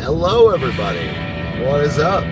Hello, everybody. What is up?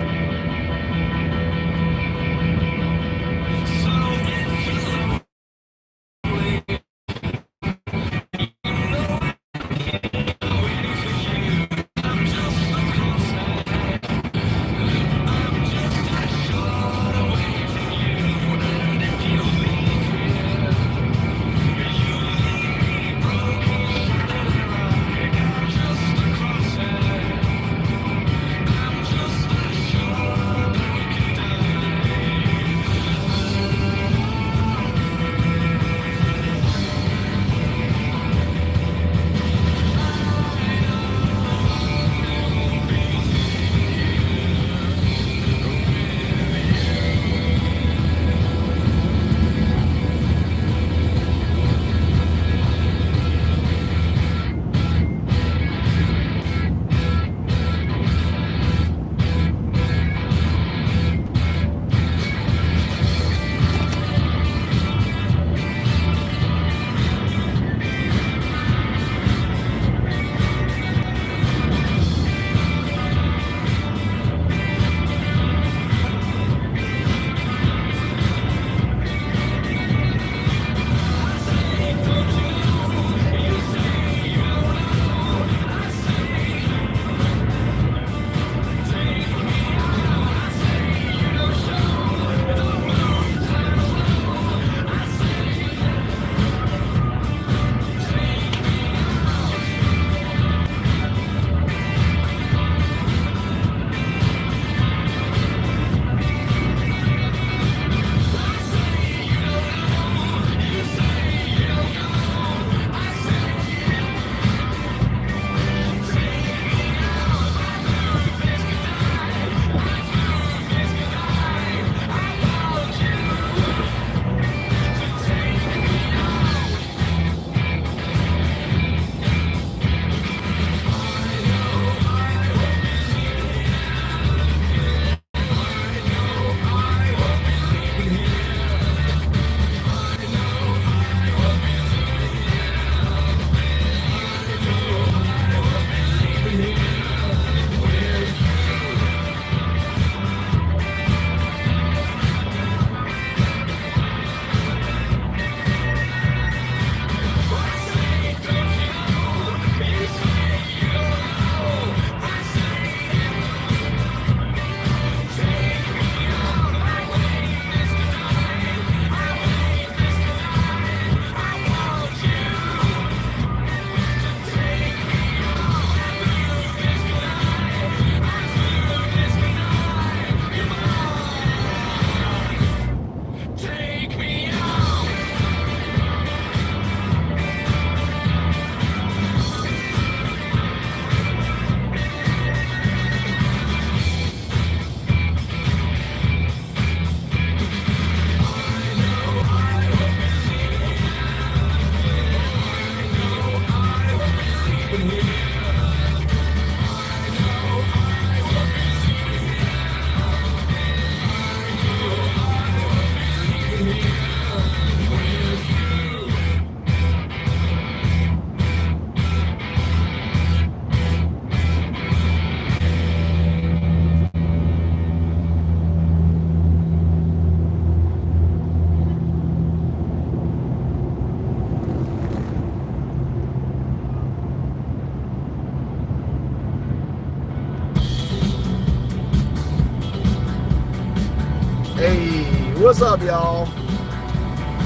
Hey, what's up, y'all?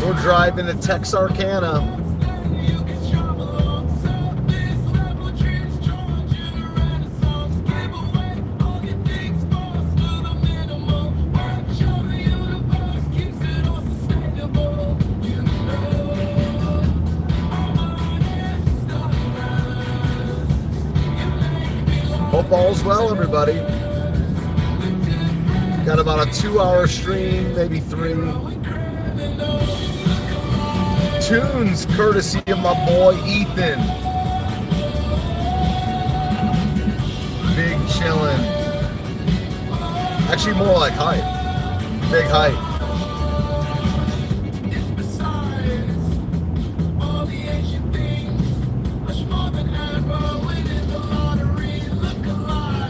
We're driving to Texarkana. Hope all's well, everybody. Got about a 2-hour stream, maybe 3. Tunes courtesy of my boy Ethan. Big chillin'. Actually, more like hype. Big hype. Look alive.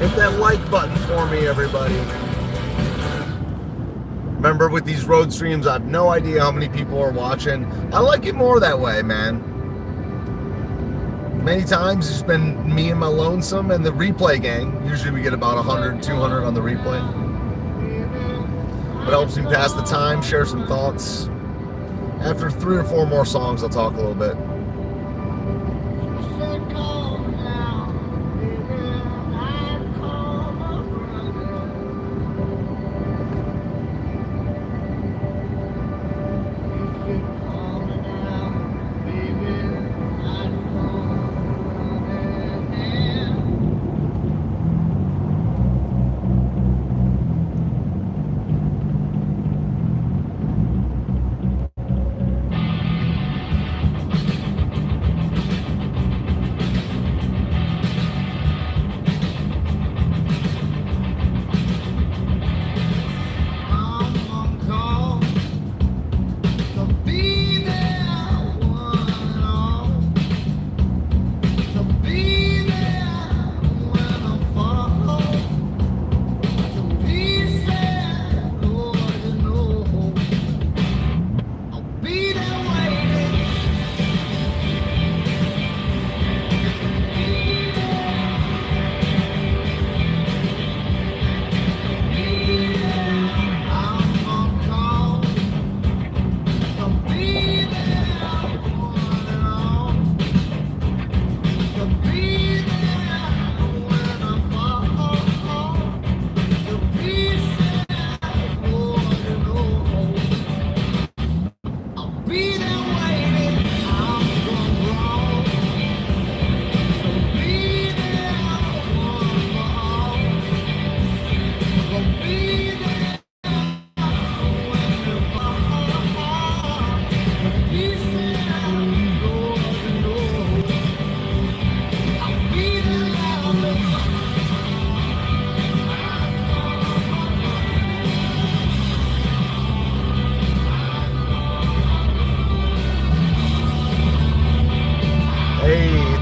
Hit that like button for me, everybody. Remember, with these road streams, I have no idea how many people are watching. I like it more that way, man. Many times it's been me and my lonesome and the replay gang. Usually we get about 100, 200 on the replay. It helps me pass the time, share some thoughts. After 3 or 4 more songs, I'll talk a little bit.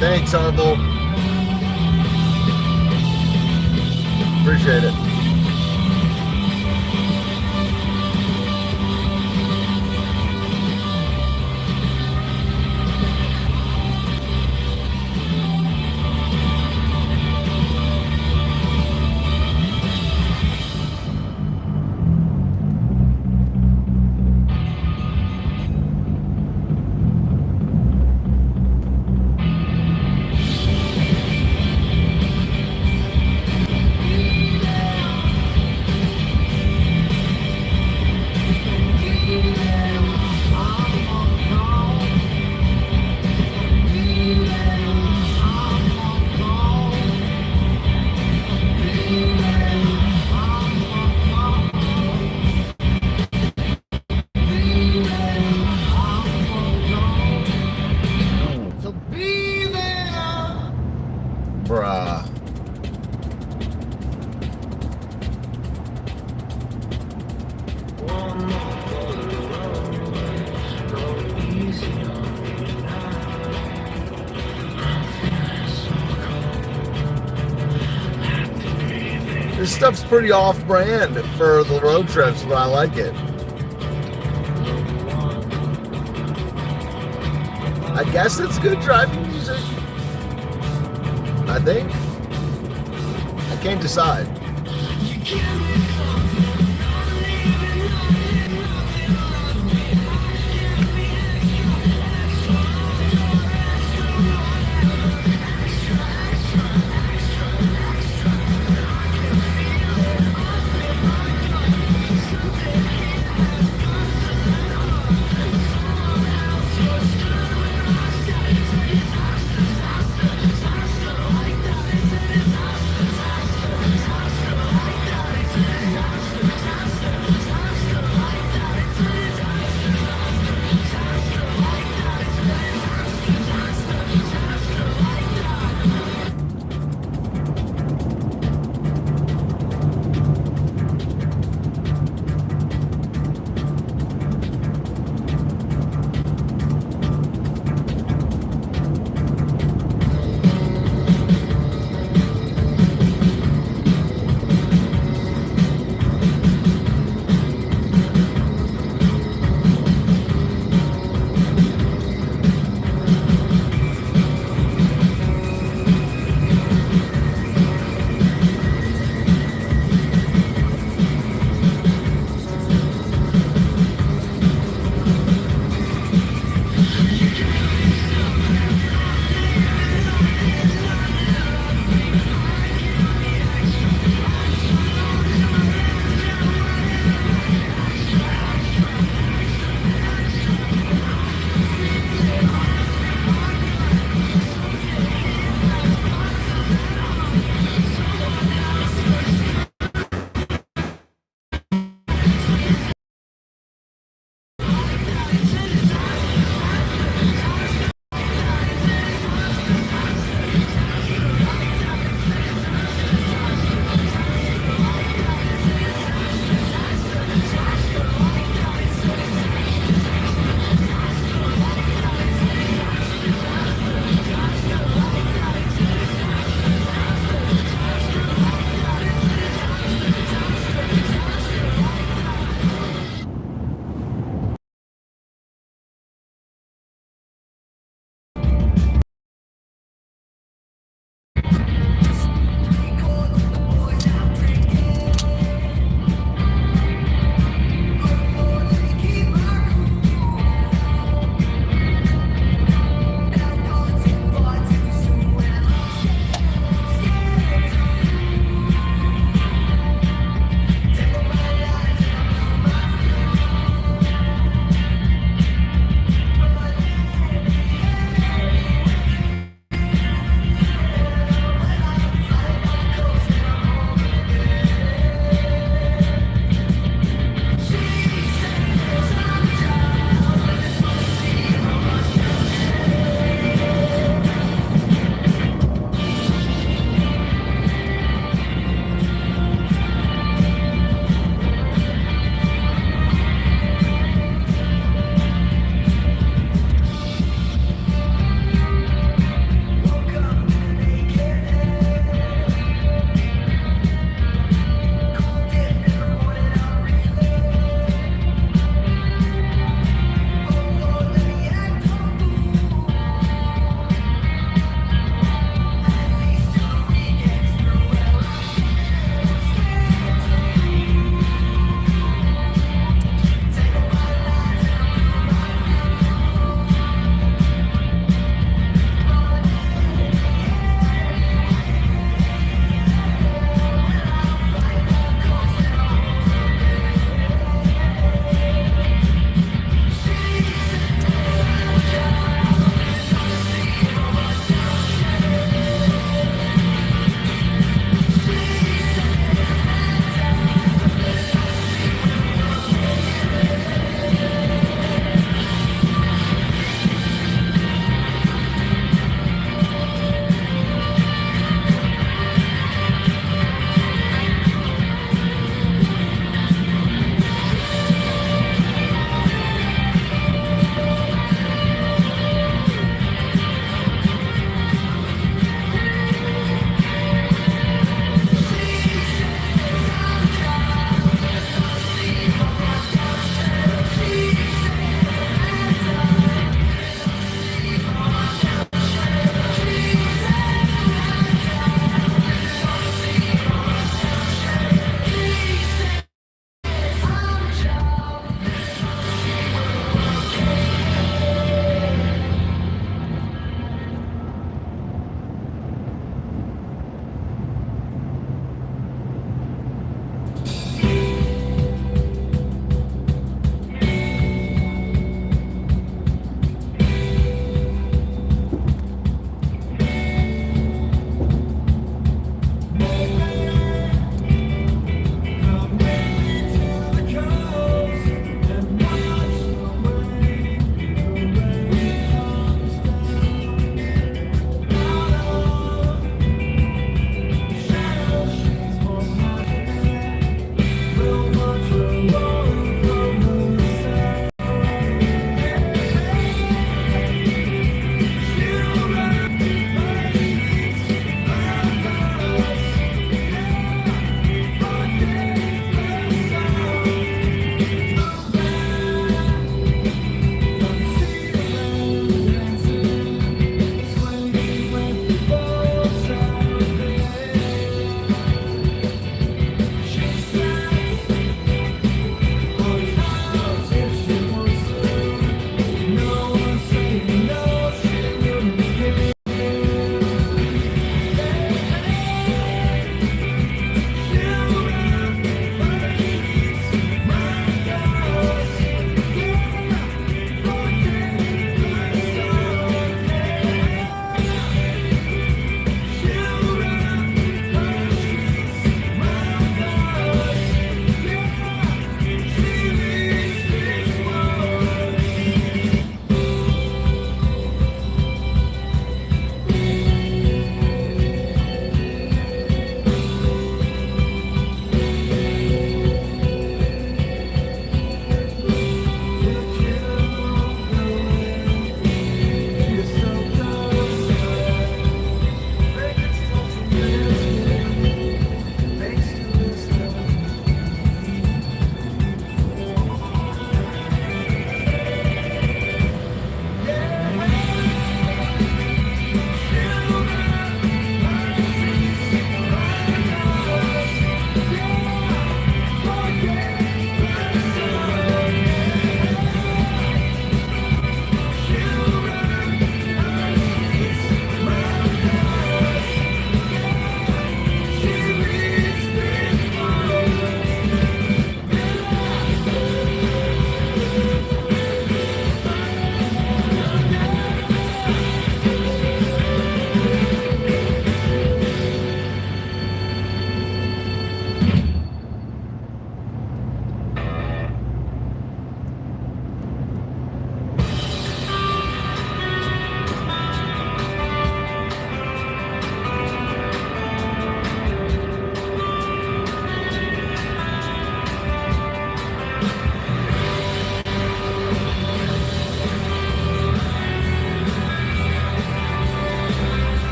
Thanks, Humble. Appreciate it. Bruh. This stuff's pretty off-brand for the road trips, but I like it. I guess it's good driving music. I think. I can't decide.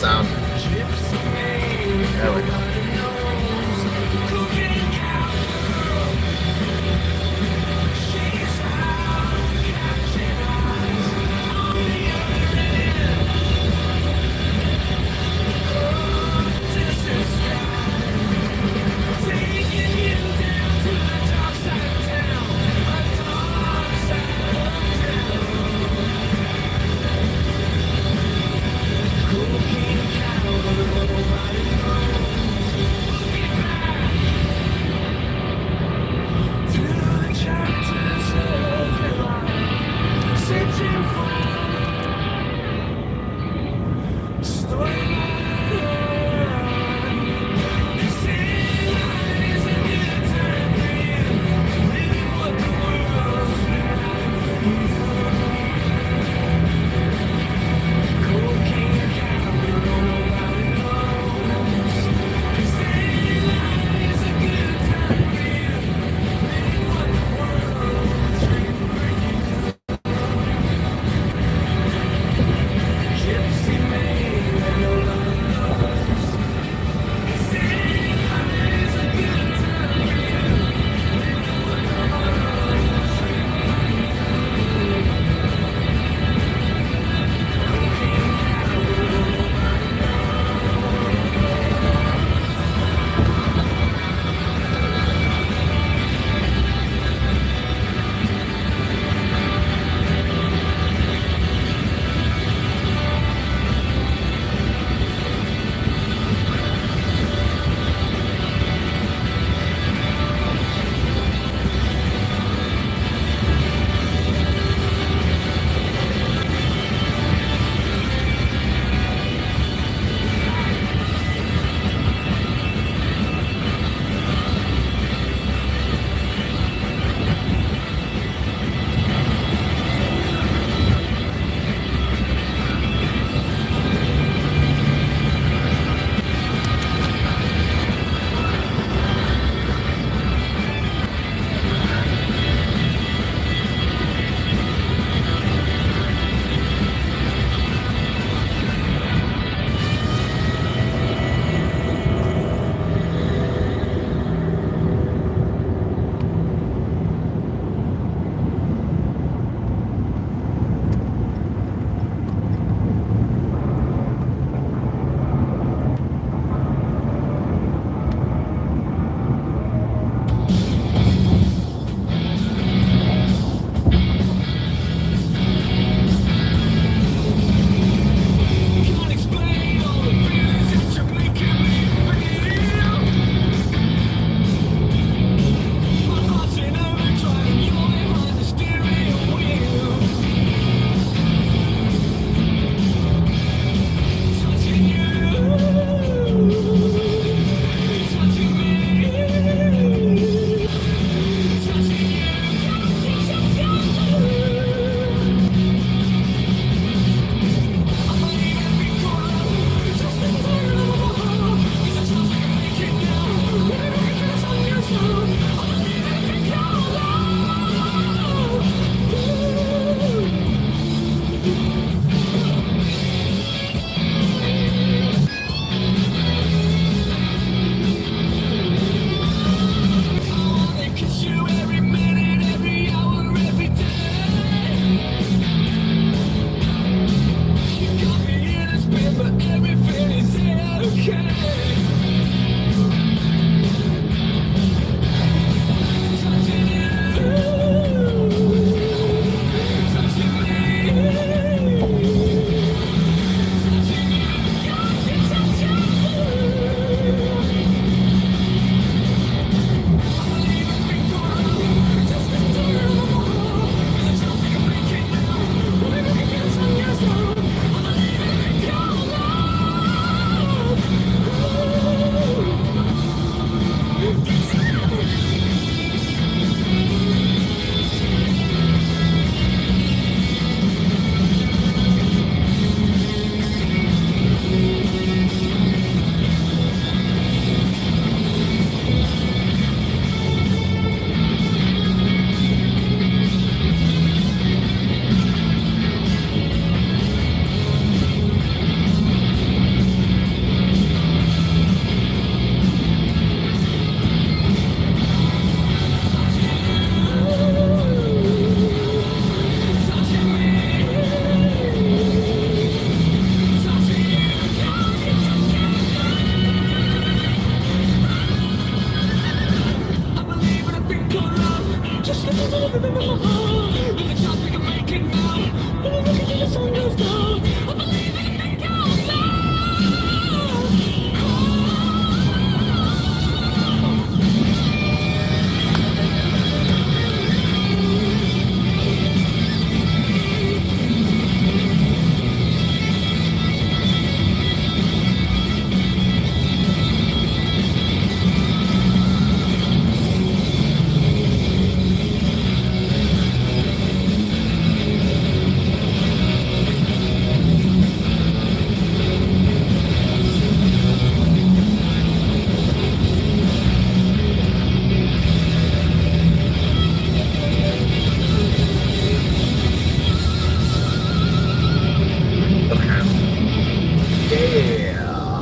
sound. There we go.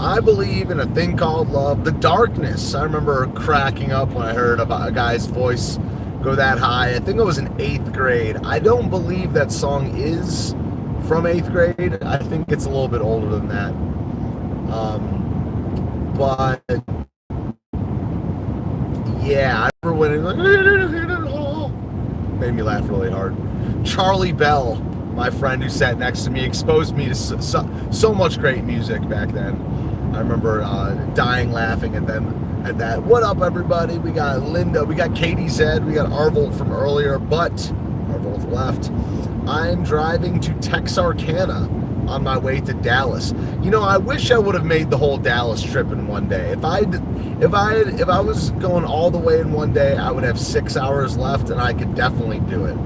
I believe in a thing called love. The darkness. I remember cracking up when I heard about a guy's voice go that high. I think it was in 8th grade. I don't believe that song is from 8th grade. I think it's a little bit older than that. But yeah, I remember when it was like, made me laugh really hard. Charlie Bell, my friend who sat next to me, exposed me to so much great music back then. I remember dying laughing at them at that. What up, everybody? We got Linda, we got Katie Zed, we got Arvold from earlier, but Arvold left. I'm driving to Texarkana on my way to Dallas. You know, I wish I would have made the whole Dallas trip in one day. If I was going all the way in one day, I would have 6 hours left, and I could definitely do it.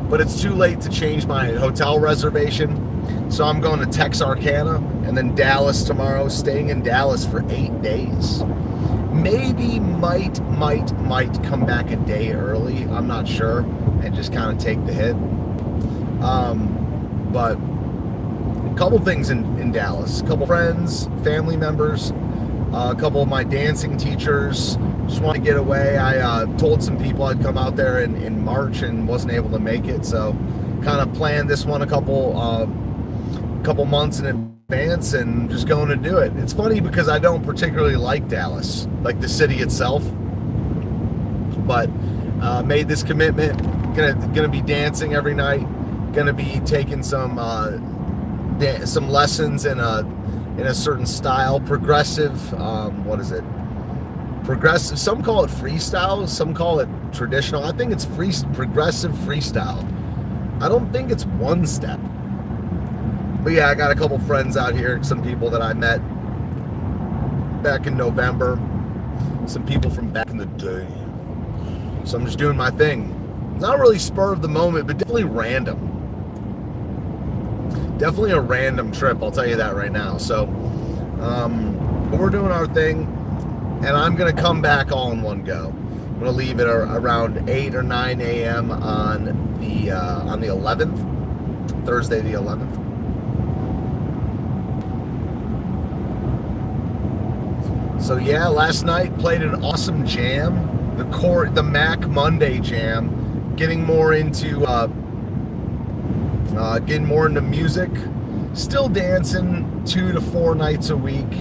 But it's too late to change my hotel reservation, so I'm going to Texarkana and then Dallas tomorrow, staying in Dallas for 8 days. Maybe might come back a day early, I'm not sure, and just kind of take the hit. But a couple things in Dallas, a couple friends, family members, a couple of my dancing teachers. Just want to get away. I told some people I'd come out there in March and wasn't able to make it, so kind of planned this one a couple months in advance and just going to do it. It's funny because I don't particularly like Dallas, like the city itself, but made this commitment. Gonna be dancing every night. Gonna be taking some lessons in a certain style, progressive. What is it? Progressive. Some call it freestyle. Some call it traditional. I think it's progressive freestyle. I don't think it's one step. But yeah, I got a couple friends out here. Some people that I met back in November. Some people from back in the day. So I'm just doing my thing. Not really spur of the moment, but definitely random. Definitely a random trip, I'll tell you that right now. So, but we're doing our thing, and I'm going to come back all in one go. I'm going to leave it around 8 or 9 a.m. on the 11th, Thursday the 11th. So yeah, last night played an awesome jam, the Mac Monday jam. Getting more into music, still dancing 2 to 4 nights a week.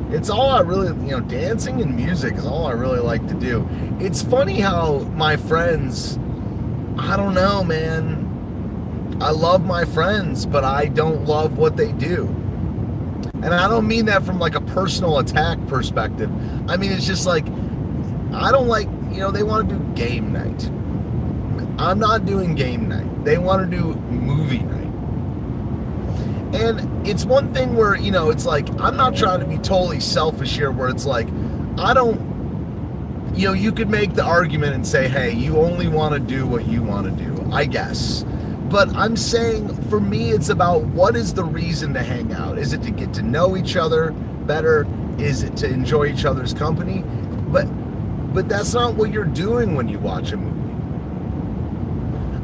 It's all I really, dancing and music is all I really like to do. It's funny how my friends, I don't know, man. I love my friends, but I don't love what they do. And I don't mean that from like a personal attack perspective. I mean, it's just like, I don't like, they want to do game night. I'm not doing game night. They want to do movie night. And it's one thing where, it's like, I'm not trying to be totally selfish here, where it's like, I don't, you could make the argument and say, hey, you only want to do what you want to do, I guess. But I'm saying, for me, it's about what is the reason to hang out? Is it to get to know each other better? Is it to enjoy each other's company? But that's not what you're doing when you watch a movie.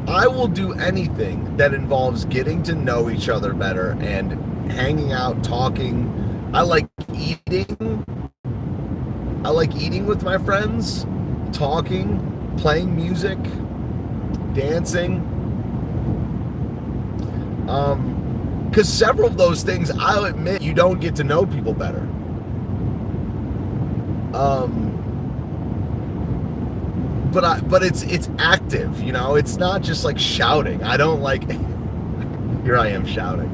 I will do anything that involves getting to know each other better and hanging out, talking. I like eating. I like eating with my friends, talking, playing music, dancing. Because several of those things, I'll admit, you don't get to know people better. But it's active, it's not just like shouting. I don't like, here I am shouting.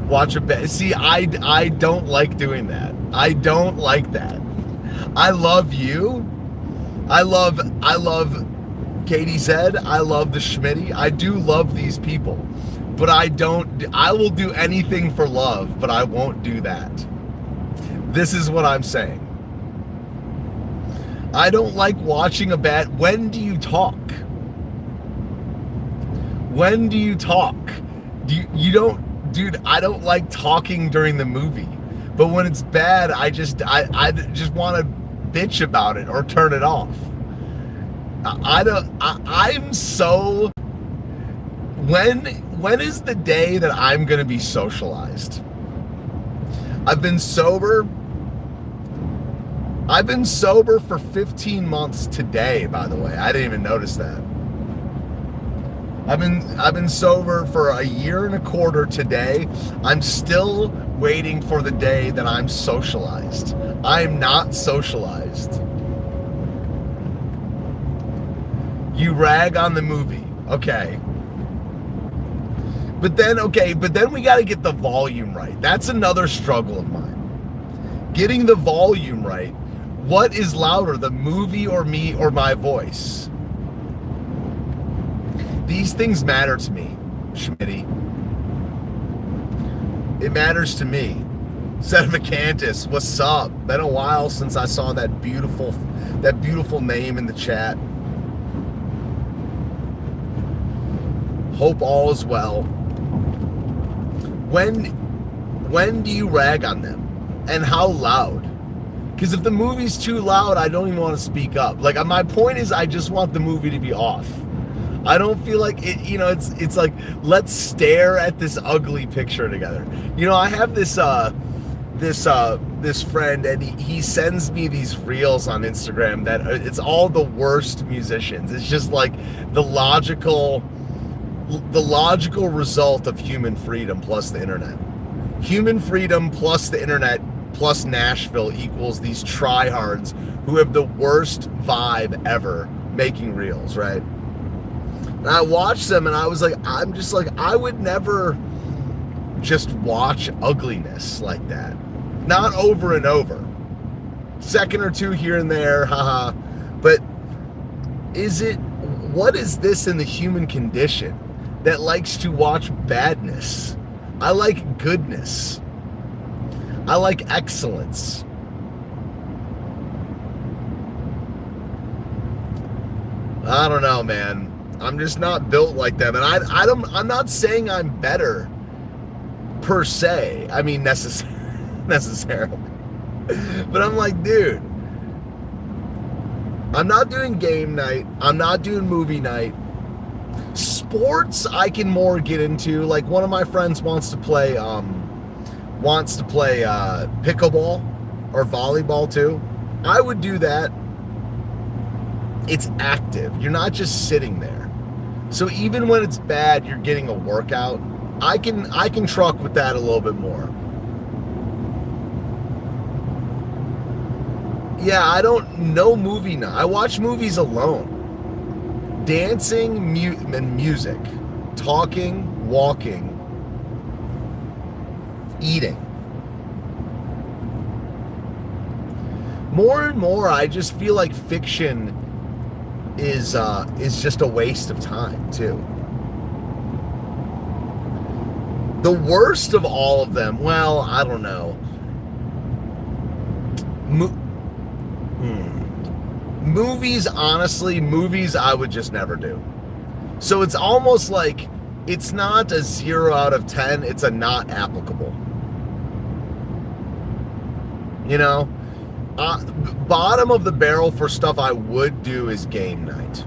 Watch a bet. See, I don't like doing that. I don't like that. I love you. I love Katie Zed. I love the Schmitty. I do love these people, but I will do anything for love, but I won't do that. This is what I'm saying. I don't like watching a bad. When do you talk? When do you talk? You don't, dude. I don't like talking during the movie, but when it's bad, I just want to bitch about it or turn it off. I'm so. When is the day that I'm gonna be socialized? I've been sober. I've been sober for 15 months today, by the way. I didn't even notice that. I've been sober for a year and a quarter today. I'm still waiting for the day that I'm socialized. I am not socialized. You rag on the movie. Okay. But then we got to get the volume right. That's another struggle of mine. Getting the volume right. What is louder, the movie or me or my voice? These things matter to me, Schmitty. It matters to me. Sedvacantis, what's up? Been a while since I saw that beautiful name in the chat. Hope all is well. When do you rag on them? And how loud? Because if the movie's too loud, I don't even want to speak up. Like, my point is, I just want the movie to be off. I don't feel like it, it's like, let's stare at this ugly picture together. I have this friend, and he sends me these reels on Instagram that it's all the worst musicians. It's just like the logical result of human freedom plus the internet. Human freedom plus the internet plus Nashville equals these tryhards who have the worst vibe ever making reels, right? And I watched them and I'm just like, I would never just watch ugliness like that. Not over and over. Second or two here and there, haha. But what is this in the human condition that likes to watch badness? I like goodness. I like excellence. I don't know, man. I'm just not built like them, and I'm not saying I'm better per se. I mean, necessarily. But I'm like, dude, I'm not doing game night. I'm not doing movie night. Sports I can more get into. Like, one of my friends wants to play pickleball or volleyball too. I would do that. It's active. You're not just sitting there. So even when it's bad, you're getting a workout. I can truck with that a little bit more. Yeah, I don't know movie now. I watch movies alone. Dancing and music. Talking, walking, eating. More and more, I just feel like fiction is just a waste of time too. The worst of all of them, well, I don't know. Movies, honestly, I would just never do. So it's almost like it's not a 0 out of 10, it's a not applicable. Bottom of the barrel for stuff I would do is game night.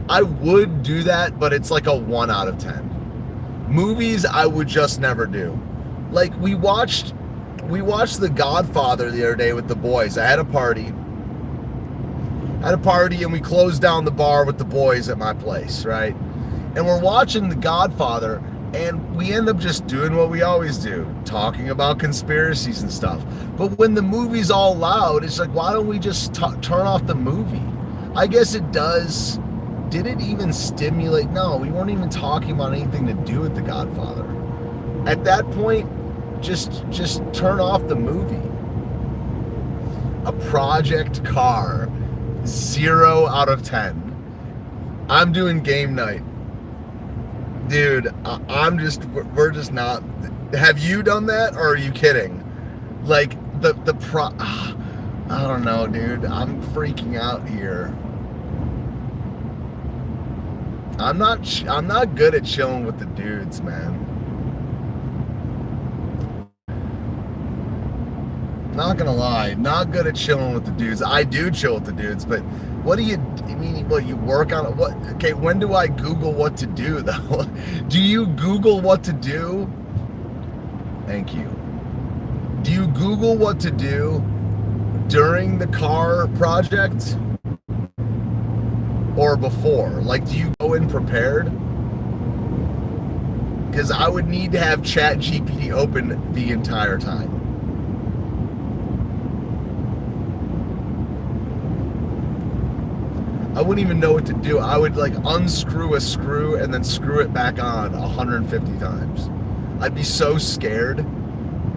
I would do that, but it's like a 1 out of 10. Movies I would just never do. Like, we watched The Godfather the other day with the boys. I had a party and we closed down the bar with the boys at my place, right? And we're watching The Godfather, and we end up just doing what we always do, talking about conspiracies and stuff. But when the movie's all loud, it's like, why don't we just turn off the movie? I guess it does. Did it even stimulate? No, we weren't even talking about anything to do with The Godfather. At that point, just turn off the movie. A Project Car, 0 out of 10. I'm doing game night. Dude, we're just not. Have you done that, or are you kidding? Like, I don't know, dude. I'm freaking out here. I'm not good at chilling with the dudes, man. Not gonna lie, not good at chilling with the dudes. I do chill with the dudes, but what do you, I mean, what, you work on it? What, okay, when do I Google what to do, though? Do you Google what to do? Thank you. Do you Google what to do during the car project or before? Like, do you go in prepared? Because I would need to have ChatGPT open the entire time. I wouldn't even know what to do. I would like unscrew a screw and then screw it back on 150 times. I'd be so scared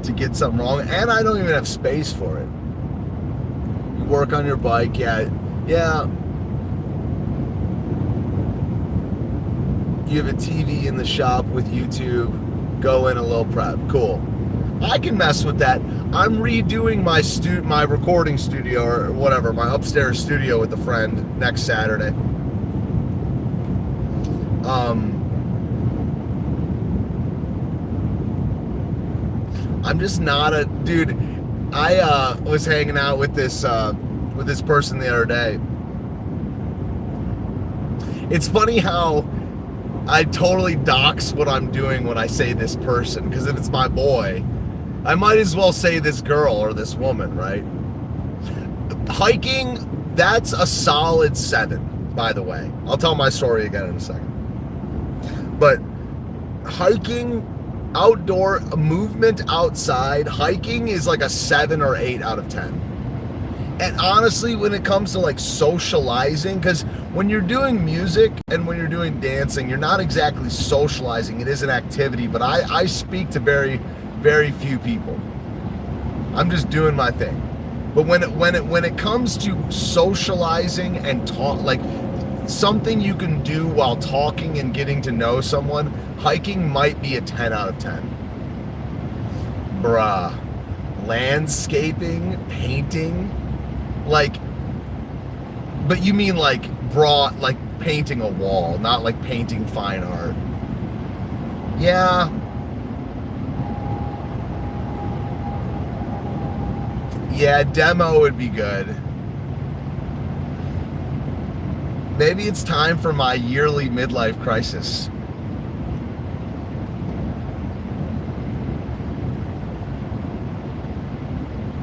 to get something wrong, and I don't even have space for it. You work on your bike, yeah. You have a TV in the shop with YouTube, go in a little prep, cool. I can mess with that. I'm redoing my recording studio or whatever, my upstairs studio with a friend next Saturday. I'm just not a dude. I was hanging out with this person the other day. It's funny how I totally dox what I'm doing when I say this person, because if it's my boy, I might as well say this girl or this woman, right? Hiking, that's a solid 7, by the way. I'll tell my story again in a second. But hiking, outdoor movement outside, hiking is like a 7 or 8 out of 10. And honestly, when it comes to like socializing, because when you're doing music and when you're doing dancing, you're not exactly socializing. It is an activity, but I speak to very, very few people. I'm just doing my thing. But when it comes to socializing and talk, like something you can do while talking and getting to know someone, hiking might be a 10 out of 10. Bruh. Landscaping, painting, like, but you mean like like painting a wall, not like painting fine art. Yeah. Yeah, demo would be good. Maybe it's time for my yearly midlife crisis.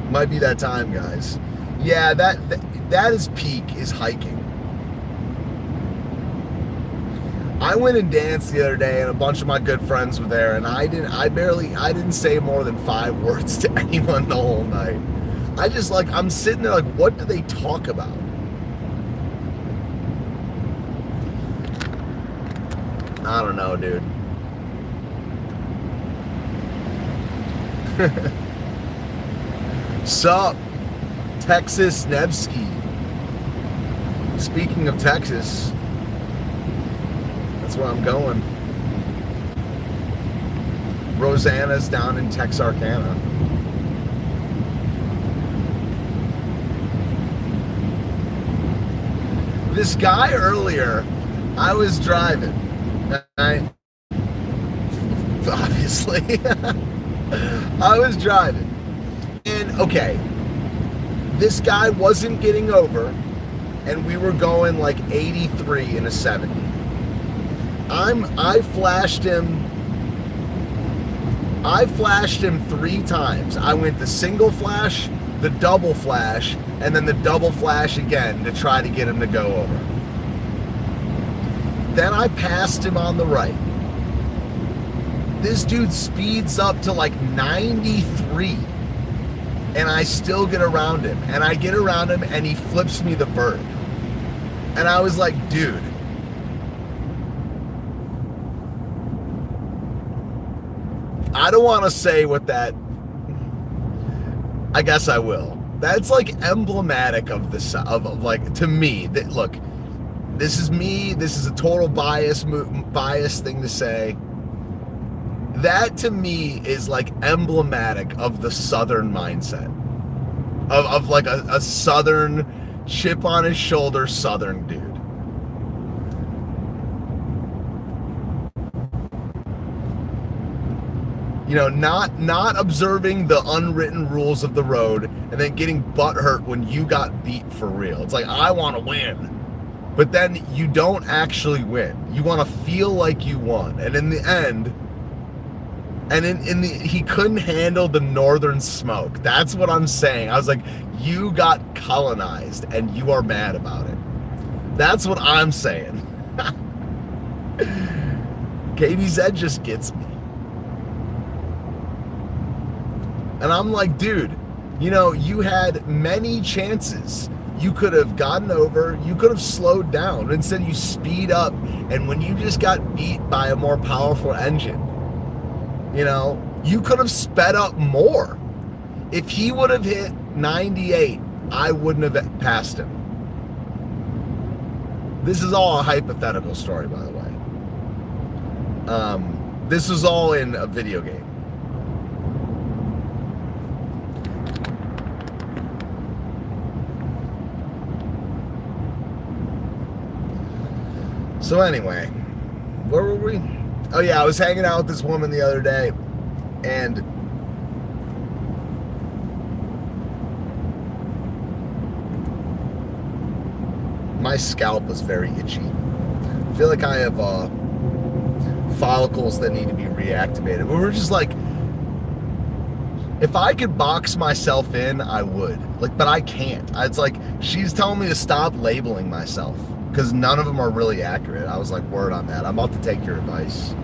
Might be that time, guys. Yeah, that is peak, is hiking. I went and danced the other day, and a bunch of my good friends were there, and I didn't say more than 5 words to anyone the whole night. I just like, I'm sitting there like, what do they talk about? I don't know, dude. Sup, Texas Nevsky. Speaking of Texas, that's where I'm going. Rosanna's down in Texarkana. This guy earlier, I was driving, obviously, I was driving, and okay, this guy wasn't getting over, and we were going like 83 in a 70. I flashed him 3 times. I went the single flash, the double flash, and then the double flash again to try to get him to go over. Then I passed him on the right. This dude speeds up to like 93, and I still get around him. And I get around him, and he flips me the bird. And I was like, dude, I don't want to say what that, I guess I will. That's like emblematic of the, of like, to me, that, look, this is me, this is a total bias thing to say. That to me is like emblematic of the Southern mindset. Of like a Southern, chip on his shoulder Southern dude. You know, not observing the unwritten rules of the road and then getting butthurt when you got beat for real. It's like, I want to win. But then you don't actually win. You want to feel like you won. And in the end, And he couldn't handle the northern smoke. That's what I'm saying. I was like, you got colonized and you are mad about it. That's what I'm saying. KBZ just gets me. And I'm like, dude, you had many chances. You could have gotten over, you could have slowed down. Instead, you speed up. And when you just got beat by a more powerful engine, you could have sped up more. If he would have hit 98, I wouldn't have passed him. This is all a hypothetical story, by the way. This was all in a video game. So anyway, where were we? Oh yeah, I was hanging out with this woman the other day, and my scalp was very itchy. I feel like I have follicles that need to be reactivated. We were just like, if I could box myself in, I would. But I can't. It's like she's telling me to stop labeling myself because none of them are really accurate. I was like, word on that. I'm about to take your advice.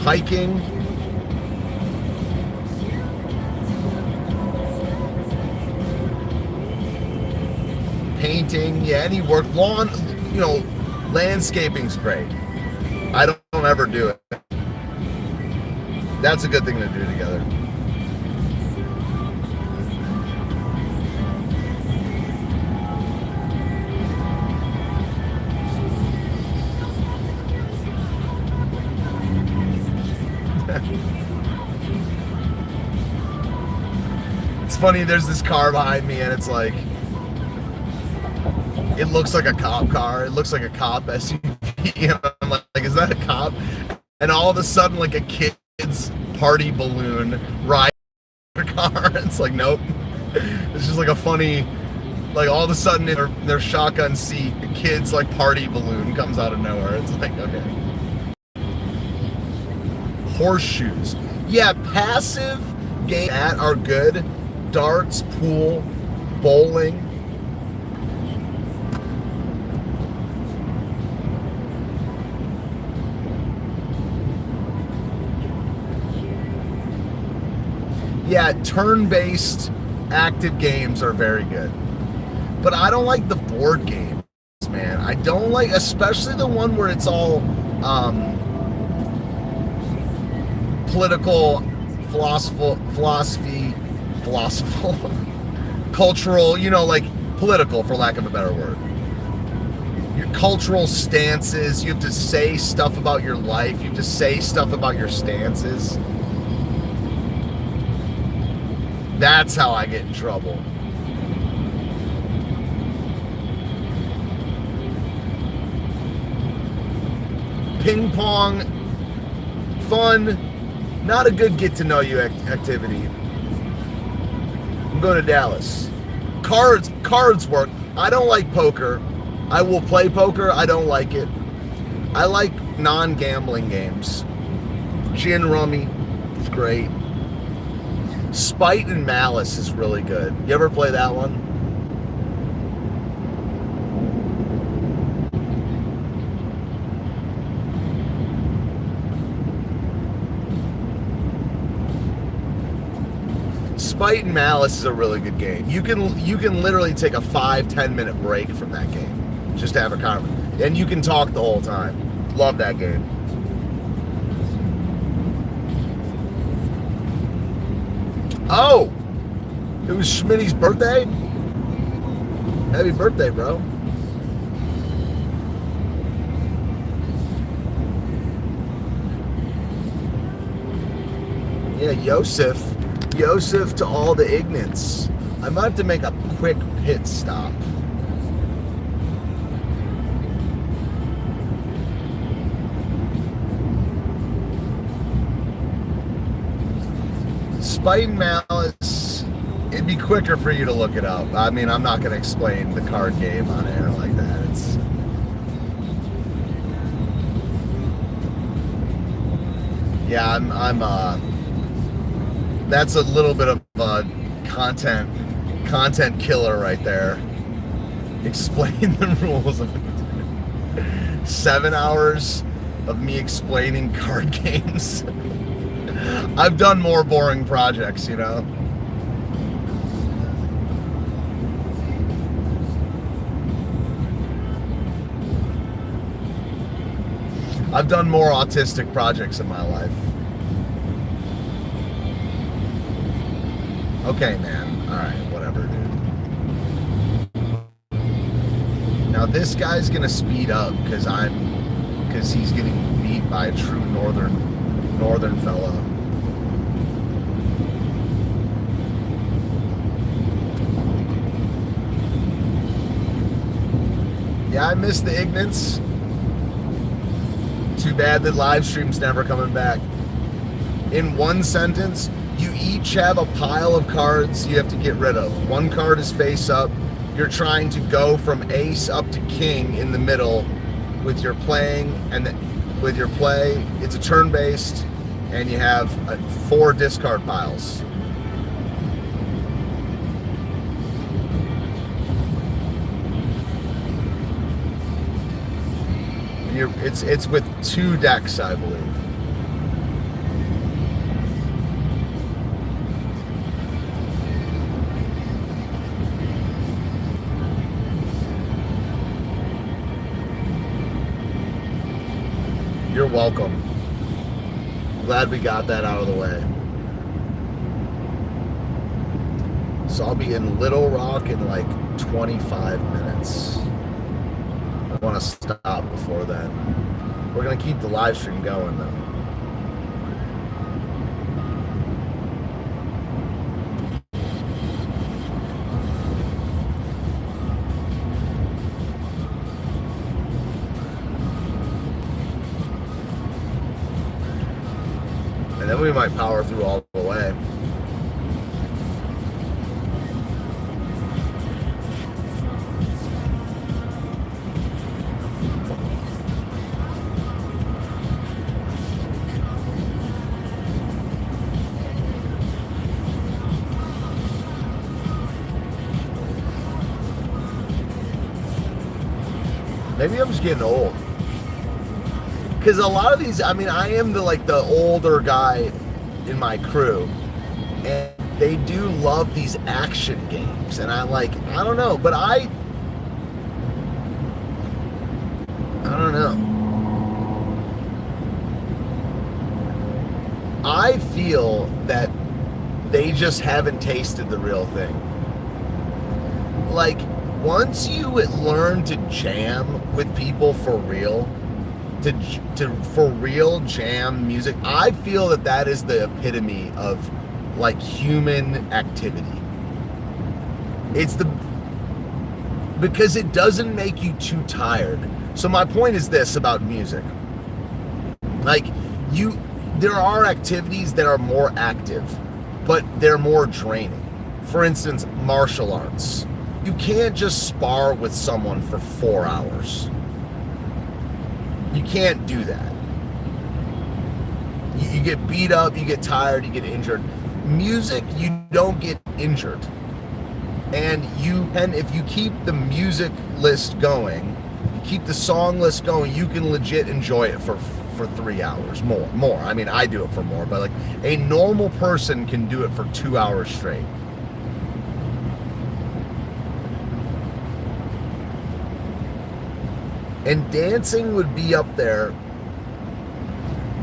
Hiking. Painting, yeah, any work. Lawn, landscaping's great. I don't ever do it. That's a good thing to do together. It's funny, there's this car behind me and it's like, it looks like a cop car. It looks like a cop SUV. And I'm like, is that a cop? And all of a sudden, like a kid's party balloon rides the car. It's like, nope. It's just like a funny, like all of a sudden in their shotgun seat, the kid's like party balloon comes out of nowhere. It's like, okay. Horseshoes. Yeah, passive games that are good. Darts, pool, bowling. Yeah, turn-based active games are very good. But I don't like the board games, man. I don't like, especially the one where it's all political, philosophy, cultural, like political, for lack of a better word. Your cultural stances, you have to say stuff about your life, you have to say stuff about your stances. That's how I get in trouble. Ping pong, fun, not a good get to know you activity. I'm going to Dallas. Cards work. I don't like poker. I will play poker. I don't like it. I like non-gambling games. Gin rummy is great. Spite and Malice is really good. You ever play that one? Spite and Malice is a really good game. You can literally take a 5-10 minute break from that game. Just to have a conversation. And you can talk the whole time. Love that game. Oh, it was Schmitty's birthday? Happy birthday, bro. Yeah, Yosef to all the ignorance. I might have to make a quick pit stop. Spite and Malice, it'd be quicker for you to look it up. I mean, I'm not going to explain the card game on air like that. It's yeah, that's a little bit of a content killer right there. Explain the rules of it. 7 hours of me explaining card games. I've done more boring projects, you know. I've done more autistic projects in my life. Okay, man. Alright, whatever, dude. Now this guy's gonna speed up because he's getting beat by a true northern fella. Yeah, I missed the Ignats. Too bad that live stream's never coming back. In one sentence, you each have a pile of cards you have to get rid of. One card is face up. You're trying to go from ace up to king in the middle with your playing, and with your play, it's a turn-based, and you have 4 discard piles. It's with 2 decks, I believe. You're welcome. Glad we got that out of the way. So I'll be in Little Rock in like 25 minutes. I want to stop before then. We're going to keep the live stream going though. And then we might power through all the way. Maybe I'm just getting old. Because a lot of these, I mean, I am the older guy in my crew, and they do love these action games, and I don't know, but I don't know. I feel that they just haven't tasted the real thing. Like, once you learn to jam with people for real, to for real jam music, I feel that is the epitome of like human activity. Because it doesn't make you too tired. So my point is this about music. Like, there are activities that are more active, but they're more draining. For instance, martial arts. You can't just spar with someone for 4 hours. You can't do that. You get beat up, you get tired, you get injured. Music, you don't get injured. And if you keep the music list going, you keep the song list going, you can legit enjoy it for 3 hours, more. I mean, I do it for more, but like a normal person can do it for 2 hours straight. And dancing would be up there,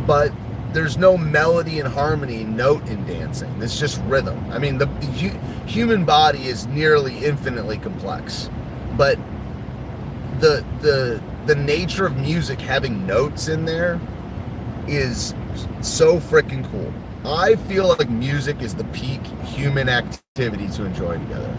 but there's no melody and harmony note in dancing. It's just rhythm. I mean, the human body is nearly infinitely complex, but the nature of music having notes in there is so freaking cool. I feel like music is the peak human activity to enjoy together.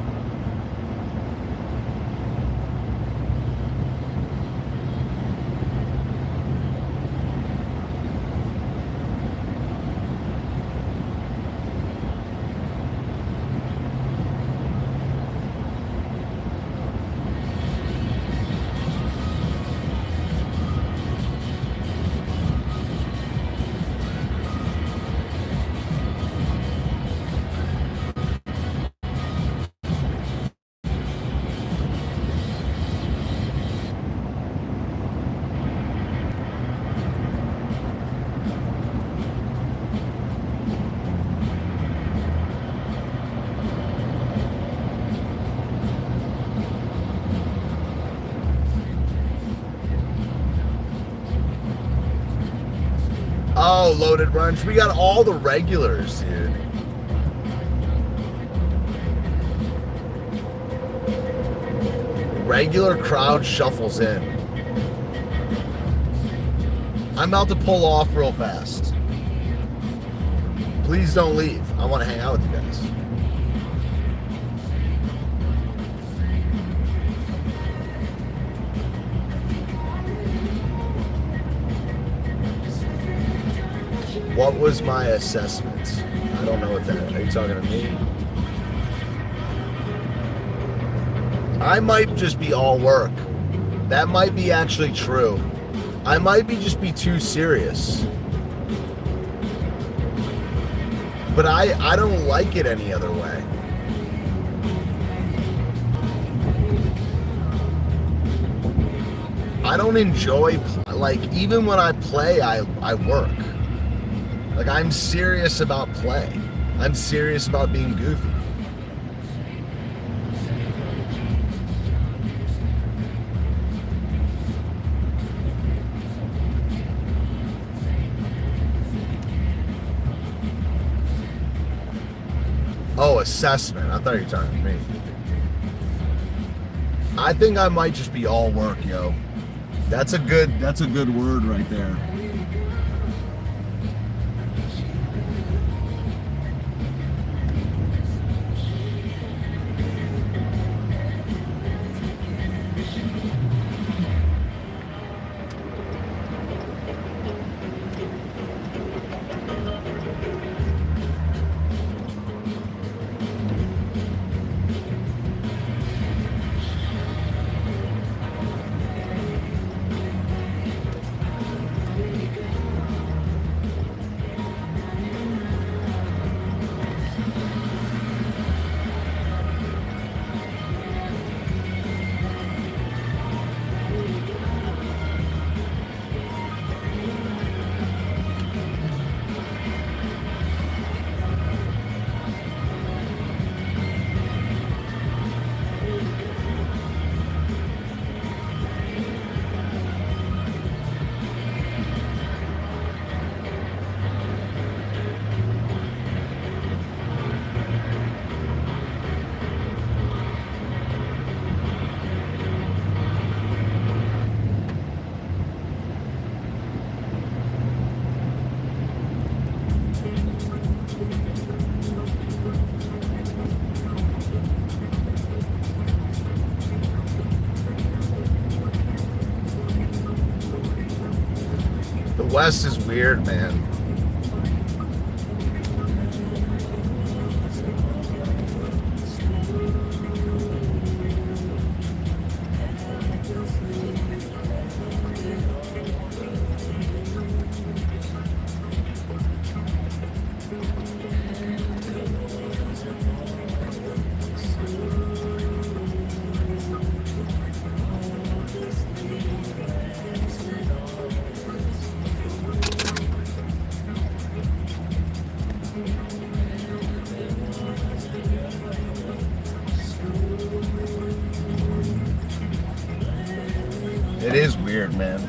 Oh, Loaded Brunch. We got all the regulars, dude. Regular crowd shuffles in. I'm about to pull off real fast. Please don't leave. I want to hang out with you guys. What was my assessment? I don't know what that. Are you talking to me? I might just be all work. That might be actually true. I might just be too serious. But I don't like it any other way. I don't enjoy, like, even when I play, I work. Like, I'm serious about play. I'm serious about being goofy. Oh, assessment. I thought you were talking to me. I think I might just be all work, yo. That's a good word right there. The West is weird, man. It is weird, man.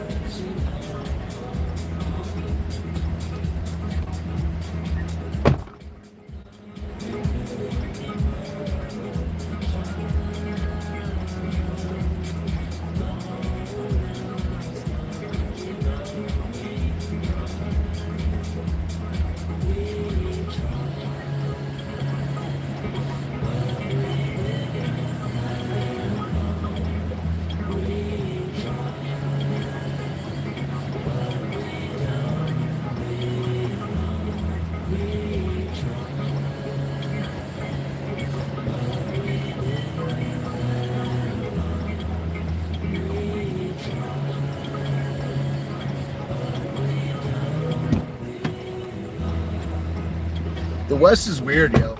The West is weird, yo.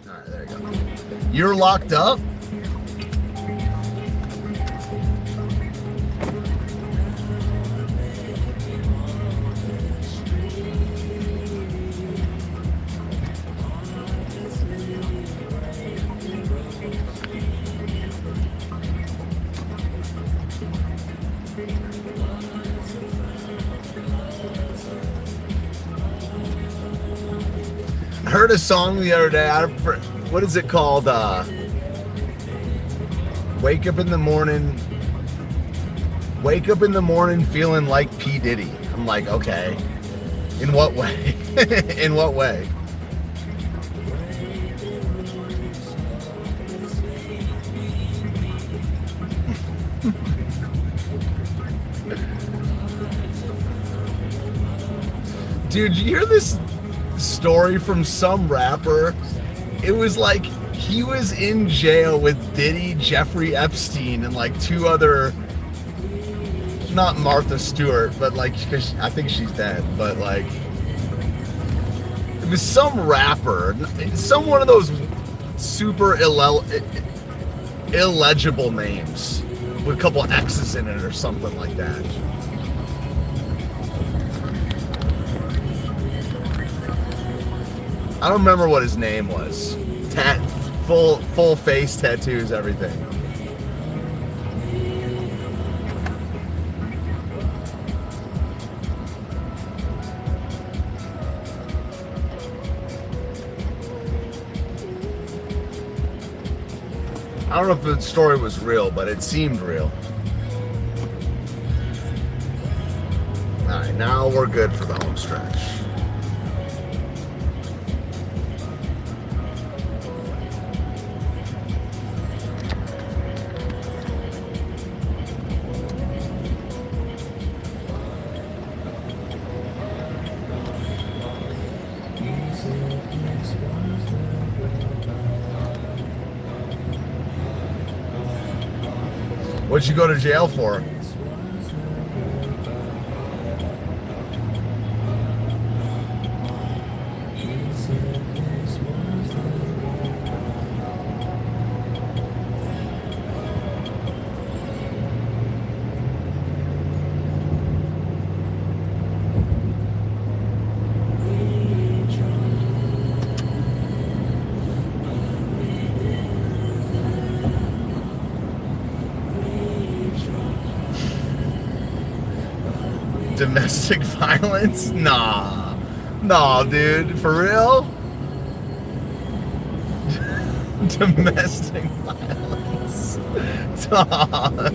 Alright, there you go. You're locked up? heard a song the other day. What is it called? Wake up in the morning. Wake up in the morning feeling like P. Diddy. I'm like, okay. In what way? In what way? Dude, you hear this story from some rapper? It was like he was in jail with Diddy, Jeffrey Epstein, and like two other, not Martha Stewart, but like, cause I think she's dead, but like, it was some rapper, some one of those super illegible names with a couple X's in it or something like that. I don't remember what his name was. Full face tattoos, everything. I don't know if the story was real, but it seemed real. Alright, now we're good for the home stretch. What'd you go to jail for? Domestic violence? Nah, dude, for real? Domestic violence, dog.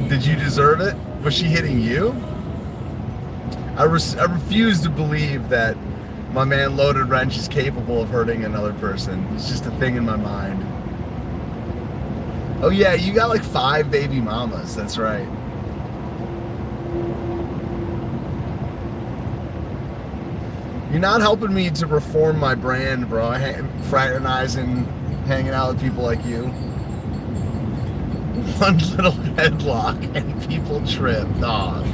Did you deserve it? Was she hitting you? I refuse to believe that my man Loaded Wrench is capable of hurting another person. It's just a thing in my mind. Oh yeah, you got like 5 baby mamas, that's right. You're not helping me to reform my brand, bro. Fraternizing, hanging out with people like you. One little headlock and people trip, dog.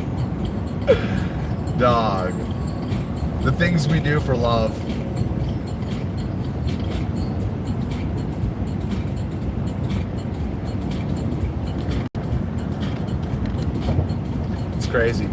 Dog. The things we do for love. Crazy.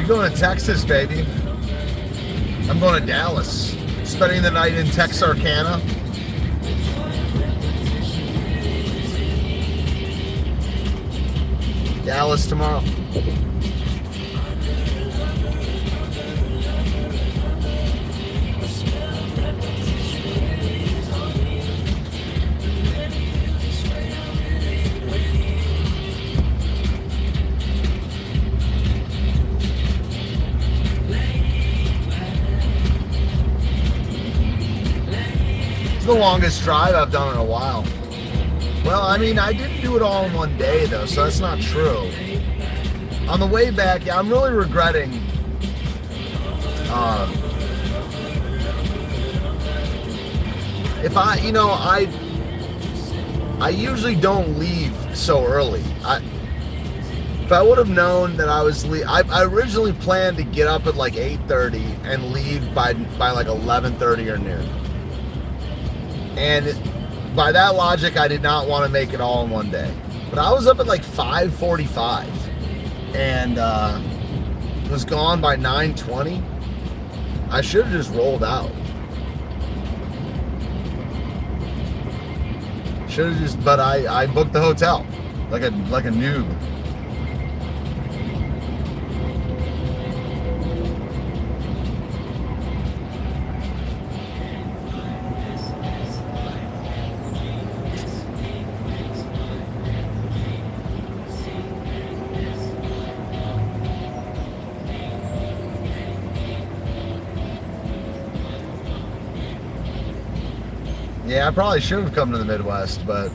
Going to Texas, baby. I'm going to Dallas. Spending the night in Texarkana. Dallas tomorrow. the longest drive I've done in a while. Well, I mean, I didn't do it all in one day, though, so that's not true. On the way back, yeah, I'm really regretting if I, I usually don't leave so early. If I would have known that I was I originally planned to get up at like 8:30 and leave by like 11:30 or noon. And by that logic, I did not want to make it all in one day. But I was up at like 5:45 and was gone by 9:20. I should have just rolled out. Should have just, but I booked the hotel like a noob. Yeah, I probably should have come to the Midwest, but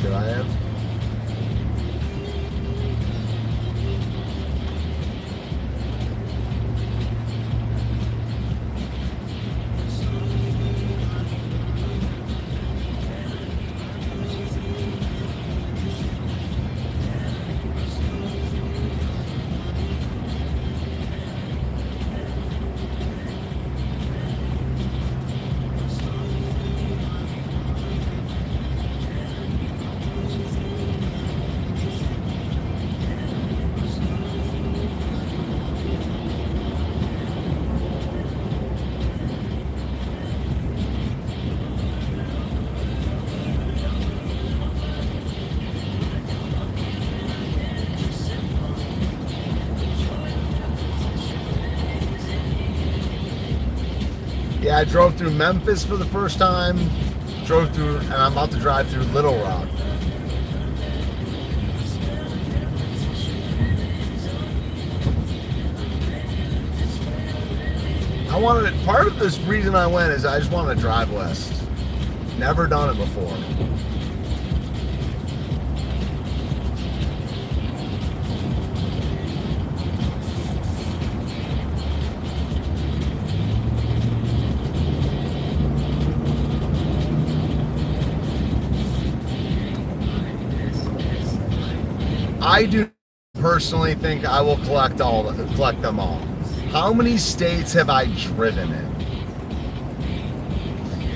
should I have? Yeah, I drove through Memphis for the first time. And I'm about to drive through Little Rock. Part of this reason I went is I just wanted to drive west. Never done it before. I do personally think I will collect them all. How many states have I driven in?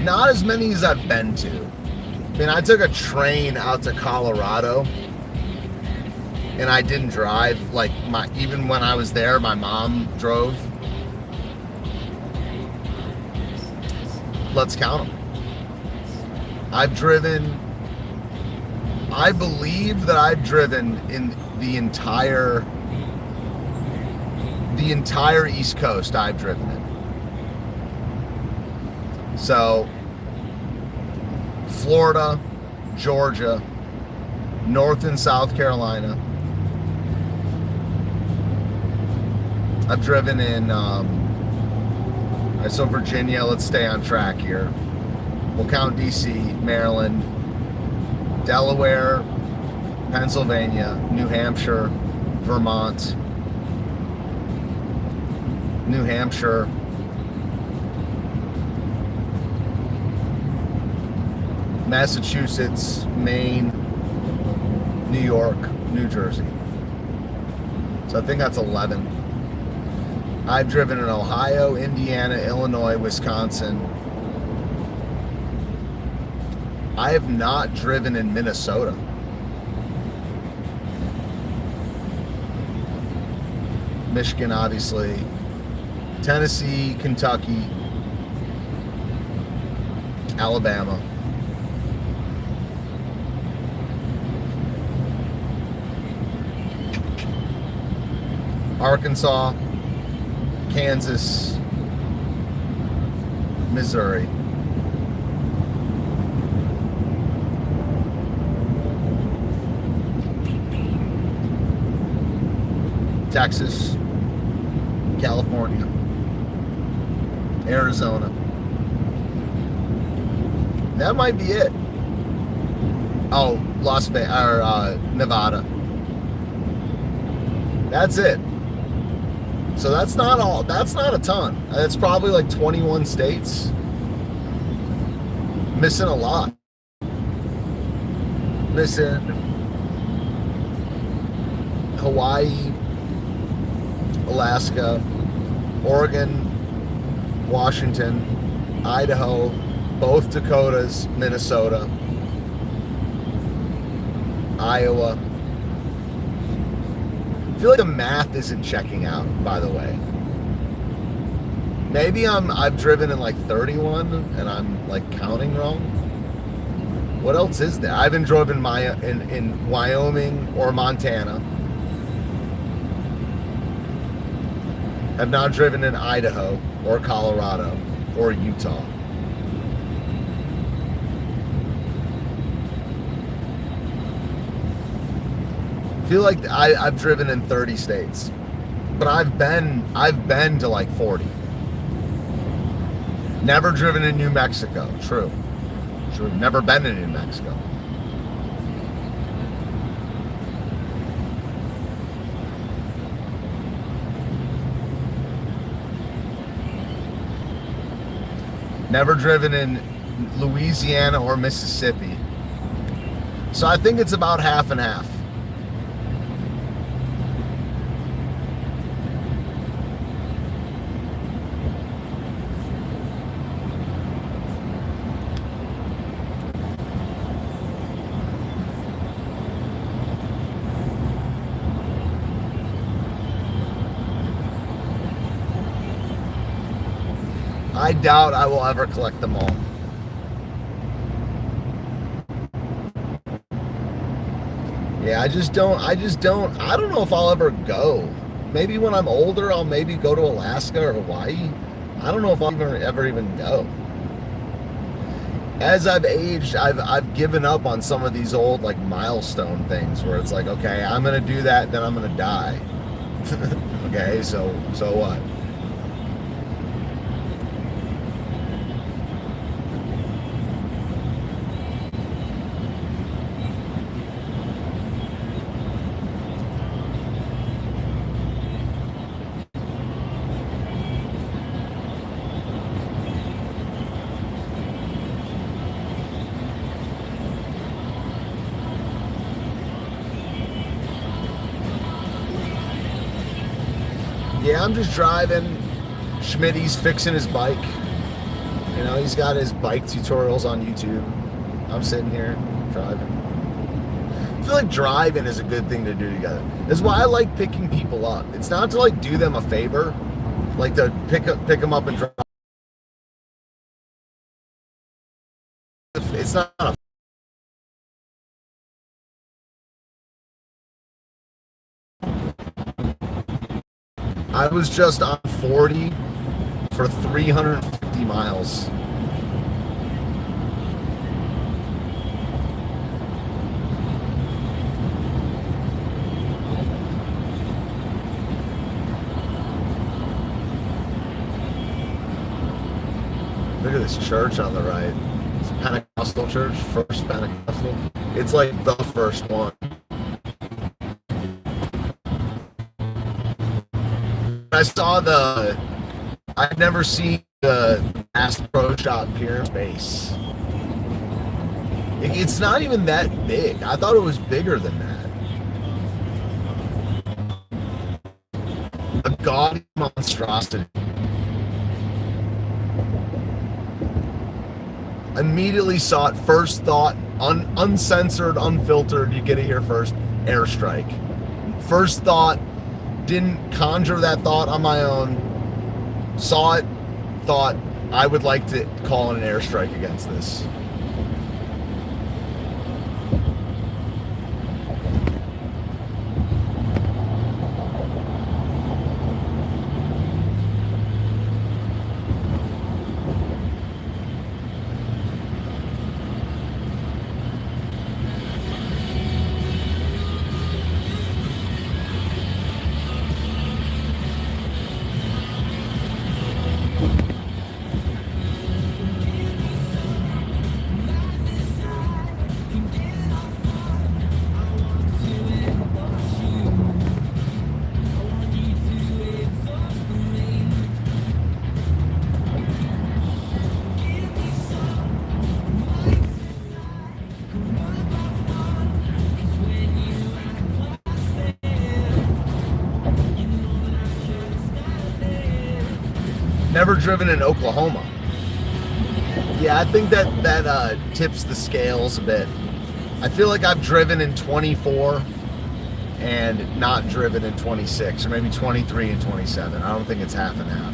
Not as many as I've been to. I mean, I took a train out to Colorado, and I didn't drive. Even when I was there, my mom drove. Let's count them. I believe that I've driven in the entire East Coast. I've driven it. So, Florida, Georgia, North and South Carolina. I've driven in, so Virginia, let's stay on track here. We'll count DC, Maryland, Delaware, Pennsylvania, New Hampshire, Vermont, New Hampshire, Massachusetts, Maine, New York, New Jersey. So I think that's 11. I've driven in Ohio, Indiana, Illinois, Wisconsin. I have not driven in Minnesota. Michigan, obviously. Tennessee, Kentucky, Alabama. Arkansas, Kansas, Missouri. Texas, California, Arizona. That might be it. Oh, Las Vegas or Nevada. That's it. So that's not all. That's not a ton. That's probably like 21 states. Missing a lot. Missing Hawaii, Alaska, Oregon, Washington, Idaho, both Dakotas, Minnesota, Iowa. I feel like the math isn't checking out, by the way. Maybe I've driven in like 31 and I'm like counting wrong. What else is there? I haven't driven in Wyoming or Montana. Have not driven in Idaho or Colorado or Utah. I feel like I've driven in 30 states, but I've been to like 40. Never driven in New Mexico. True. Never been in New Mexico. Never driven in Louisiana or Mississippi. So I think it's about half and half. I doubt I will ever collect them all. Yeah, I don't know if I'll ever go. Maybe when I'm older, I'll maybe go to Alaska or Hawaii. I don't know if I'll ever even go. As I've aged, I've given up on some of these old like milestone things where it's like, okay, I'm gonna do that, then I'm gonna die. Okay, so what? Yeah, I'm just driving. Schmitty's fixing his bike. You know, he's got his bike tutorials on YouTube. I'm sitting here driving. I feel like driving is a good thing to do together. That's why I like picking people up. It's not to like do them a favor, like to pick them up and drive. It's not a I was just on 40 for 350 miles. Look at this church on the right. It's a Pentecostal church, First Pentecostal. It's like the first one. I'd never seen the Bass Pro Shop Pyramid base. It's not even that big. I thought it was bigger than that. A gaudy monstrosity. Immediately saw it, first thought, uncensored, unfiltered, you get it here first, airstrike. First thought, didn't conjure that thought on my own, saw it, thought, I would like to call in an airstrike against this. Never driven in Oklahoma. Yeah, I think that tips the scales a bit. I feel like I've driven in 24 and not driven in 26, or maybe 23 and 27. I don't think it's half and half.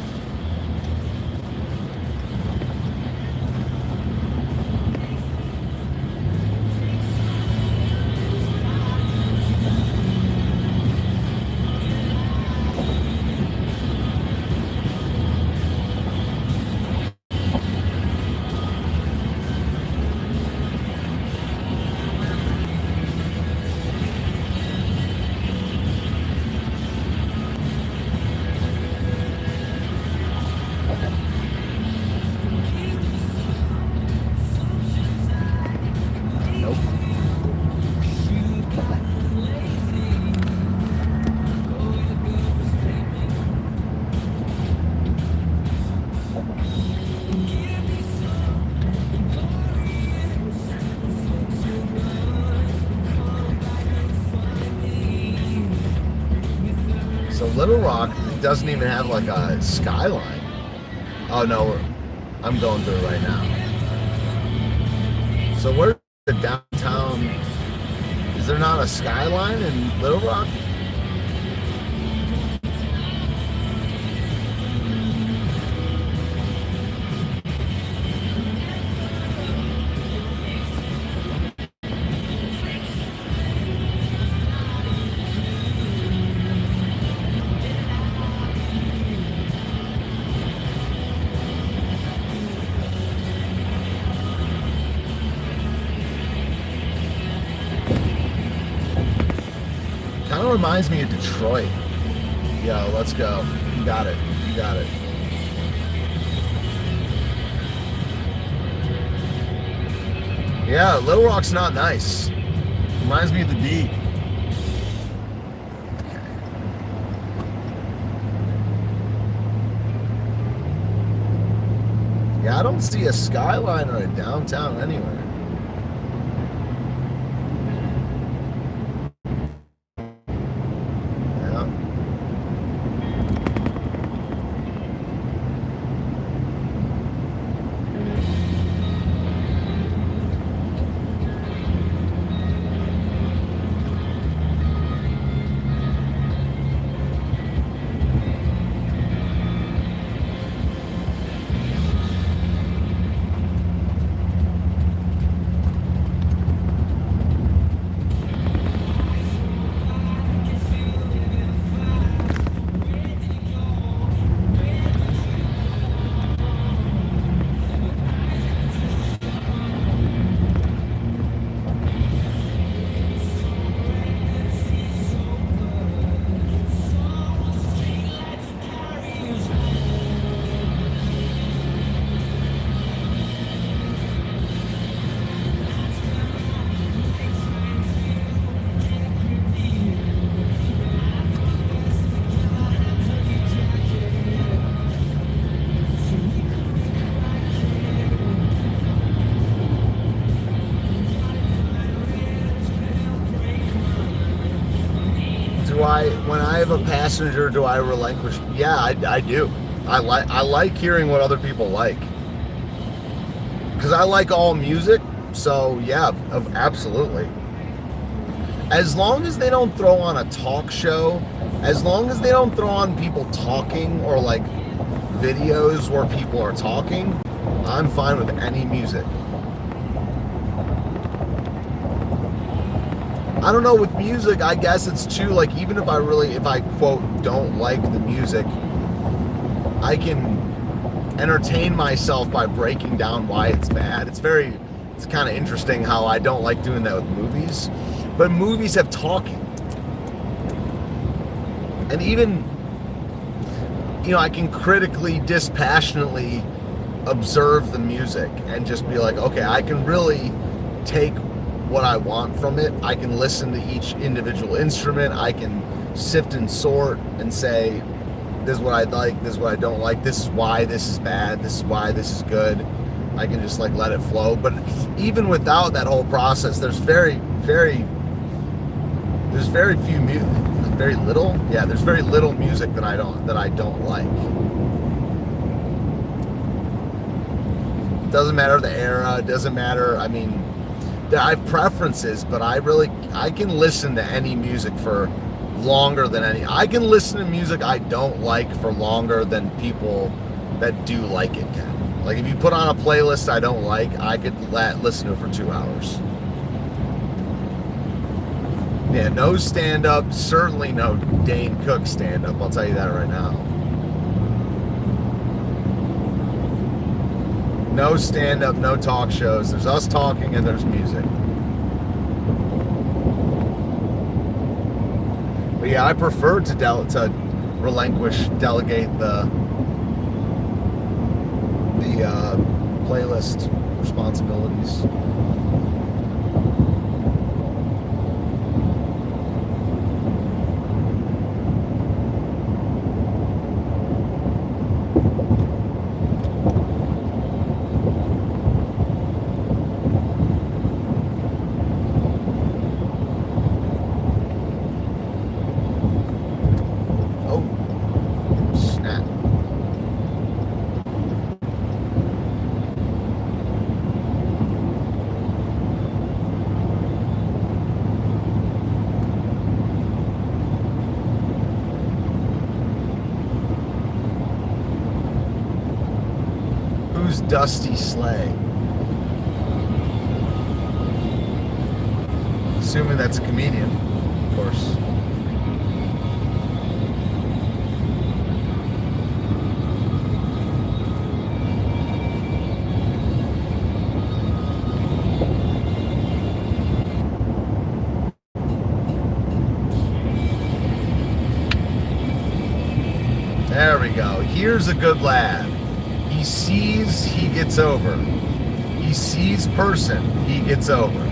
So Little Rock doesn't even have like a skyline. Oh no, I'm going through it right now. So where's the downtown? Is there not a skyline in Little Rock? Kind of reminds me of Detroit. Yo, let's go. You got it. You got it. Yeah, Little Rock's not nice. Reminds me of the D. Yeah, I don't see a skyline or a downtown anywhere. When I have a passenger, do I relinquish? Yeah, I do. I like hearing what other people like, because I like all music. So yeah, absolutely. As long as they don't throw on a talk show, as long as they don't throw on people talking or like videos where people are talking, I'm fine with any music. I don't know, with music, I guess it's too, like, even if I quote don't like the music, I can entertain myself by breaking down why it's bad. It's kind of interesting how I don't like doing that with movies, but movies have talking. And even, I can critically, dispassionately observe the music and just be like, okay, I can really take what I want from it. I can listen to each individual instrument. I can sift and sort and say, this is what I like, this is what I don't like, this is why this is bad, this is why this is good. I can just like let it flow. But even without that whole process, there's very little music that I don't like. Doesn't matter the era. It doesn't matter. I mean, I have preferences, but I can listen to any music for longer than any. I can listen to music I don't like for longer than people that do like it can. Like if you put on a playlist I don't like, I could listen to it for 2 hours. Yeah, no stand-up, certainly no Dane Cook stand-up, I'll tell you that right now. No stand-up, no talk shows. There's us talking and there's music. But yeah, I prefer to delegate the playlist responsibilities. Dusty Slay. Assuming that's a comedian, of course. There we go. Here's a good lad. He sees, he gets over. He sees person, he gets over.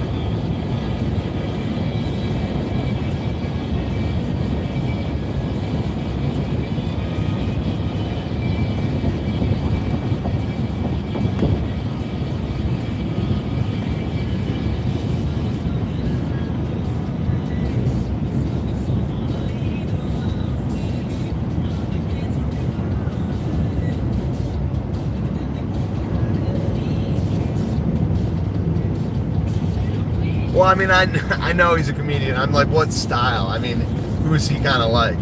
Well, I mean, I know he's a comedian. I'm like, what style? I mean, who is he kind of like?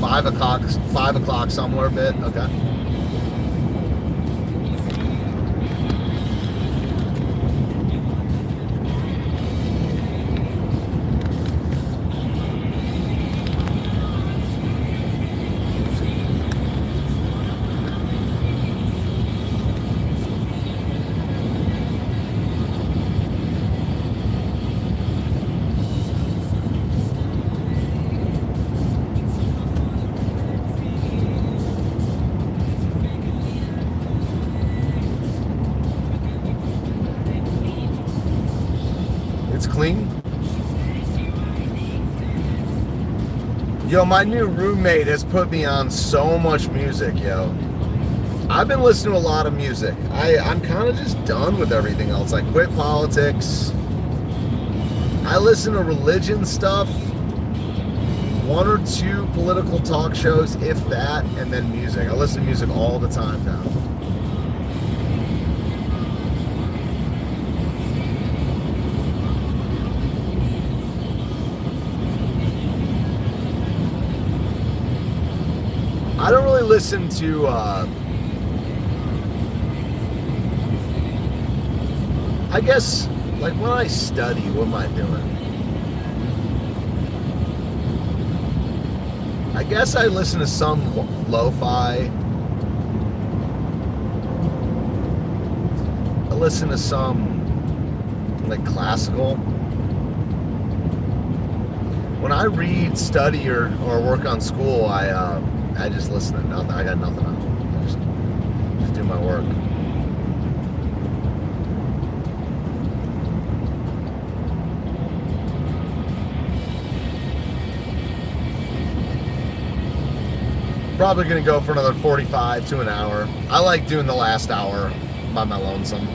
Five o'clock somewhere bit? Okay. Clean. Yo, my new roommate has put me on so much music, yo. I've been listening to a lot of music. I'm kind of just done with everything else. I quit politics. I listen to religion stuff, 1 or 2 political talk shows, if that, and then music. I listen to music all the time now. I don't really listen to, I guess, like when I study, what am I doing? I guess I listen to some lo-fi. I listen to some, like, classical. When I read, study, or work on school, I just listen to nothing. I got nothing on. I just do my work. Probably gonna go for another 45 to an hour. I like doing the last hour by my lonesome.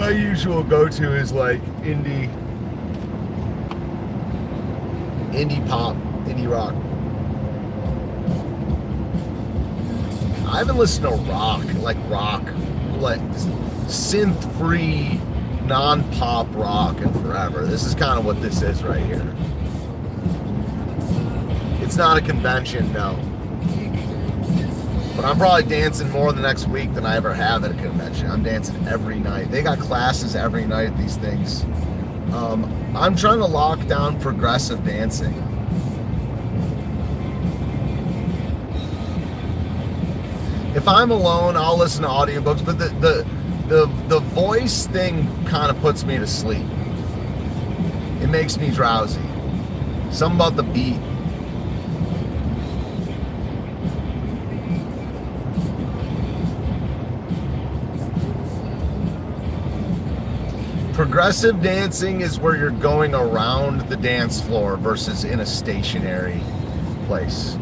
My usual go-to is like indie pop, indie rock. I haven't listened to rock, like synth-free, non-pop rock in forever. This is kind of what this is right here. It's not a convention, no. But I'm probably dancing more the next week than I ever have at a convention. I'm dancing every night. They got classes every night at these things. I'm trying to lock down progressive dancing. If I'm alone, I'll listen to audiobooks, but the voice thing kind of puts me to sleep. It makes me drowsy. Something about the beat. Progressive dancing is where you're going around the dance floor versus in a stationary place.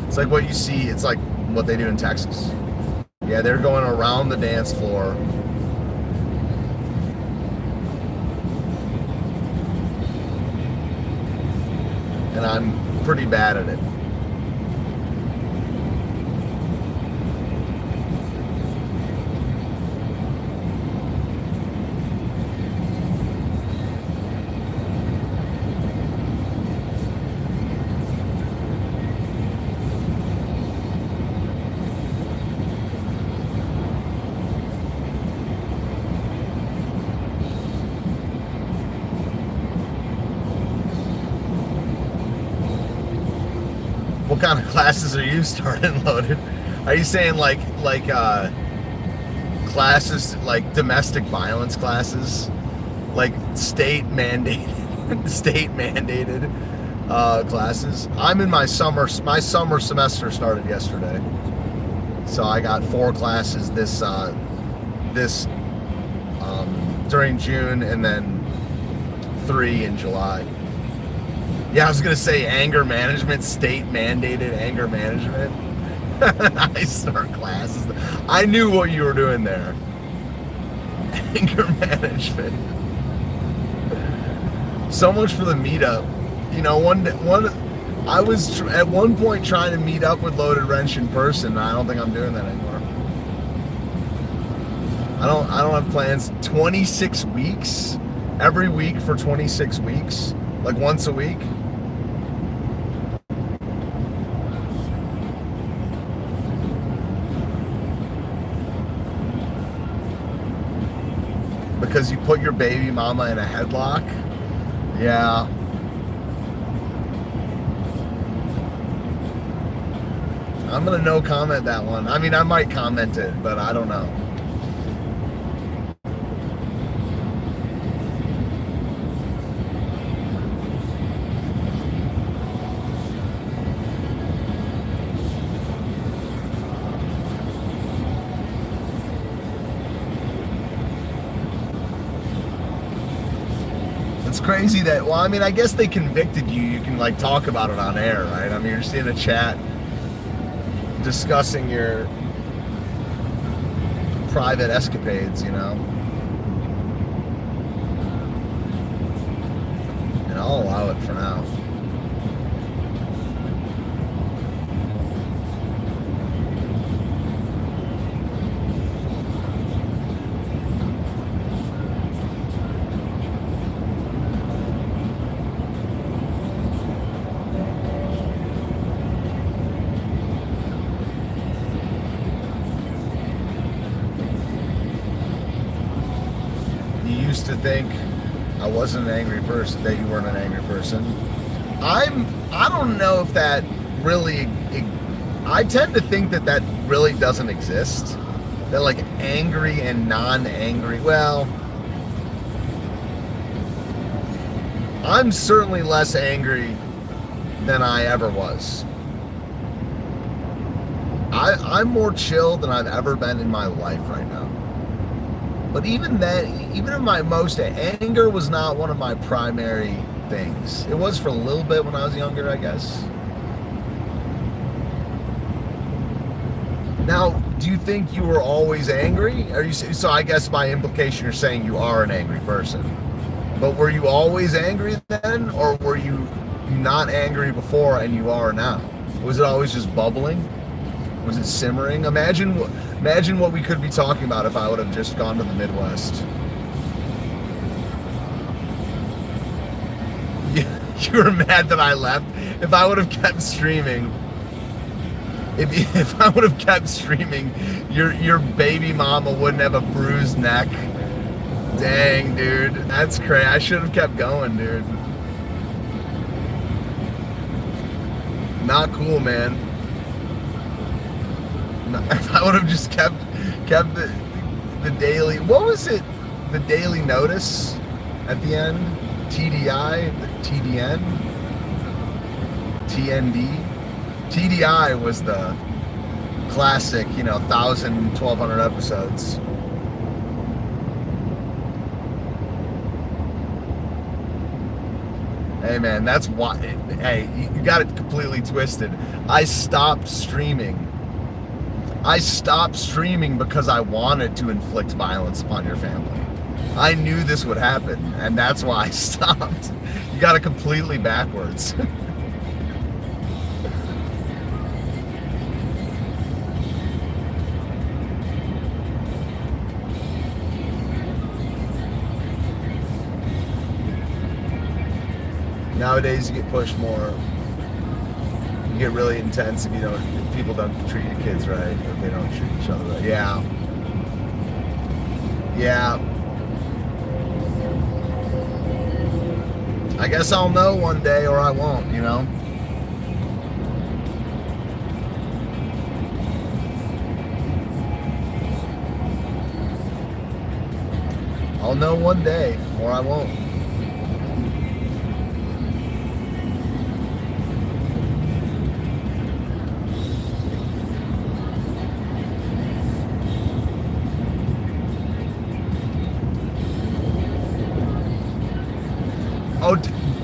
It's like what you see, it's like what they do in Texas. Yeah, they're going around the dance floor. And I'm pretty bad at it. What kind of classes are you starting, Loaded? Are you saying like classes, like domestic violence classes, like state mandated classes? I'm in my summer semester started yesterday, so I got 4 classes this during June and then 3 in July. Yeah, I was going to say anger management, state-mandated anger management. I start classes. I knew what you were doing there. Anger management. So much for the meetup. You know, I was at one point trying to meet up with Loaded Wrench in person, and I don't think I'm doing that anymore. I don't have plans. 26 weeks? Every week for 26 weeks? Like once a week? Because you put your baby mama in a headlock? Yeah. I'm gonna no comment that one. I mean, I might comment it, but I don't know. It's crazy that, well, I mean, I guess they convicted you. You can like talk about it on air, right? I mean, you're just in a chat discussing your private escapades, you know? And I'll allow it for now. To think I wasn't an angry person, that you weren't an angry person. I don't know if that really, I tend to think that really doesn't exist. That like angry and non-angry, well, I'm certainly less angry than I ever was. I'm more chill than I've ever been in my life right now. But even then, even in my most, anger was not one of my primary things. It was for a little bit when I was younger, I guess. Now, do you think you were always angry? Are you so? I guess by implication, you're saying you are an angry person. But were you always angry then, or were you not angry before and you are now? Was it always just bubbling? Was it simmering? Imagine what we could be talking about if I would have just gone to the Midwest. You were mad that I left. If I would have kept streaming, if I would have kept streaming, your baby mama wouldn't have a bruised neck. Dang, dude, that's crazy. I should have kept going, dude. Not cool, man. If I would have just kept the daily, what was it? The daily notice at the end? TDI? TDN? TND? TDI was the classic, 1,000, 1,200 episodes. Hey man, that's why. Hey, you got it completely twisted. I stopped streaming because I wanted to inflict violence upon your family. I knew this would happen, and that's why I stopped. You got it completely backwards. Nowadays, you get pushed more. You get really intense if people don't treat your kids right, or if they don't treat each other right. Yeah. I guess I'll know one day, or I won't. I'll know one day, or I won't. Oh,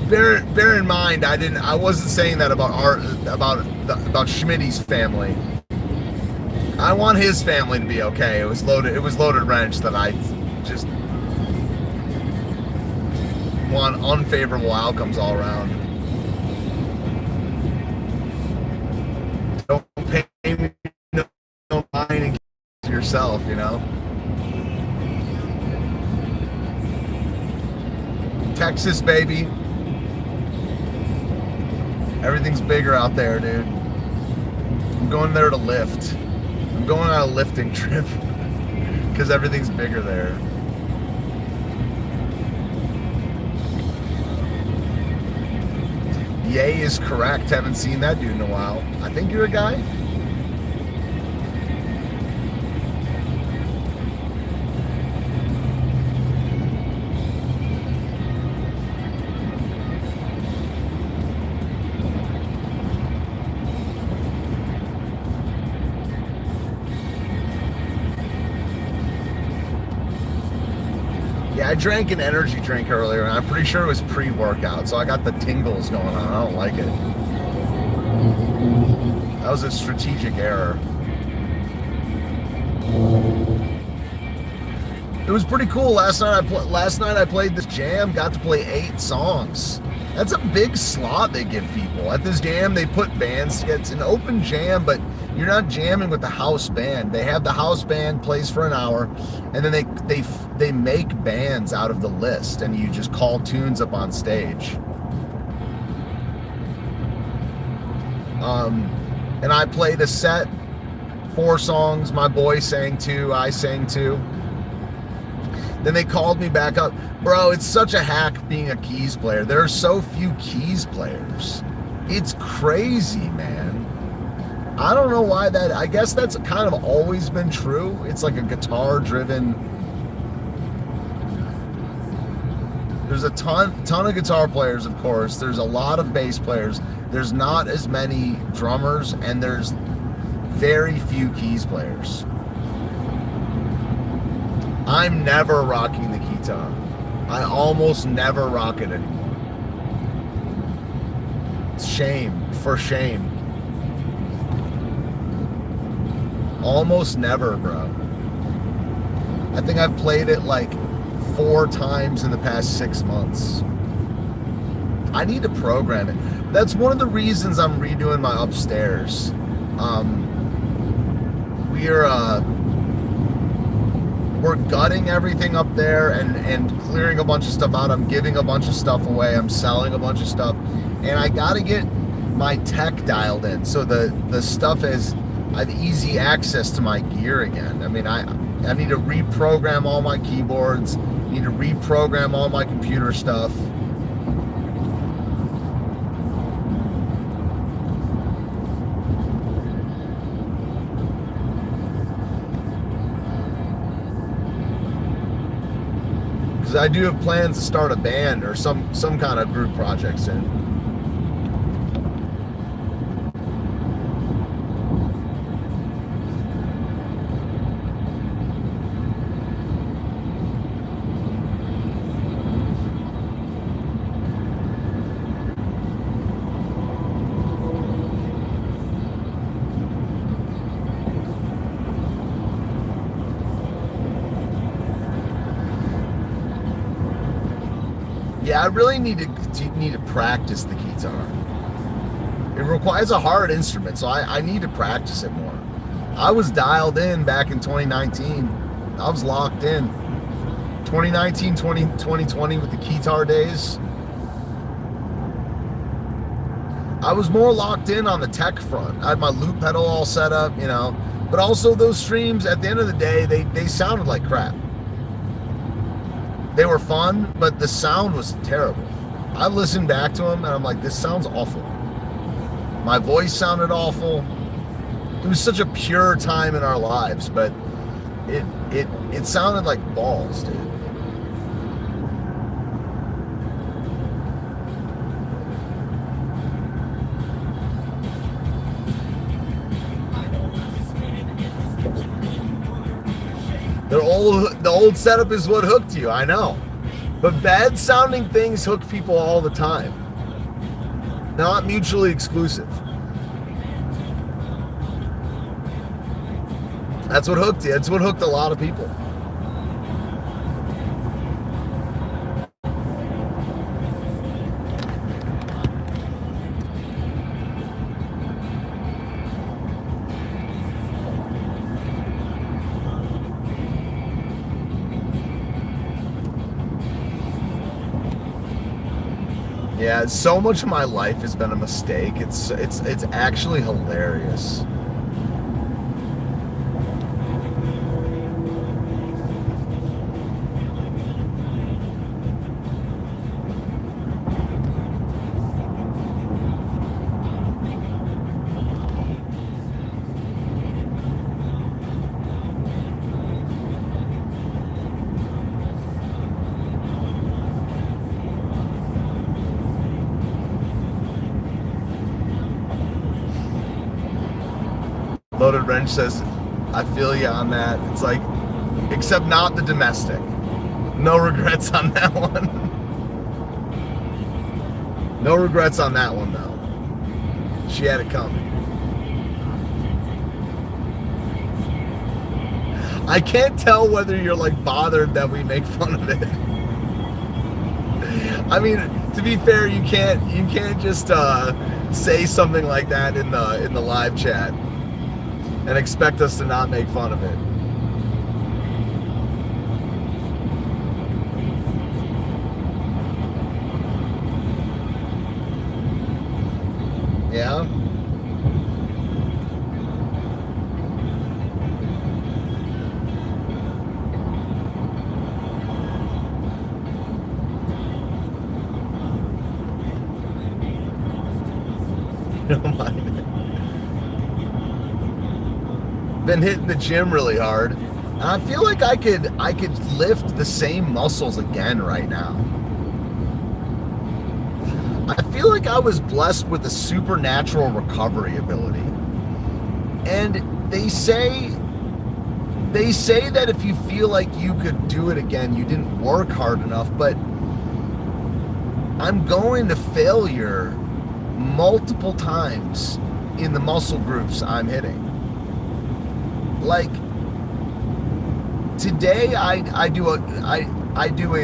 bear in mind, I wasn't saying that about Schmitty's family. I want his family to be okay. It was loaded wrench that I just want unfavorable outcomes all around. Don't pay me no mind yourself, Texas, baby. Everything's bigger out there, dude. I'm going there to lift. I'm going on a lifting trip because everything's bigger there. Ye is correct. Haven't seen that dude in a while. I think you're a guy. I drank an energy drink earlier, and I'm pretty sure it was pre-workout, so I got the tingles going on. I don't like it. That was a strategic error. It was pretty cool. Last night I played this jam, got to play 8 songs. That's a big slot they give people. At this jam, they put bands. It's an open jam, but you're not jamming with the house band. They have the house band plays for an hour, and then they make bands out of the list, and you just call tunes up on stage. And I played a set, 4 songs. My boy sang 2, I sang 2. Then they called me back up. Bro, it's such a hack being a keys player. There are so few keys players. It's crazy, man. I don't know why that. I guess that's kind of always been true. It's like a guitar-driven. There's a ton of guitar players, of course. There's a lot of bass players. There's not as many drummers, and there's very few keys players. I'm never rocking the guitar. I almost never rock it anymore. Shame, for shame. Almost never, bro. I think I've played it like 4 times in the past 6 months. I need to program it. That's one of the reasons I'm redoing my upstairs. We're gutting everything up there and clearing a bunch of stuff out. I'm giving a bunch of stuff away. I'm selling a bunch of stuff. And I got to get my tech dialed in so the stuff has I have easy access to my gear again. I mean, I need to reprogram all my keyboards. I need to reprogram all my computer stuff. Because I do have plans to start a band or some kind of group project soon. Yeah, I really need to practice the guitar. It requires a hard instrument, so I need to practice it more. I was dialed in back in 2019. I was locked in. 2019, 2020 with the guitar days. I was more locked in on the tech front. I had my loop pedal all set up, you know. But also those streams, at the end of the day, they sounded like crap. They were fun, but the sound was terrible. I listened back to them and I'm like, this sounds awful. My voice sounded awful. It was such a pure time in our lives, but it sounded like balls, dude. The old setup is what hooked you, I know. But bad sounding things hook people all the time. Not mutually exclusive. That's what hooked you. That's what hooked a lot of people. Yeah, so much of my life has been a mistake. It's actually hilarious. Loaded Wrench says, I feel you on that. It's like, except not the domestic. No regrets on that one. No regrets on that one, though. She had it coming. I can't tell whether you're like bothered that we make fun of it. I mean, to be fair, you can't just say something like that in the live chat and expect us to not make fun of it. Yeah? You don't mind it. Been hitting the gym really hard. And I feel like I could lift the same muscles again right now. I feel like I was blessed with a supernatural recovery ability. And they say that if you feel like you could do it again, you didn't work hard enough, but I'm going to failure multiple times in the muscle groups I'm hitting. like today I do a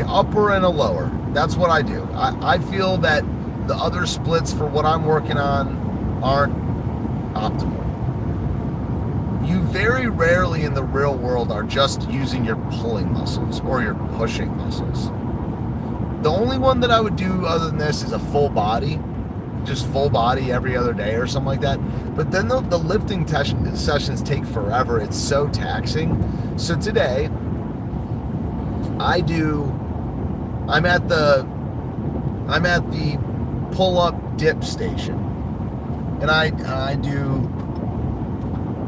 upper and a lower. That's what I do. I feel that the other splits for what I'm working on aren't optimal. You very rarely in the real world are just using your pulling muscles or your pushing muscles. The only one that I would do other than this is a full body, just full body every other day or something like that. But then the lifting sessions take forever. It's so taxing. So today, I'm at the pull-up dip station, and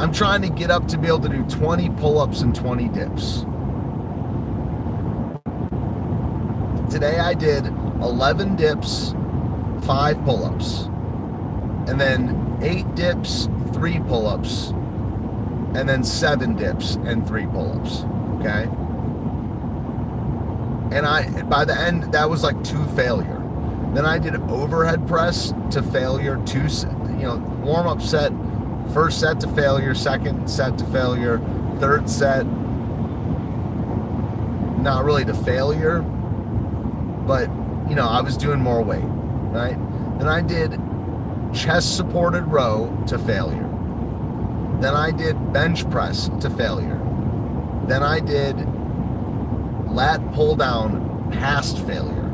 I'm trying to get up to be able to do 20 pull-ups and 20 dips. Today I did 11 dips, 5 pull-ups, and then 8 dips, 3 pull-ups, and then 7 dips and 3 pull-ups. Okay? And by the end, that was like 2 failure. Then I did overhead press to failure, warm-up set, first set to failure, second set to failure, third set, not really to failure, but, I was doing more weight, right? Then I did chest supported row to failure. Then I did bench press to failure. Then I did lat pull down past failure.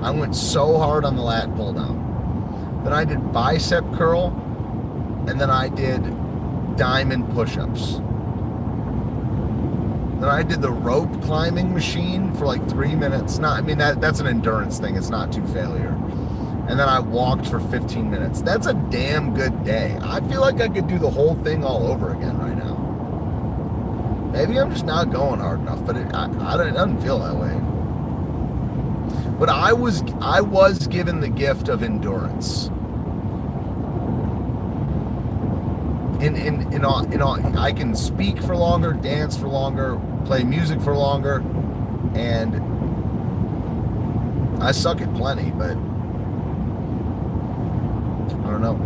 I went so hard on the lat pull down. Then I did bicep curl, and then I did diamond push-ups. Then I did the rope climbing machine for like 3 minutes. That's an endurance thing. It's not 2 failure. And then I walked for 15 minutes. That's a damn good day. I feel like I could do the whole thing all over again right now. Maybe I'm just not going hard enough, but it doesn't feel that way. But I was given the gift of endurance. I can speak for longer, dance for longer, play music for longer, and I suck at plenty, but I don't know.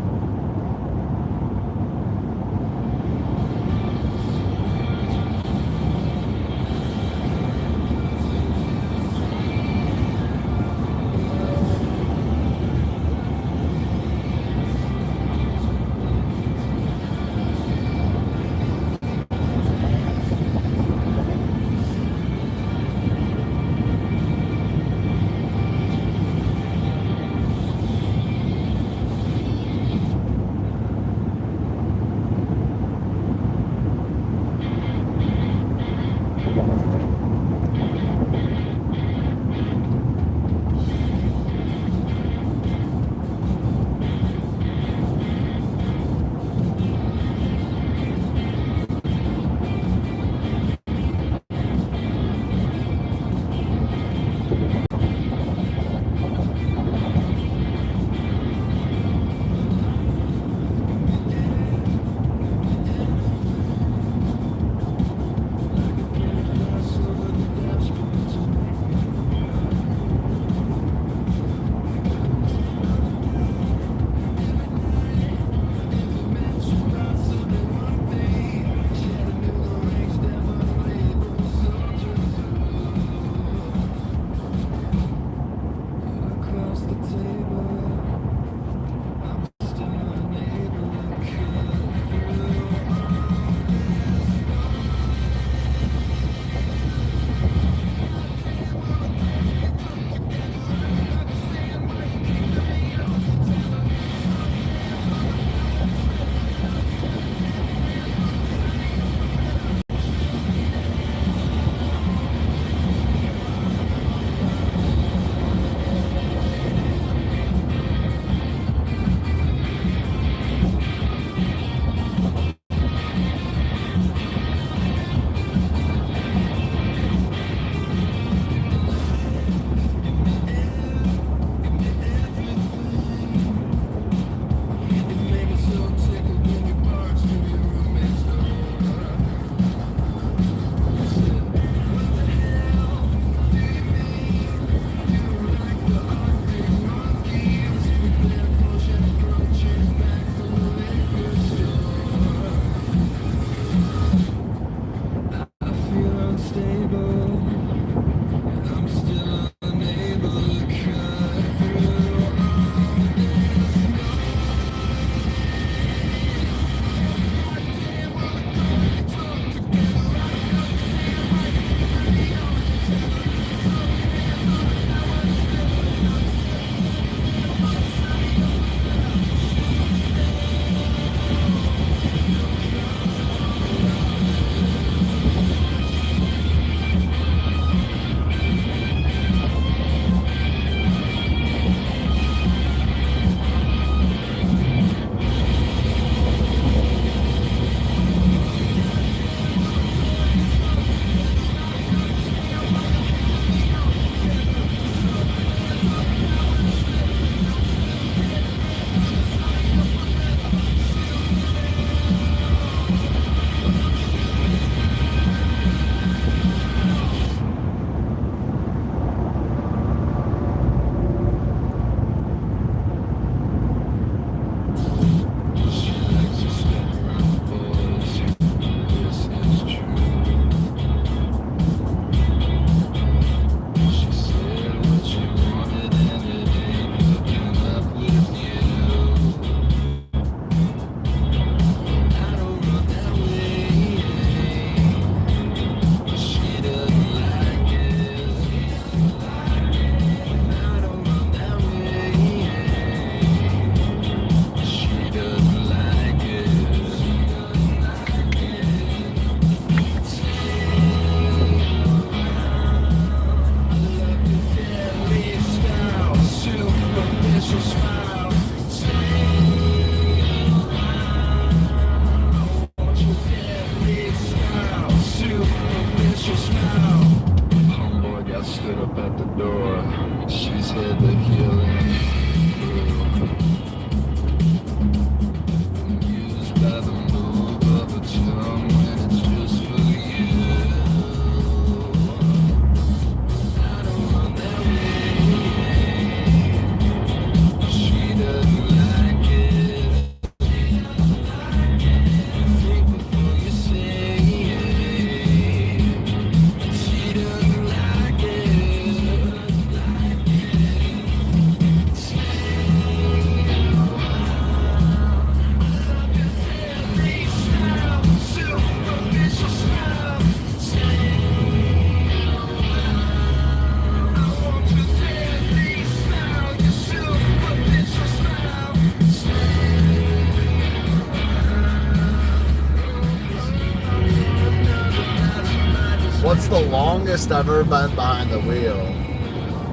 longest I've ever been behind the wheel.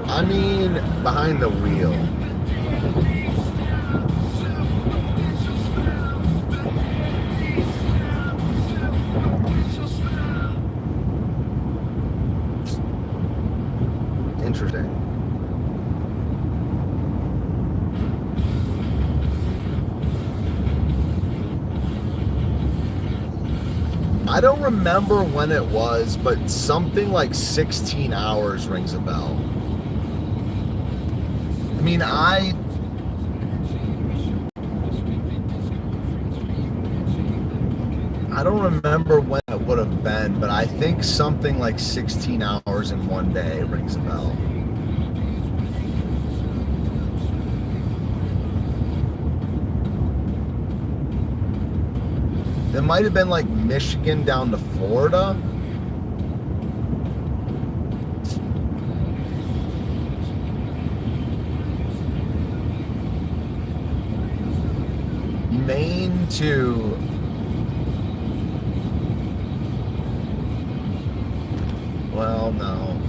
I mean, behind the wheel. Interesting. I don't remember when it was, but something like 16 hours rings a bell. I mean, I don't remember when it would have been, but I think something like 16 hours in one day rings a bell. It might have been like Michigan down to Florida. Maine to... Well, no.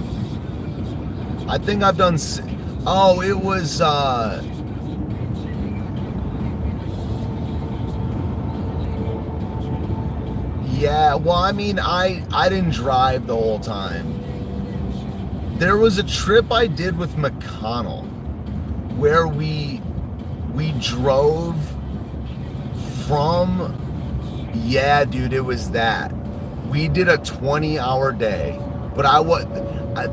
I think I've done... Oh, it was... Yeah, well, I mean, I didn't drive the whole time. There was a trip I did with McConnell where we drove from... Yeah, dude, it was that. We did a 20-hour day, but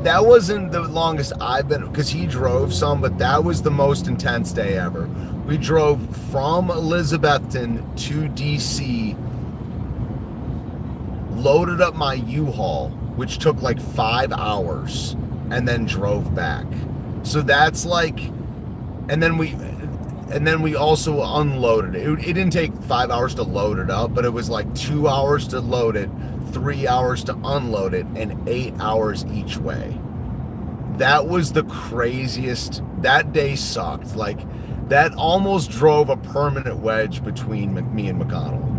that wasn't the longest I've been, because he drove some, but that was the most intense day ever. We drove from Elizabethton to DC, loaded up my U-Haul, which took like 5 hours, and then drove back. So that's like, and then we also unloaded it. It didn't take 5 hours to load it up, but it was like 2 hours to load it, 3 hours to unload it, and 8 hours each way. That was the craziest. That day sucked. Like, that almost drove a permanent wedge between me and McConnell.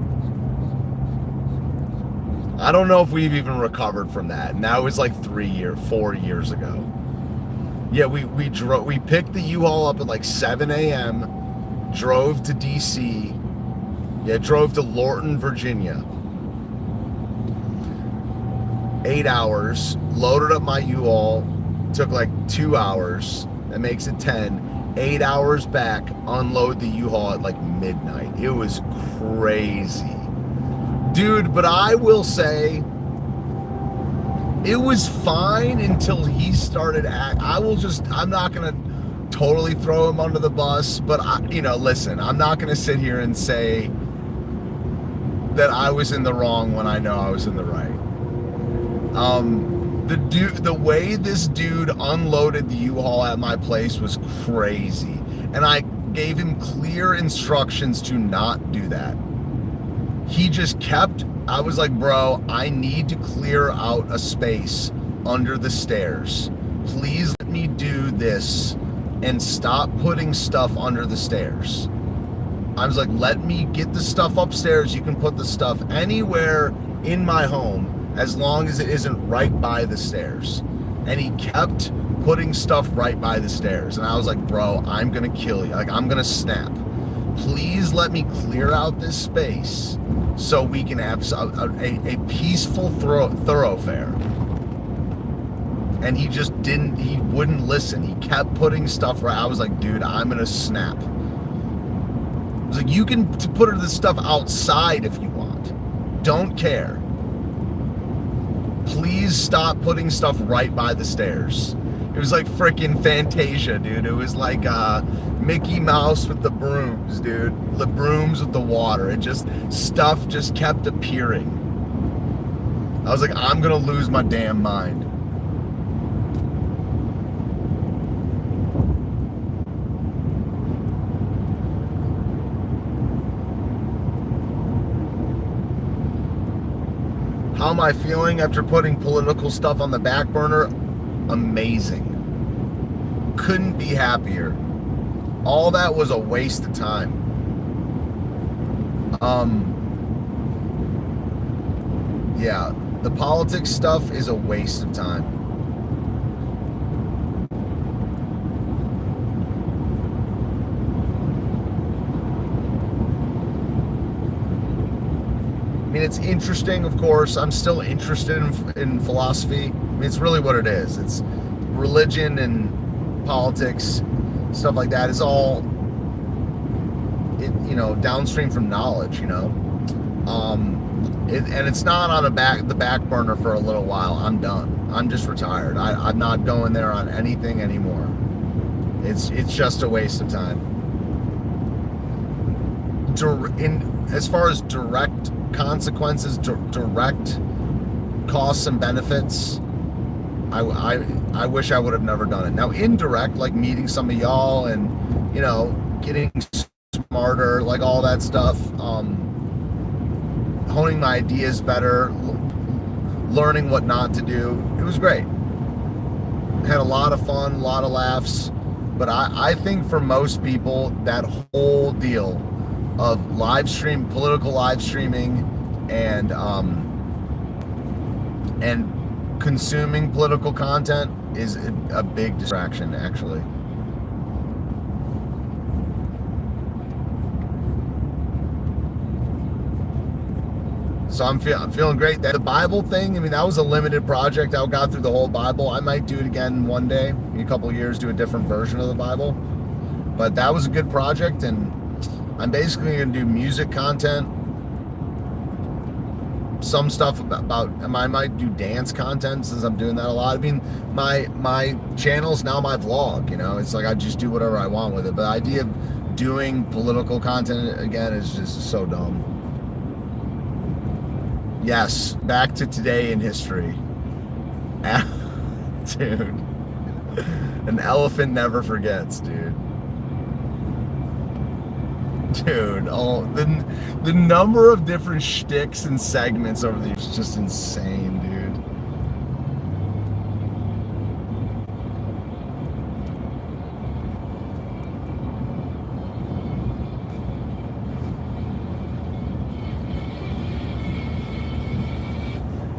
I don't know if we've even recovered from that. And that was like 4 years ago. Yeah, we picked the U-Haul up at like 7 a.m., drove to DC. Yeah, drove to Lorton, Virginia. 8 hours, loaded up my U-Haul, took like 2 hours, that makes it 10. 8 hours back, unload the U-Haul at like midnight. It was crazy. Dude, but I will say, it was fine until he started I'm not going to totally throw him under the bus, but listen, I'm not going to sit here and say that I was in the wrong when I know I was in the right. The way this dude unloaded the U-Haul at my place was crazy, and I gave him clear instructions to not do that. He just I was like, bro, I need to clear out a space under the stairs. Please let me do this and stop putting stuff under the stairs. I was like, let me get the stuff upstairs. You can put the stuff anywhere in my home as long as it isn't right by the stairs. And he kept putting stuff right by the stairs. And I was like, bro, I'm going to kill you. Like, I'm going to snap. Please let me clear out this space so we can have a peaceful thoroughfare. And he just he wouldn't listen. He kept putting stuff right. I was like, dude, I'm going to snap. I was like, you can put this stuff outside if you want. Don't care. Please stop putting stuff right by the stairs. It was like freaking Fantasia, dude. It was like Mickey Mouse with the brooms, dude. The brooms with the water. Stuff just kept appearing. I was like, I'm gonna lose my damn mind. How am I feeling after putting political stuff on the back burner? Amazing. Couldn't be happier. All that was a waste of time. Yeah, The politics stuff is a waste of time. I mean, it's interesting, of course. I'm still interested in philosophy. I mean, it's really what it is. It's religion and politics, stuff like that. Is all, downstream from knowledge. And it's not on the back burner for a little while. I'm done. I'm just retired. I'm not going there on anything anymore. It's just a waste of time. As far as direct consequences, direct costs and benefits, I wish I would have never done it. Now, indirect, like meeting some of y'all and getting smarter, like all that stuff, honing my ideas better, learning what not to do. It was great. Had a lot of fun, a lot of laughs. But I think for most people, that whole deal of political live streaming, and consuming political content is a big distraction, actually. So I'm feeling great. The Bible thing, I mean, that was a limited project. I got through the whole Bible. I might do it again one day, in a couple of years, do a different version of the Bible. But that was a good project, and I'm basically going to do music content, some stuff about I might do dance content, since I'm doing that a lot. I mean, my channel's now my vlog, it's like I just do whatever I want with it. But the idea of doing political content again is just so dumb. Yes, back to today in history. Dude, an elephant never forgets, dude. Dude, the number of different shticks and segments over there is just insane, dude.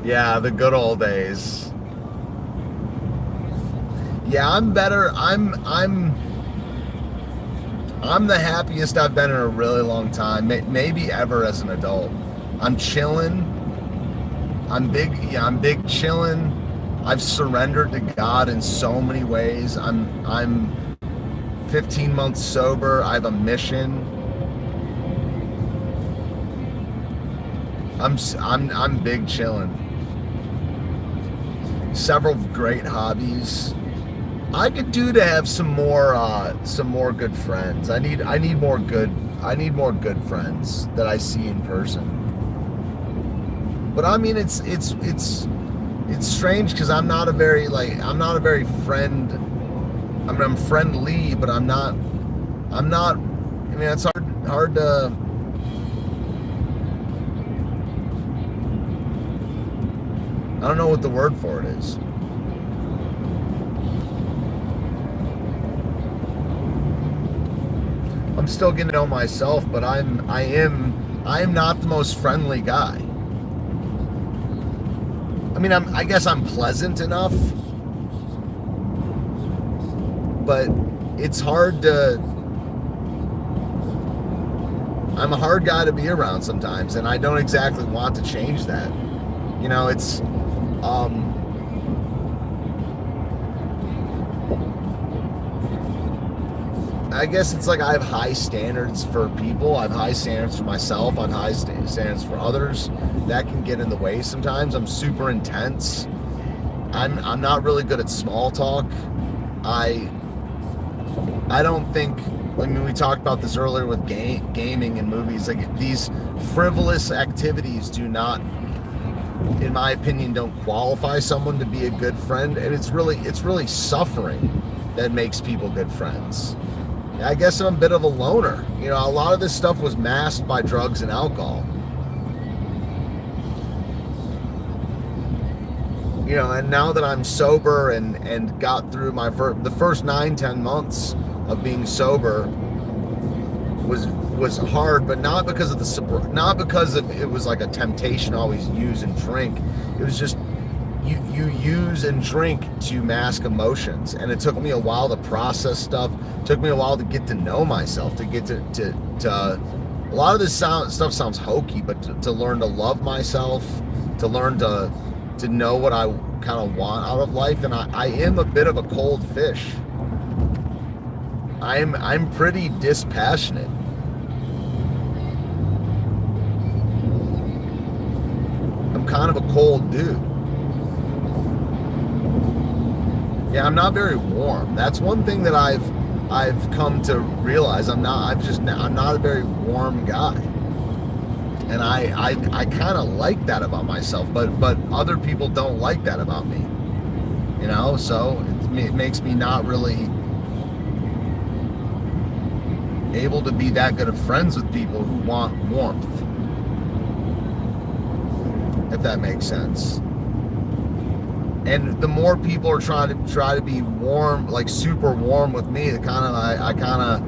Yeah, the good old days. Yeah, I'm better. I'm the happiest I've been in a really long time, maybe ever as an adult. I'm chilling. I'm big chilling. I've surrendered to God in so many ways. I'm 15 months sober. I have a mission. I'm big chilling. Several great hobbies. I could do to have some more good friends. I need more good friends that I see in person. But I mean, it's strange, because I'm not a very friend. I mean, I'm friendly, but I'm not. I mean, it's hard to. I don't know what the word for it is. I'm still getting to know myself, but I am not the most friendly guy. I mean, I guess I'm pleasant enough, but it's hard to. I'm a hard guy to be around sometimes, and I don't exactly want to change that. It's I guess it's like I have high standards for people. I have high standards for myself. I have high standards for others. That can get in the way sometimes. I'm super intense. I'm not really good at small talk. I don't think. I mean, we talked about this earlier with gaming and movies. Like, these frivolous activities do not, in my opinion, don't qualify someone to be a good friend. And it's really suffering that makes people good friends. I guess I'm a bit of a loner. A lot of this stuff was masked by drugs and alcohol. And now that I'm sober and got through the first 9-10 months of being sober, was hard, but not because of not because of it was like a temptation to always use and drink. It was just you use and drink to mask emotions, and it took me a while to process stuff. It took me a while to get to know myself, to get to a lot of this stuff sounds hokey, but to learn to love myself, to learn to know what I kind of want out of life. And I am a bit of a cold fish. I'm pretty dispassionate. I'm kind of a cold dude. Yeah, I'm not very warm. That's one thing that I've come to realize. I'm not a very warm guy. And I kind of like that about myself, but other people don't like that about me. You know, so it makes me not really able to be that good of friends with people who want warmth, if that makes sense. And the more people are trying to be warm, like super warm with me, I kind of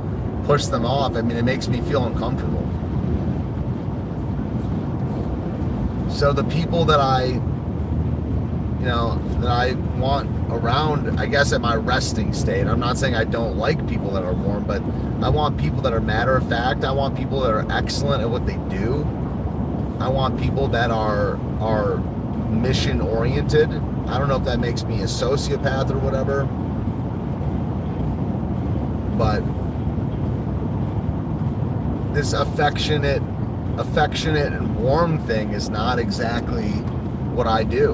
push them off. I mean, it makes me feel uncomfortable. So the people that I want around, I guess at my resting state, I'm not saying I don't like people that are warm, but I want people that are matter of fact. I want people that are excellent at what they do. I want people that are mission oriented. I don't know if that makes me a sociopath or whatever, but this affectionate and warm thing is not exactly what I do.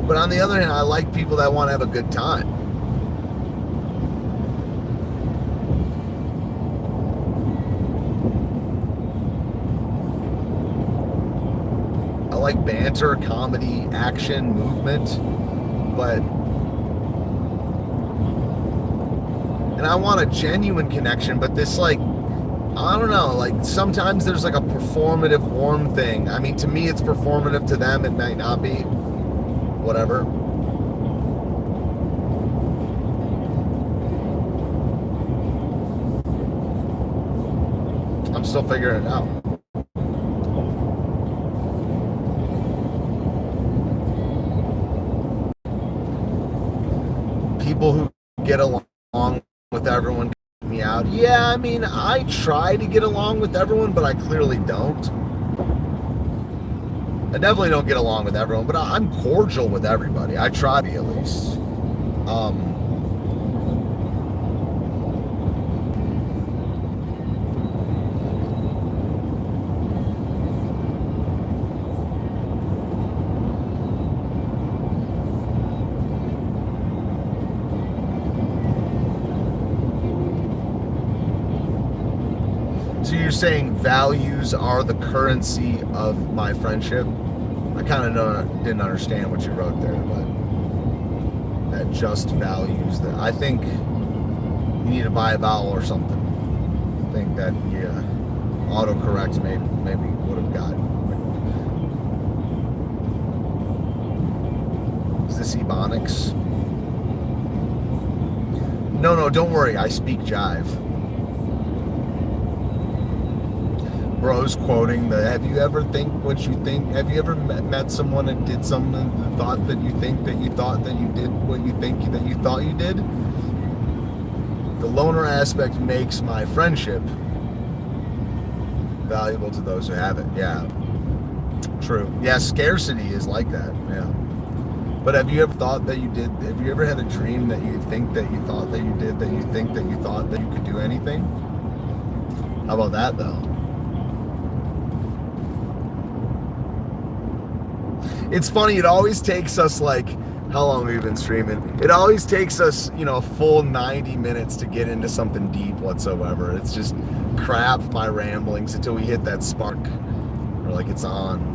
But on the other hand, I like people that want to have a good time. I like banter, comedy, action, movement, and I want a genuine connection, but this, like, I don't know, like sometimes there's like a performative warm thing. I mean, to me it's performative, to them it might not be. Whatever. I'm still figuring it out. People who get along with everyone me out. Yeah, I mean, I try to get along with everyone, but I clearly don't. I definitely don't get along with everyone, but I'm cordial with everybody. I try to be, at least. So you're saying values are the currency of my friendship? I kind of didn't understand what you wrote there, but that just values that. I think you need to buy a vowel or something. I think that, yeah, autocorrect maybe would have got. Is this Ebonics? No, don't worry. I speak jive. Bros quoting the, have you ever think what you think? Have you ever met someone and did something and thought that you think that you thought that you did what you think that you thought you did? The loner aspect makes my friendship valuable to those who have it. Yeah, true. Yeah, scarcity is like that. Yeah. But have you ever thought that you did? Have you ever had a dream that you think that you thought that you did, that you think that you thought that you could do anything? How about that, though? It's funny, it always takes us, like, how long have we been streaming? It always takes us, a full 90 minutes to get into something deep whatsoever. It's just crap, my ramblings, until we hit that spark. Or like it's on.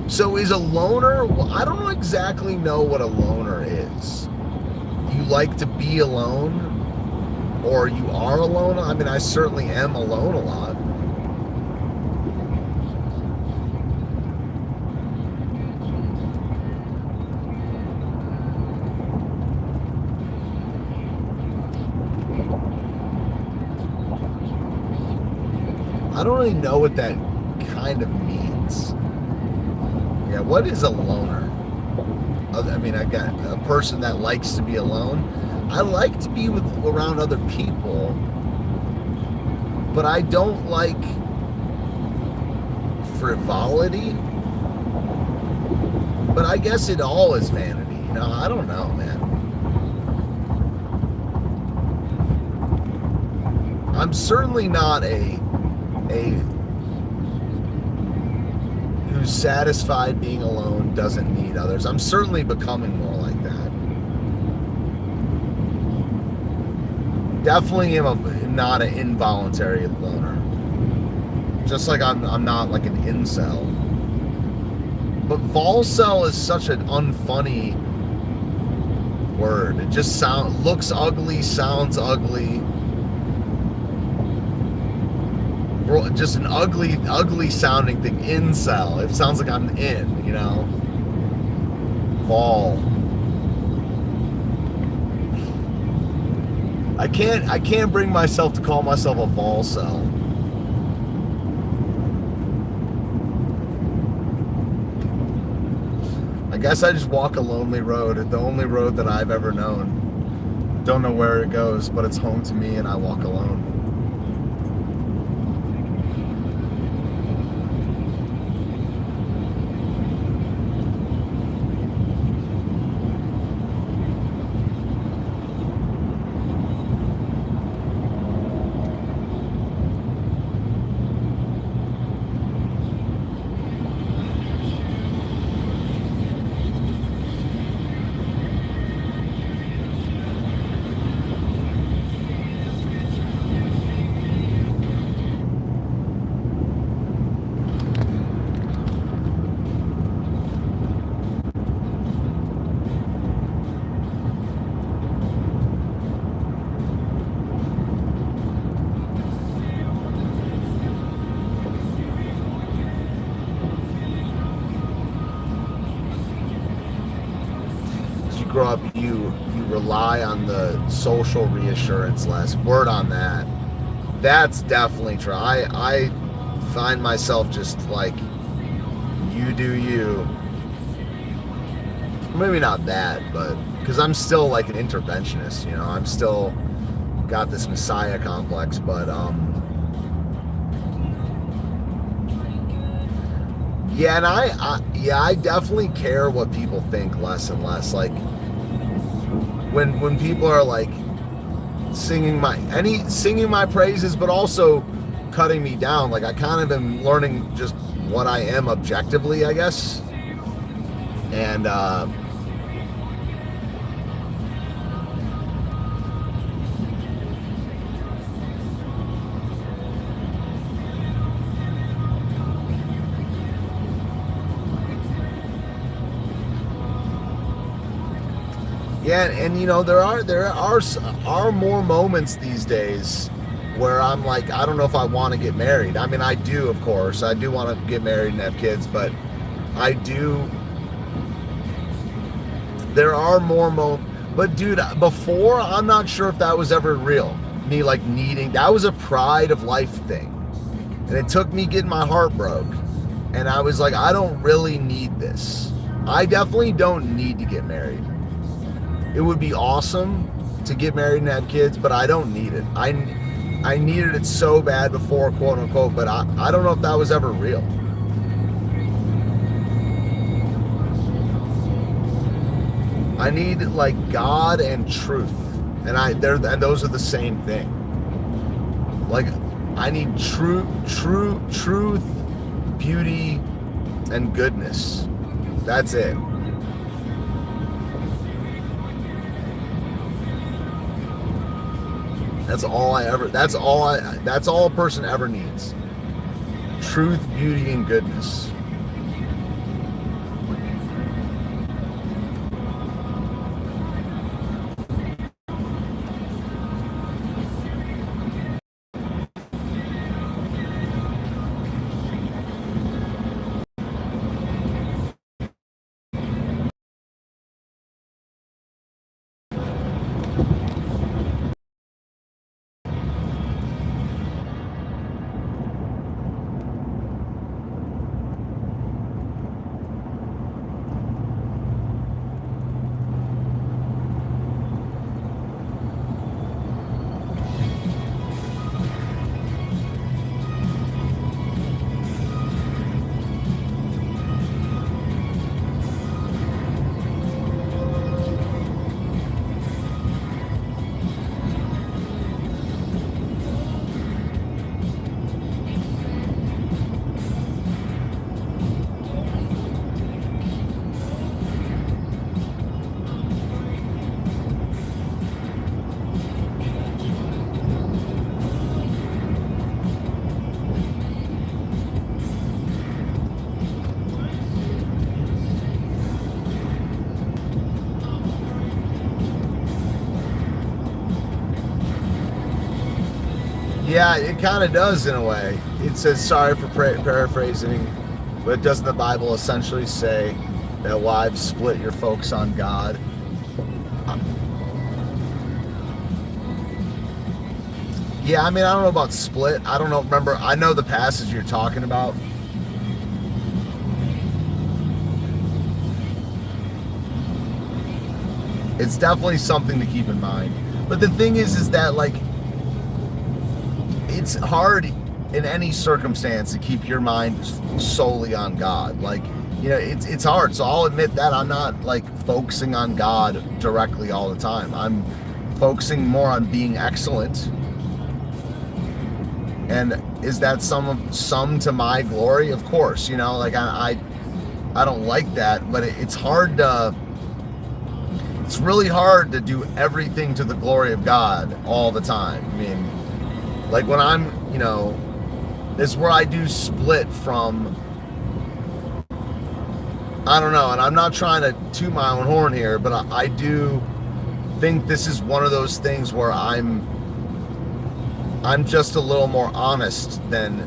So is a loner, well, I don't exactly know what a loner is. You like to be alone, or you are alone? I mean, I certainly am alone a lot. I don't really know what that kind of means. Yeah, what is a loner? I mean, I got a person that likes to be alone. I like to be around other people, but I don't like frivolity. But I guess it all is vanity. You know, I don't know, man. I'm certainly not a who's satisfied being alone, doesn't need others. I'm certainly becoming more like that. Definitely am not an involuntary loner. Just like I'm not like an incel. But volcel is such an unfunny word. It just looks ugly, sounds ugly. Just an ugly sounding thing. Incel. It sounds like I'm in, you know. Vol. I can't bring myself to call myself a volcel. I guess I just walk a lonely road, the only road that I've ever known. Don't know where it goes, but it's home to me and I walk alone. Grow up, you rely on the social reassurance less. Word on that. That's definitely true. I find myself just like, you do you. Maybe not that, but because I'm still like an interventionist, you know. I'm still got this messiah complex, but yeah, and I definitely care what people think less and less. Like when people are like singing my praises, but also cutting me down. Like I kind of am learning just what I am objectively, I guess. And yeah, and you know, there are more moments these days where I'm like, I don't know if I want to get married. I mean, I do, of course. I do want to get married and have kids, but there are more moments. But dude, before, I'm not sure if that was ever real. Me like needing, that was a pride of life thing. And it took me getting my heart broke. And I was like, I don't really need this. I definitely don't need to get married. It would be awesome to get married and have kids, but I don't need it. I needed it so bad before, quote unquote, but I don't know if that was ever real. I need like God and truth, and those are the same thing. Like I need truth, beauty, and goodness. That's it. That's all a person ever needs. Truth, beauty, and goodness. Yeah, it kind of does in a way. It says, sorry for paraphrasing, but doesn't the Bible essentially say that wives split your focus on God? Yeah, I mean, I don't know about split. I don't know. Remember, I know the passage you're talking about. It's definitely something to keep in mind. But the thing is that, like, it's hard in any circumstance to keep your mind solely on God. Like, you know, it's hard. So I'll admit that I'm not like focusing on God directly all the time. I'm focusing more on being excellent. And is that some to my glory? Of course, you know, like I don't like that, but it's hard to, it's really hard to do everything to the glory of God all the time. I mean, like when I'm, you know, this is where I do split from, I don't know, and I'm not trying to toot my own horn here, but I do think this is one of those things where I'm just a little more honest than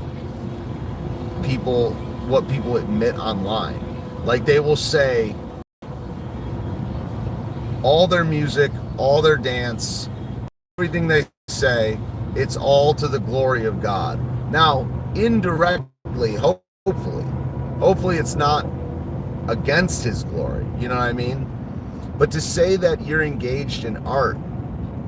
what people admit online. Like they will say all their music, all their dance, everything they say, it's all to the glory of God. Now, indirectly, hopefully it's not against his glory, you know what I mean? But to say that you're engaged in art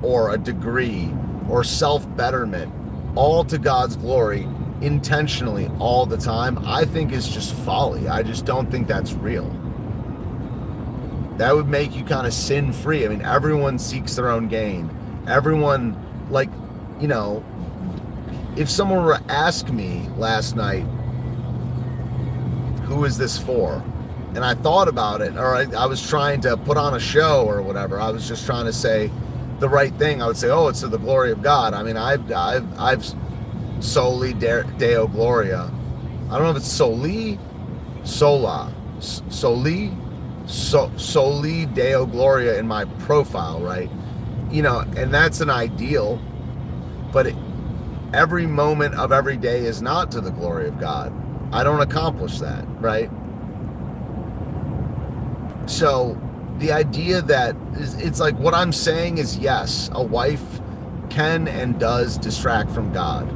or a degree or self-betterment all to God's glory intentionally all the time, I think is just folly. I just don't think that's real. That would make you kind of sin-free. I mean, everyone seeks their own gain. Everyone, like, you know, if someone were to ask me last night, who is this for? And I thought about it, or I was trying to put on a show or whatever. I was just trying to say the right thing. I would say, oh, it's to the glory of God. I mean, I've Soli Deo Gloria. I don't know if it's Soli Deo Gloria in my profile, right? You know, and that's an ideal, but every moment of every day is not to the glory of God. I don't accomplish that, right? So the idea that it's like what I'm saying is, yes, a wife can and does distract from God.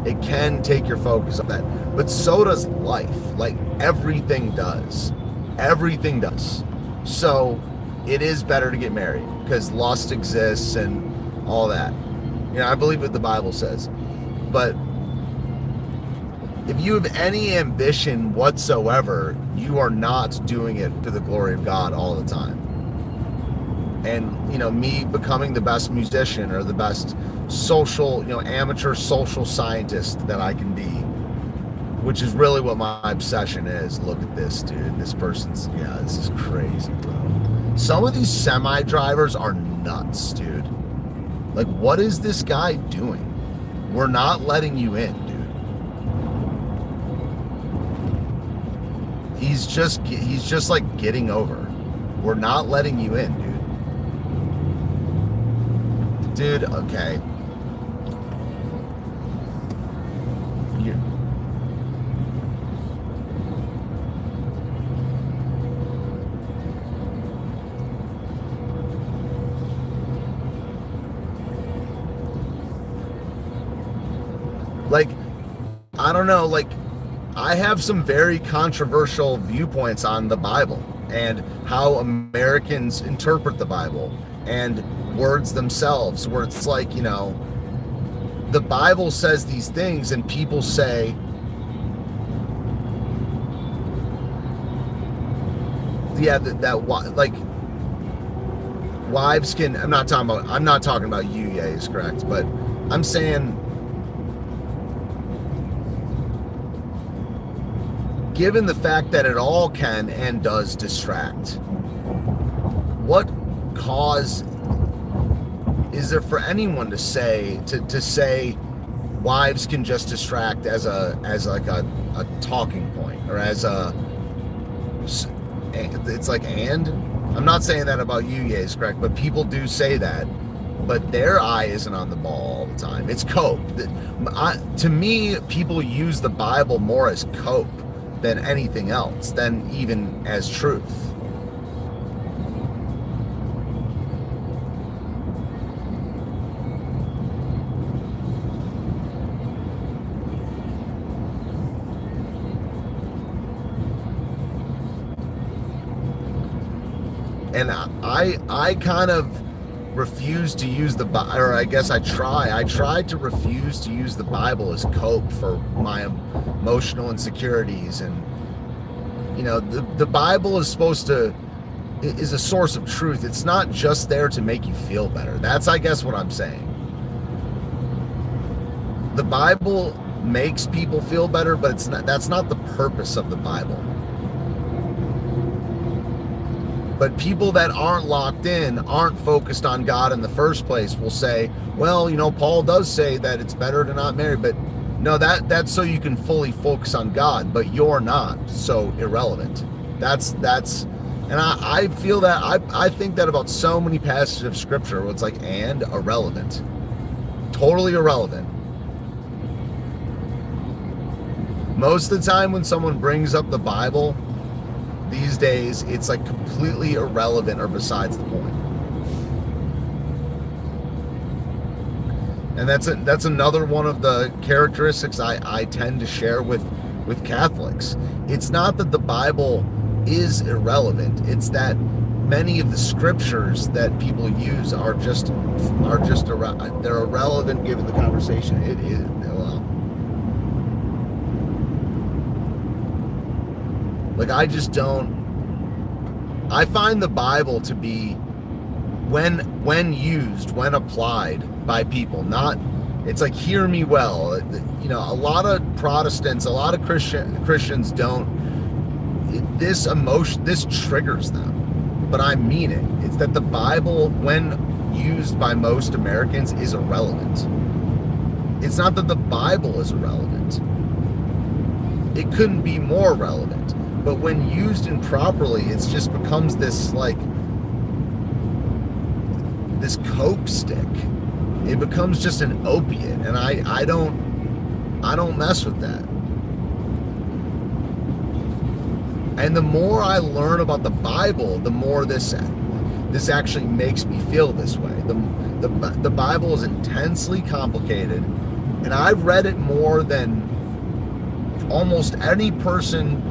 It can take your focus off that, but so does life. Like everything does. Everything does. So it is better to get married because lust exists and all that. You know, I believe what the Bible says. But if you have any ambition whatsoever, you are not doing it to the glory of God all the time. And, you know, me becoming the best musician or the best social, you know, amateur social scientist that I can be, which is really what my obsession is. Look at this, dude. This person's, yeah, this is crazy, bro. Some of these semi drivers are nuts, dude. Like, what is this guy doing? We're not letting you in, dude. He's just like getting over. We're not letting you in, dude. Dude, okay. Like, I don't know, like, I have some very controversial viewpoints on the Bible and how Americans interpret the Bible and words themselves, where it's like, you know, the Bible says these things and people say, yeah, that like wives can, I'm not talking about you, yeah, is correct, but I'm saying, given the fact that it all can and does distract, what cause is there for anyone to say wives can just distract as like a talking point, or as a, it's like, and I'm not saying that about you, yeah, is correct, but people do say that, but their eye isn't on the ball all the time. It's cope. To me, people use the Bible more as cope than anything else, than even as truth. And I kind of refuse to use the Bible, or I guess I tried to refuse to use the Bible as cope for my emotional insecurities. And the Bible is is a source of truth. It's not just there to make you feel better. That's, I guess, what I'm saying. The Bible makes people feel better, but that's not the purpose of the Bible. But people that aren't locked in, aren't focused on God in the first place, will say, well, Paul does say that it's better to not marry, but no, that's so you can fully focus on God, but you're not, so irrelevant. And I feel that, I think that about so many passages of scripture where it's like, and irrelevant. Totally irrelevant. Most of the time when someone brings up the Bible these days, it's like completely irrelevant or besides the point. And that's another one of the characteristics I tend to share with Catholics. It's not that the Bible is irrelevant. It's that many of the scriptures that people use are just they're irrelevant given the conversation. It is, well, like, I find the Bible to be, when used, when applied by people, it's like, hear me well. A lot of Protestants, a lot of Christians don't, this triggers them, but I mean it. It's that the Bible, when used by most Americans, is irrelevant. It's not that the Bible is irrelevant. It couldn't be more relevant. But when used improperly, it just becomes this coke stick. It becomes just an opiate, and I don't mess with that. And the more I learn about the Bible, the more this actually makes me feel this way. The Bible is intensely complicated, and I've read it more than almost any person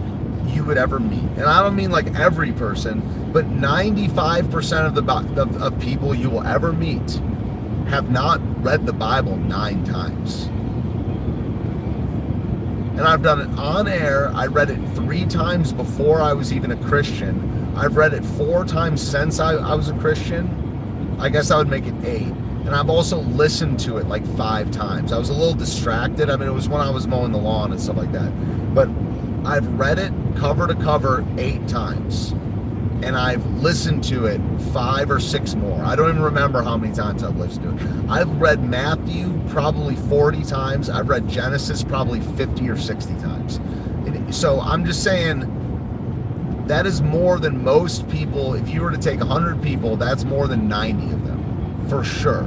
you would ever meet. And I don't mean like every person, but 95% of people you will ever meet have not read the Bible 9 times. And I've done it on air. I read it 3 times before I was even a Christian. I've read it 4 times since I was a Christian. I guess I would make it 8. And I've also listened to it like 5 times. I was a little distracted. I mean, it was when I was mowing the lawn and stuff like that. But I've read it cover to cover 8 times, and I've listened to it 5 or 6 more. I don't even remember how many times I've listened to it. I've read Matthew probably 40 times. I've read Genesis probably 50 or 60 times. So I'm just saying, that is more than most people. If you were to take 100 people, that's more than 90 of them, for sure.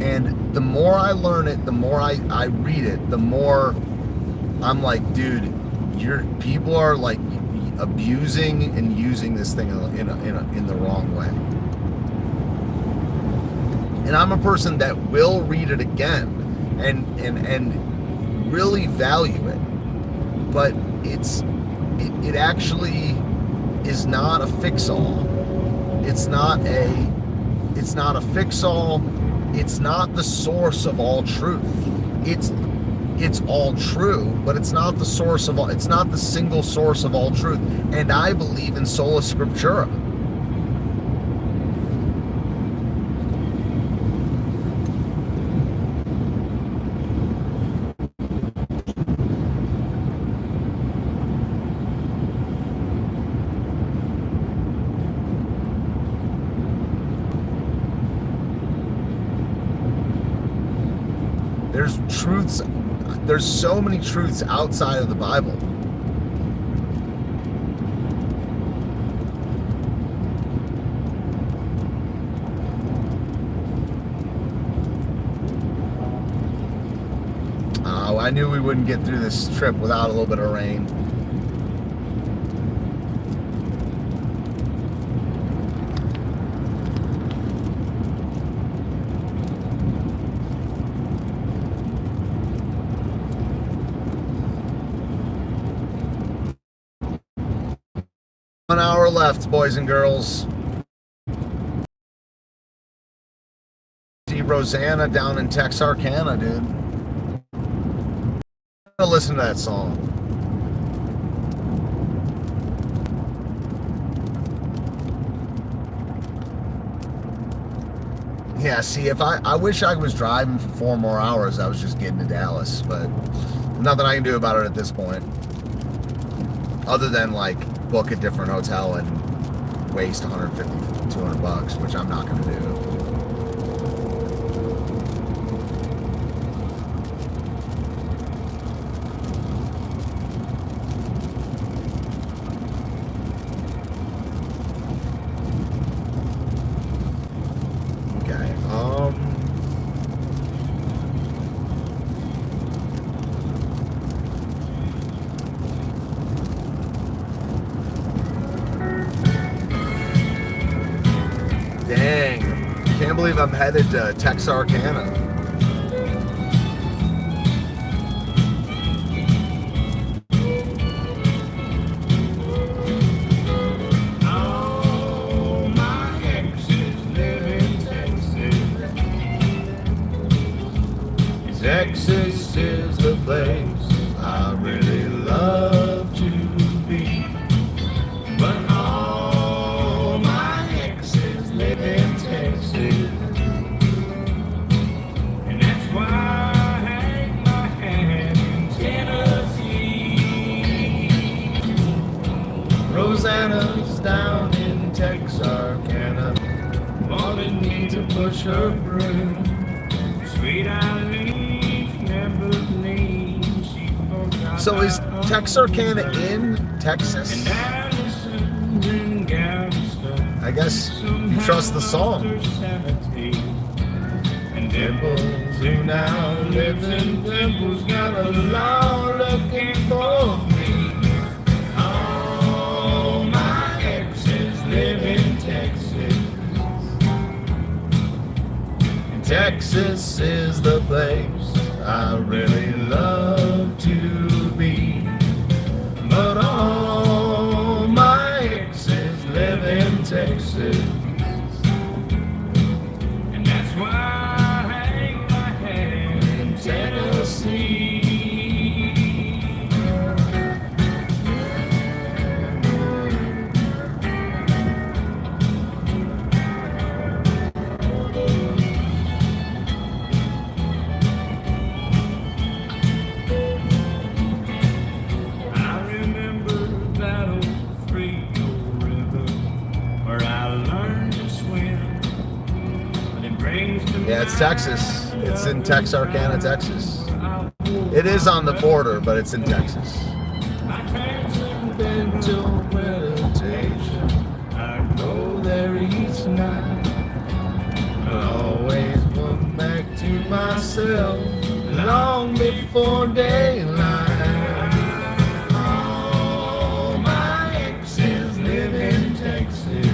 And the more I learn it, the more I read it, the more I'm like, dude, people are like abusing and using this thing in the wrong way. And I'm a person that will read it again and really value it, but it actually is not a fix-all. It's not a fix-all. It's not the source of all truth. It's all true, but it's not the source of all. It's not the single source of all truth. And I believe in sola scriptura. There's so many truths outside of the Bible. I knew we wouldn't get through this trip without a little bit of rain. One hour left, boys and girls. See Rosanna down in Texarkana, dude. I'm gonna listen to that song. Yeah, see, if I wish I was driving for 4 more hours, I was just getting to Dallas, but nothing I can do about it at this point. Other than, like, book a different hotel and waste $150, $200, which I'm not going to do. Dang, can't believe I'm headed to Texarkana. All my exes live in Texas. Texas is the place I really love to be. But all my exes live in Texas, and that's why I hang my hat in Tennessee. Rosanna's down in Texarkana, wanted me to push her broom. Sweet Eileen never leaves. She forgot. So is Texarkana in Texas? And Addison in Galveston. I guess you trust the song. And Dimples, who now lives in Dimples, got a law looking for me. All my exes live in Texas. And Texas is the place I really love to be. But all my exes live in Texas, and that's why I hang my hat in Tennessee. I remember that old Frio River where I learned to swim. But it brings to Yeah, it's Texas. It's in Texarkana, Texas. It is on the border, but it's in Texas. my transcendental meditation. I go there each night. I always come back to myself long before daylight. All my exes live in Texas,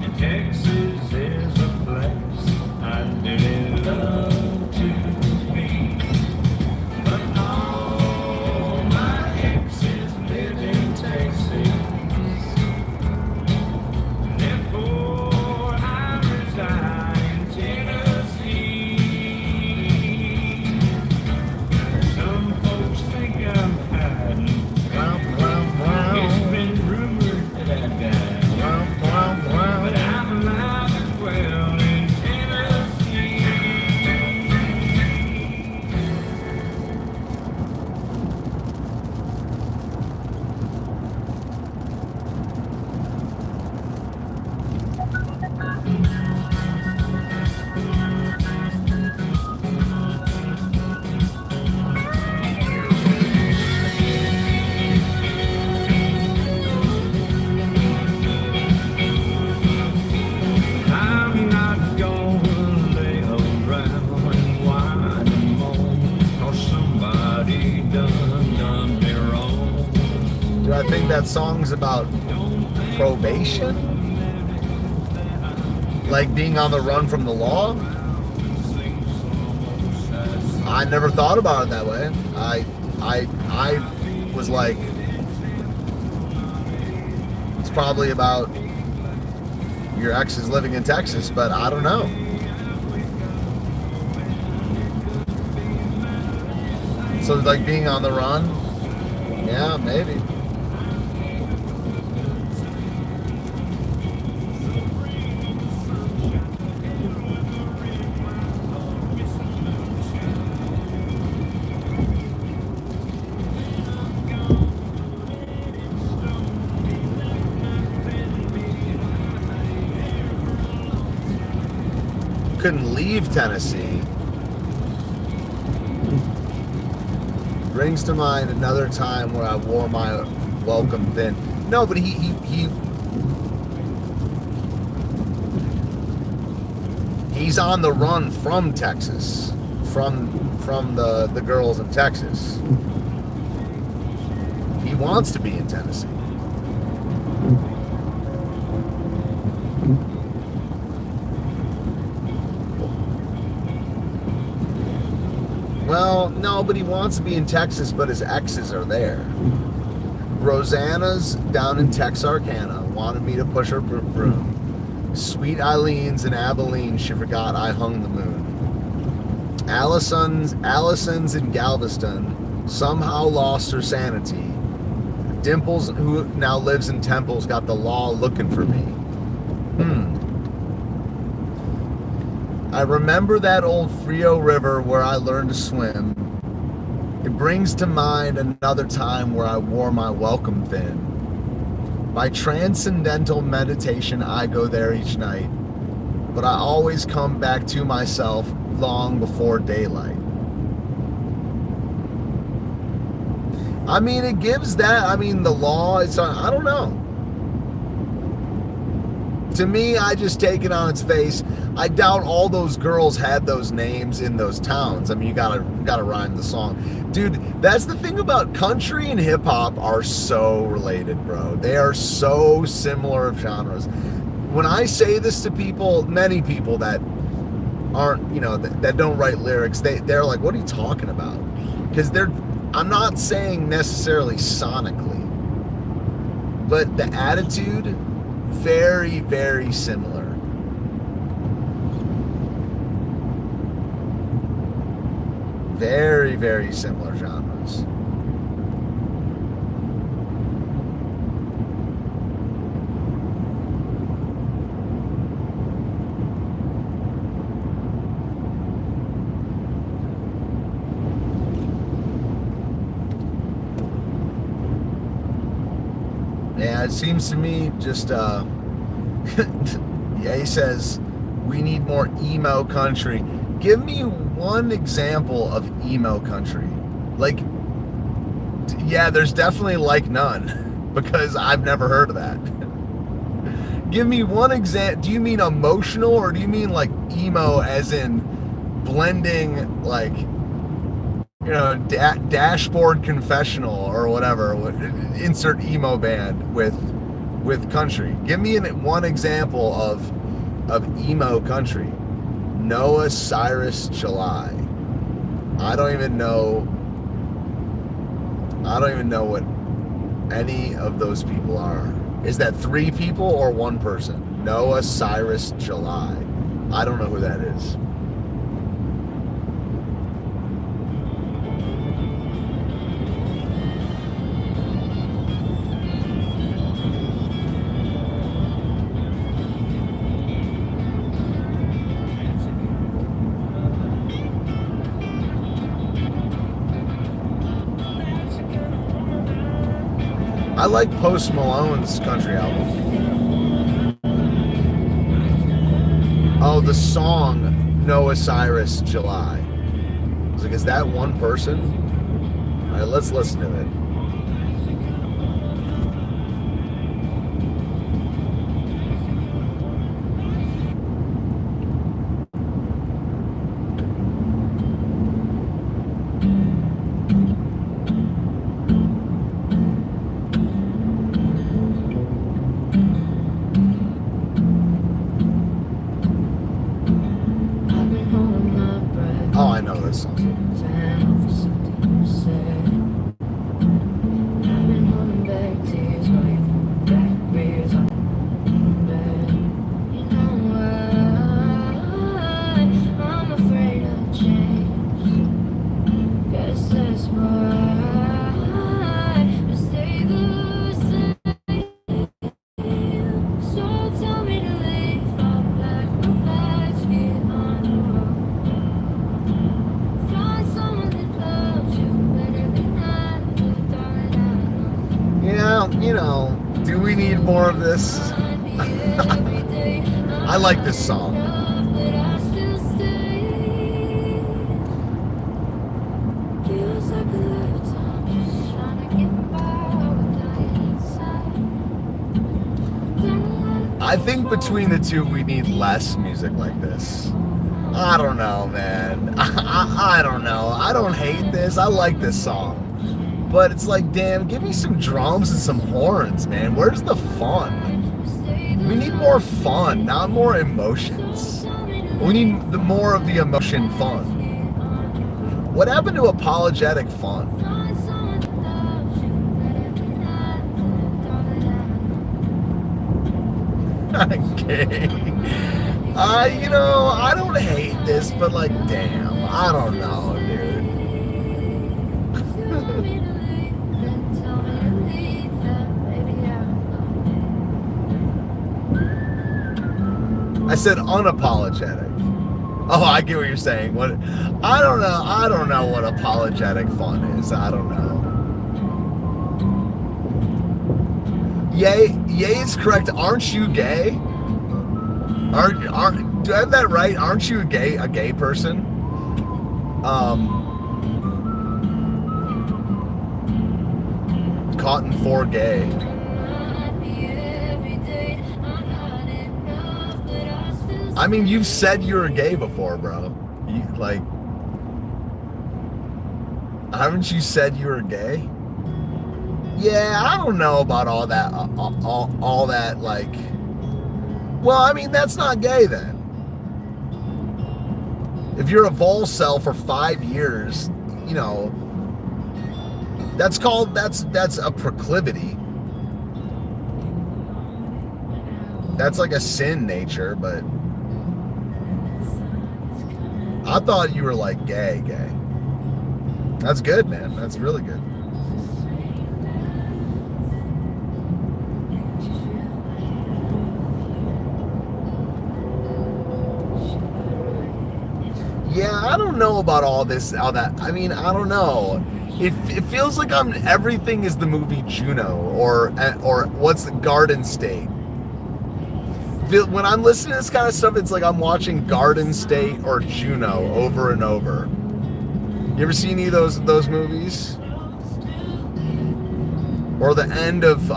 and Texas is a place I really love to be. But all my exes live in Texas, and therefore I reside in Tennessee. think that song's about probation? Like being on the run from the law? I never thought about it that way. I was like, it's probably about your ex is living in Texas, but I don't know. So like being on the run? Yeah, maybe. Couldn't leave Tennessee. Brings to mind another time where I wore my welcome thin. No, but he's on the run from Texas, from the girls in Texas. He wants to be in Tennessee. Well, no, but he wants to be in Texas, but his exes are there. Rosanna's down in Texarkana wanted me to push her broom. Sweet Eileen's in Abilene, she forgot I hung the moon. Allison's in Galveston somehow lost her sanity. Dimples, who now lives in Temple's, got the law looking for me. I remember that old Frio River where I learned to swim. It brings to mind another time where I wore my welcome thin. By transcendental meditation, I go there each night, but I always come back to myself long before daylight. I mean, it gives that, I mean, the law, it's, I don't know. To me, I just take it on its face. I doubt all those girls had those names in those towns. I mean, you gotta rhyme the song. Dude, that's the thing about country and hip hop are so related, bro. They are so similar of genres. When I say this to people, many people that aren't, you know, that don't write lyrics, they're like, what are you talking about? Because I'm not saying necessarily sonically, but the attitude, very, very similar. Very, very similar genres. Yeah, it seems to me just, yeah, he says, we need more emo country. Give me one example of emo country. Like, yeah, there's definitely like none, because I've never heard of that. Give me one example. Do you mean emotional, or do you mean like emo as in blending, like, you know, Dashboard Confessional or whatever, insert emo band with country? Give me one example of emo country. Noah Cyrus July. I don't even know what any of those people are. Is that 3 people or 1 person? Noah Cyrus July. I don't know who that is. I like Post Malone's country album. Oh, the song Noah Cyrus July. I was like, is that 1 person? All right, let's listen to it. Oh, I know this song. Yeah, do we need more of this? I like this song. I think between the two, we need less music like this. I don't know, man. I don't know. I don't hate this. I like this song. But it's like, damn, give me some drums and some horns, man. Where's the fun? We need more fun, not more emotions. We need more of the emotion fun. What happened to apologetic fun? Okay. I don't hate this, but like, damn, I don't know, dude. I said unapologetic. Oh, I get what you're saying. What? I don't know. I don't know what apologetic fun is. I don't know. Ye is correct. Aren't you gay? Aren't do I have that right? Aren't you a gay person? Caught in 4 gay. I mean, you've said you were gay before, bro. Haven't you said you were gay? Yeah, I don't know about all that. All that, like. Well, I mean, that's not gay then. If you're a vol cell for 5 years, that's a proclivity. That's like a sin nature, but I thought you were like gay. That's good, man. That's really good. Yeah, I don't know about all that. I mean, I don't know. It feels like everything is the movie Juno or what's the Garden State. When I'm listening to this kind of stuff, it's like I'm watching Garden State or Juno over and over. You ever seen any of those movies? Or the end of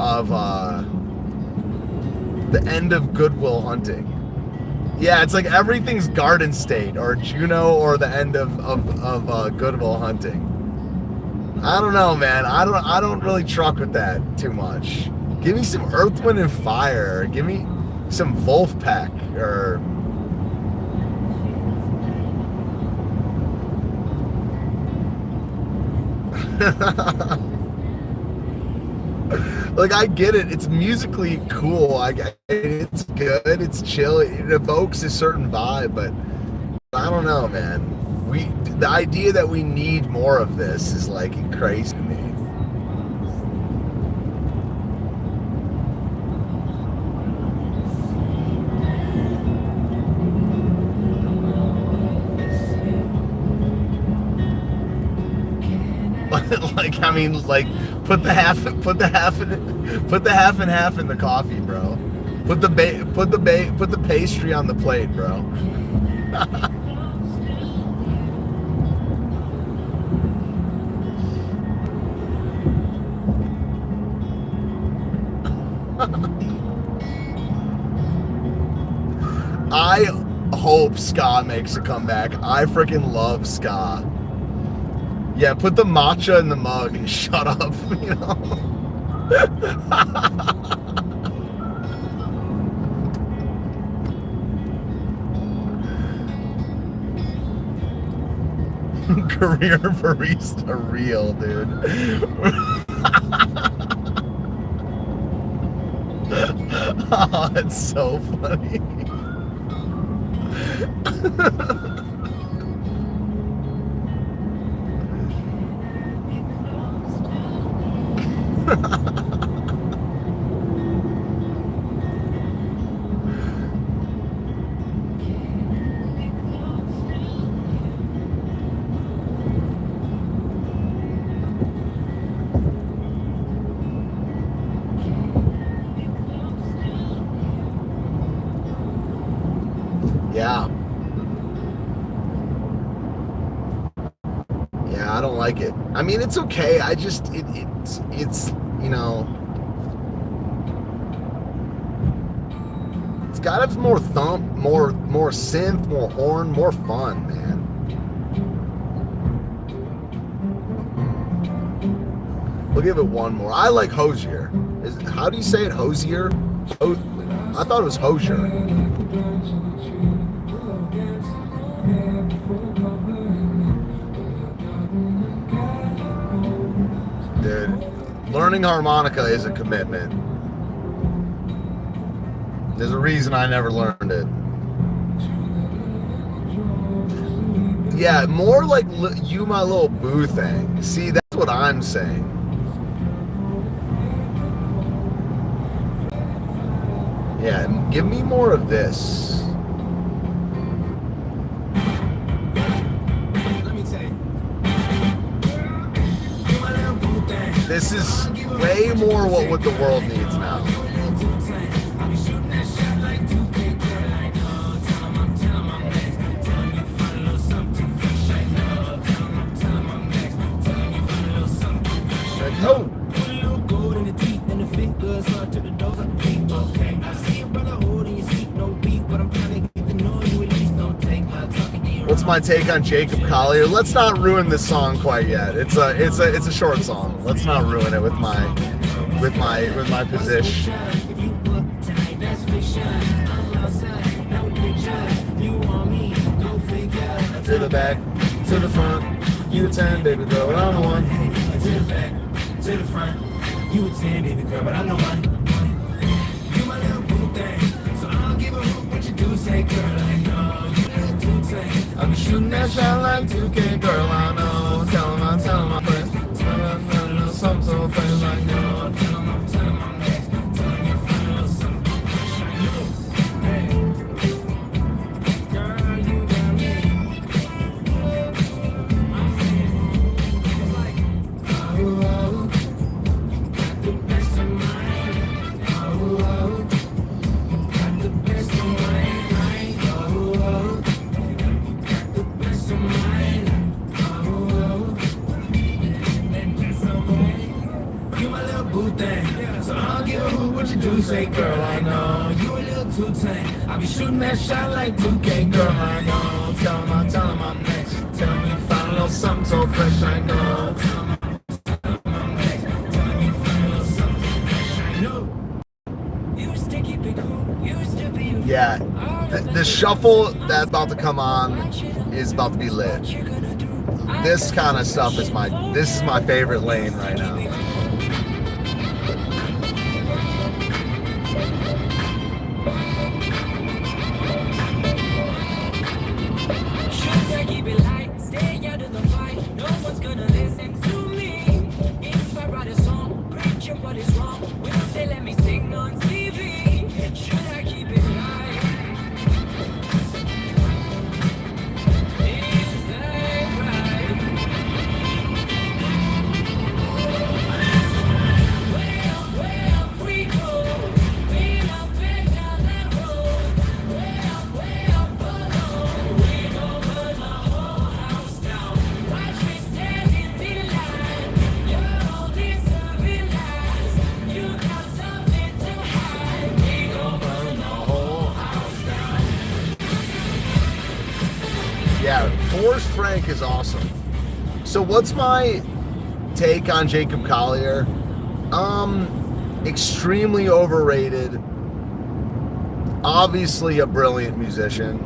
Good Will Hunting. Yeah, it's like everything's Garden State or Juno or the end of Good Will Hunting. I don't know, man. I don't really truck with that too much. Give me some Earth, Wind, and Fire. Give me some Wolfpack or. Like, I get it. It's musically cool. It's good. It's chill. It evokes a certain vibe, but I don't know, man. The idea that we need more of this is like crazy to me. Like, I mean, like, put the half and half in the coffee, bro. Put the pastry on the plate, bro. I hope ska makes a comeback. I freaking love ska. Yeah, put the matcha in the mug and shut up, Career barista real, dude. Oh, it's so funny. Yeah. Yeah, I don't like it. I mean, it's okay. I just it's you know, it's got to have more thump, more synth, more horn, more fun, man. We'll give it one more. I like Hosier. How do you say it? Hosier? I thought it was Hosier. Dude, learning harmonica is a commitment. There's a reason I never learned it. Yeah, more like You My Little Boo thing. See, that's what I'm saying. Yeah, give me more of this. This is way more what the world needs now. Like, oh. What's my take on Jacob Collier? Let's not ruin this song quite yet. It's a short song. Let's not ruin it with my position. To the back, to the front, you a 10, baby girl, but I'm the one. To the back, to the front, you a 10, baby girl, but I'm the one. You my little boo thing, so I don't give a hoot what you do, say girl, I know. I'll be shooting that shot like 2K, girl, I know. Tell him my friends. Tell him I know some so friends I know. Tell him I'm next. Tell him you find a little something fresh I know. Hey, girl, you got me. I'm saying, it's like, oh, you got the best of mine. Oh, you got the best of mine. Oh. So I don't give a hoot what you do, say girl, I know. You a little too tame. I be shooting that shot like 2K, girl, I know. Tell him I'm next. Tell him you found a little something so fresh, I know. Tell him I'm next. Tell him you found a little something fresh, I know. Used to keep it cool, used to be. Yeah, the shuffle that's about to come on is about to be lit. This kind of stuff is my favorite lane right now. Yeah, Forrest Frank is awesome. So what's my take on Jacob Collier? Extremely overrated. Obviously a brilliant musician.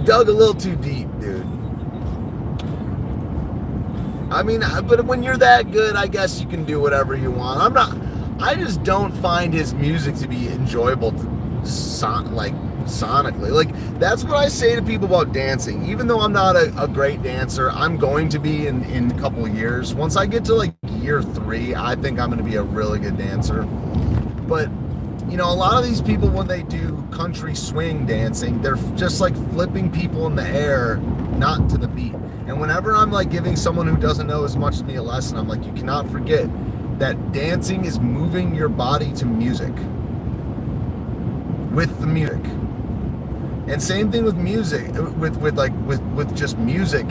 dug a little too deep, dude. I mean, but when you're that good, I guess you can do whatever you want. I just don't find his music to be enjoyable, sonically. Like, that's what I say to people about dancing. Even though I'm not a great dancer, I'm going to be in a couple of years. Once I get to like year 3, I think I'm going to be a really good dancer. But, you know, a lot of these people, when they do country swing dancing, they're just like flipping people in the air, not to the beat. And whenever I'm like giving someone who doesn't know as much as me a lesson, I'm like, you cannot forget that dancing is moving your body to music, with the music. And same thing with music, with just music.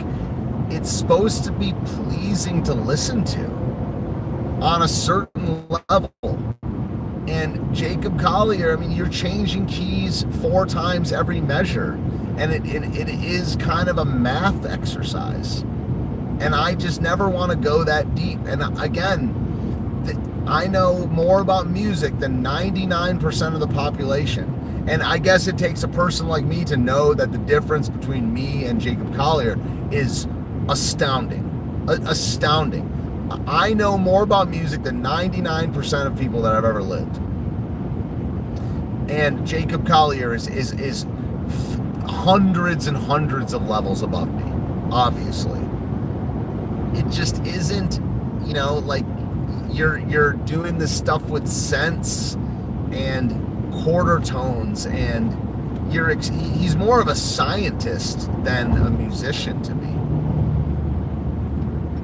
It's supposed to be pleasing to listen to on a certain level. And Jacob Collier, I mean, you're changing keys 4 times every measure, and it is kind of a math exercise. And I just never want to go that deep. And again, I know more about music than 99% of the population. And I guess it takes a person like me to know that the difference between me and Jacob Collier is astounding. Astounding. I know more about music than 99% of people that I've ever lived. And Jacob Collier is hundreds and hundreds of levels above me, obviously. It just isn't, you know, like you're doing this stuff with sense and quarter tones, and he's more of a scientist than a musician to me.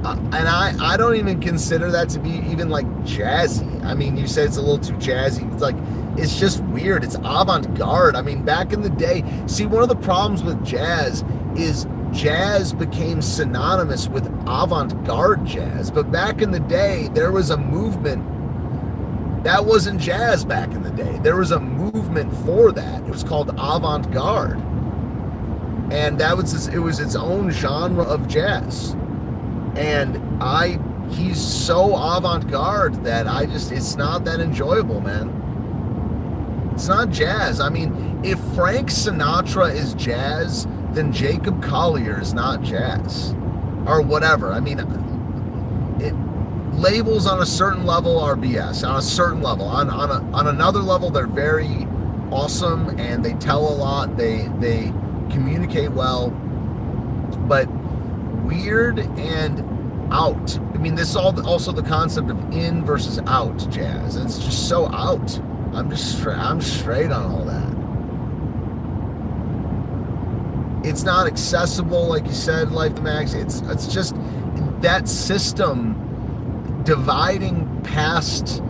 And I don't even consider that to be even like jazzy. I mean, you say it's a little too jazzy. It's like, it's just weird. It's avant-garde. I mean, back in the day, see, one of the problems with jazz is jazz became synonymous with avant-garde jazz. But back in the day, there was a movement that wasn't jazz back in the day. There was a movement for that. It was called avant-garde. And it was its own genre of jazz. And he's so avant-garde that it's not that enjoyable, man. It's not jazz. I mean, if Frank Sinatra is jazz, then Jacob Collier is not jazz. Or whatever. I mean, labels on a certain level are BS. On a certain level. On another level, they're very awesome and they tell a lot. They communicate well. But weird and out. I mean, this is also the concept of in versus out jazz. And it's just so out. I'm straight on all that. It's not accessible, like you said, Life to Max. It's just that system dividing past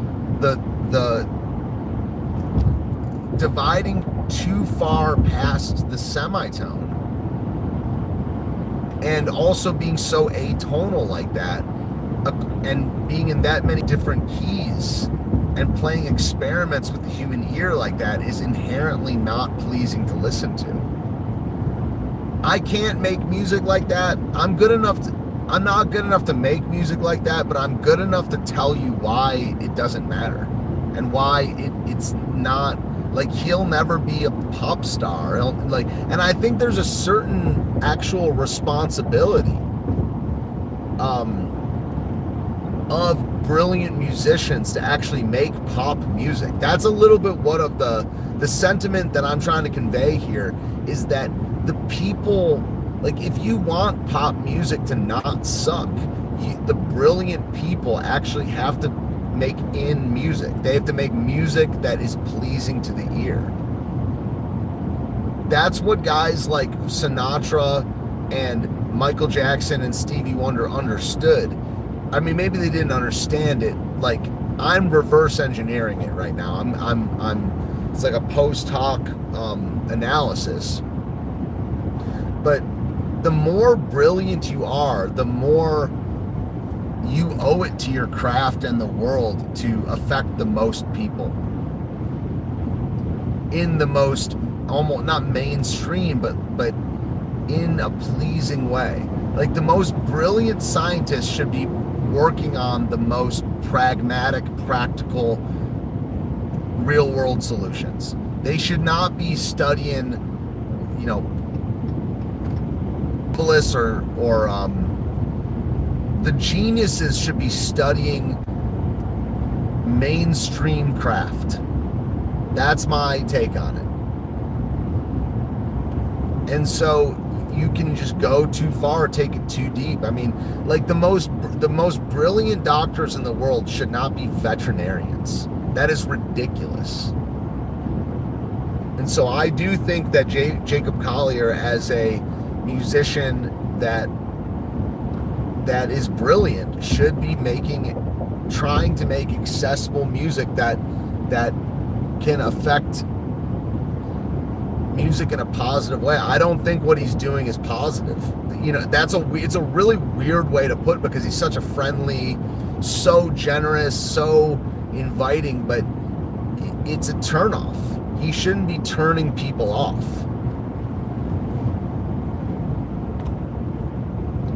dividing too far past the semitone. And also being so atonal like that, and being in that many different keys and playing experiments with the human ear like that is inherently not pleasing to listen to. I can't make music like that. I'm not good enough to make music like that, but I'm good enough to tell you why it doesn't matter and why it's not. Like, he'll never be a pop star. And I think there's a certain actual responsibility of brilliant musicians to actually make pop music. That's a little bit what of the sentiment that I'm trying to convey here, is that the people, like, if you want pop music to not suck, the brilliant people actually have to make music. They have to make music that is pleasing to the ear. That's what guys like Sinatra and Michael Jackson and Stevie Wonder understood. I mean, maybe they didn't understand it. Like, I'm reverse engineering it right now. I'm it's like a post hoc analysis. But the more brilliant you are, the more you owe it to your craft and the world to affect the most people in the most, almost not mainstream, but in a pleasing way. Like, the most brilliant scientists should be working on the most pragmatic, practical, real world solutions. They should not be studying, herbalist or the geniuses should be studying mainstream craft. That's my take on it. And so you can just go too far, take it too deep. I mean, like the most brilliant doctors in the world should not be veterinarians. That is ridiculous. And so I do think that Jacob Collier, as a musician that is brilliant, should be trying to make accessible music that can affect music in a positive way. I don't think what he's doing is positive. You know, it's a really weird way to put it, because he's such a friendly, so generous, so inviting, but it's a turnoff. He shouldn't be turning people off.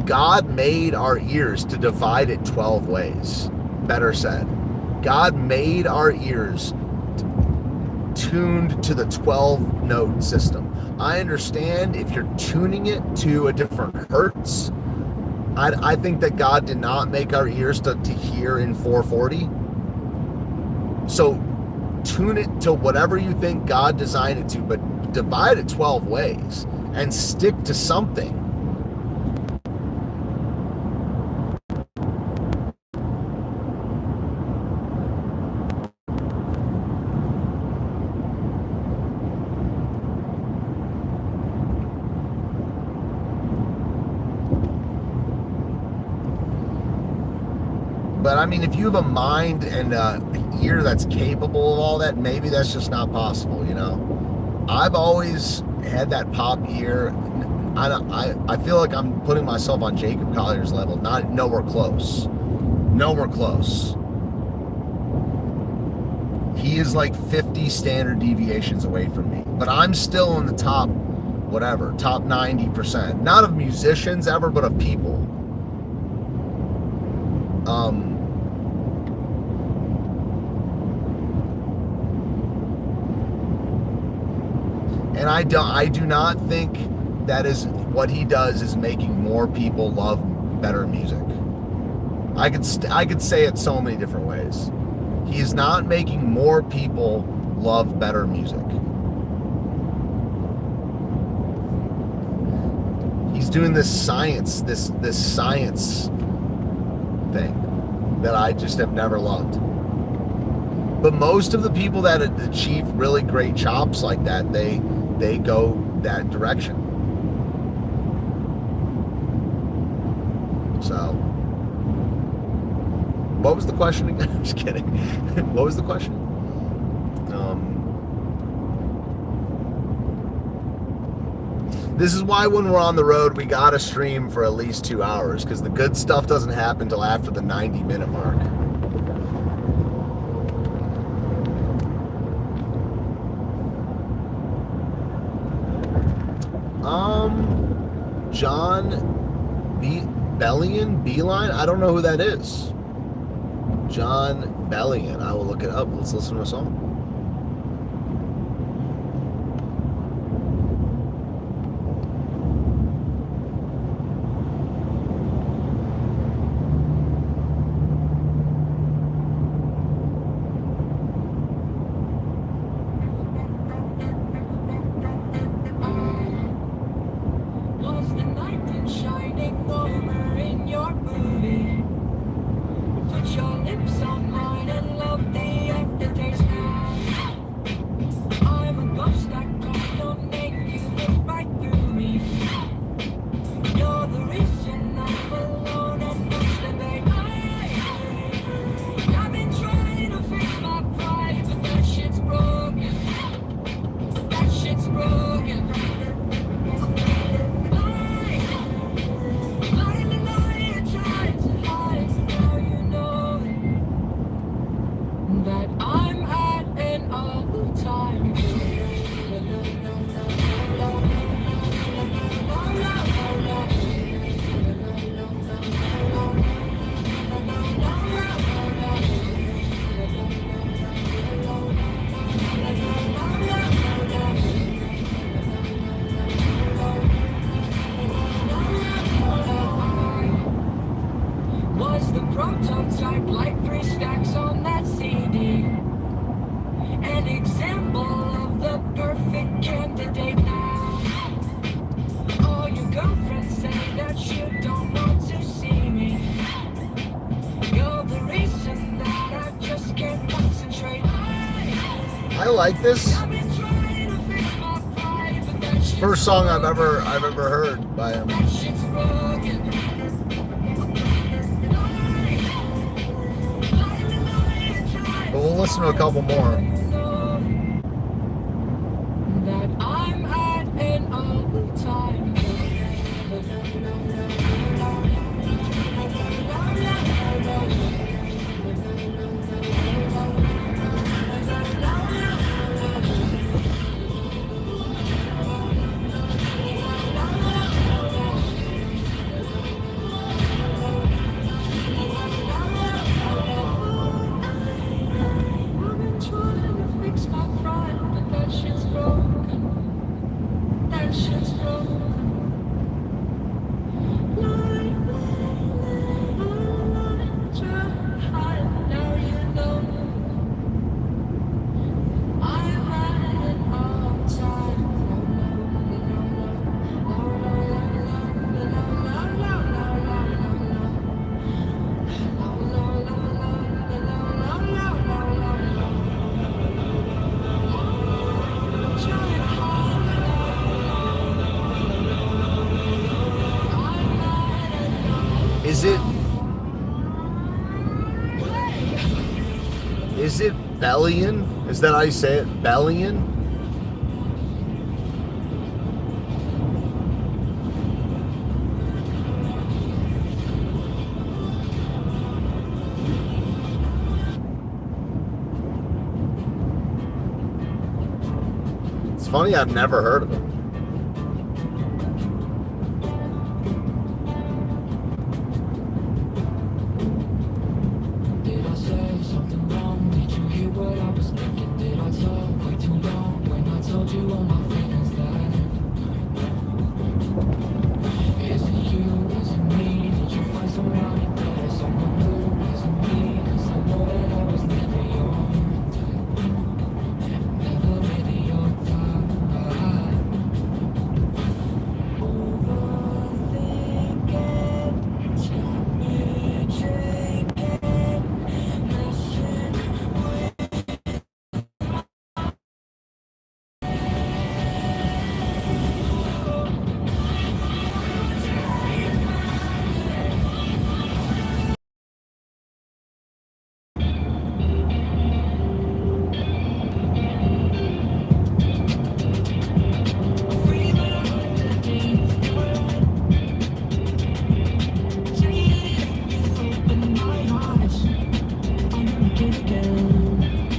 God made our ears to divide it 12 ways. Better said. God made our ears tuned to the 12-note system. I understand if you're tuning it to a different hertz. I think that God did not make our ears to hear in 440. So tune it to whatever you think God designed it to, but divide it 12 ways and stick to something. But I mean, if you have a mind and an ear that's capable of all that, maybe that's just not possible, you know? I've always had that pop ear. I feel like I'm putting myself on Jacob Collier's level, nowhere close. Nowhere close. He is like 50 standard deviations away from me. But I'm still in the top 90%. Not of musicians ever, but of people. And I do not think that is what he does is making more people love better music. I could say it so many different ways. He is not making more people love better music. He's doing this science thing that I just have never loved. But most of the people that achieve really great chops like that, they go that direction. So, what was the question again? I'm just kidding. What was the question? This is why when we're on the road, we gotta stream for at least 2 hours, because the good stuff doesn't happen till after the 90-minute mark. John Beeline? I don't know who that is. John Bellion. I will look it up. Let's listen to a song. like this? It's the first song I've ever heard by him. But we'll listen to a couple more. That I'm at an old time. Is it Bellion? Is that how you say it? Bellion? It's funny, I've never heard of him.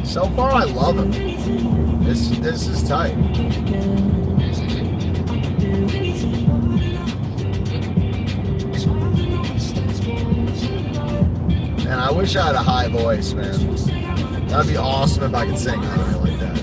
So far, I love him. This is tight. And I wish I had a high voice, man. That'd be awesome if I could sing like that.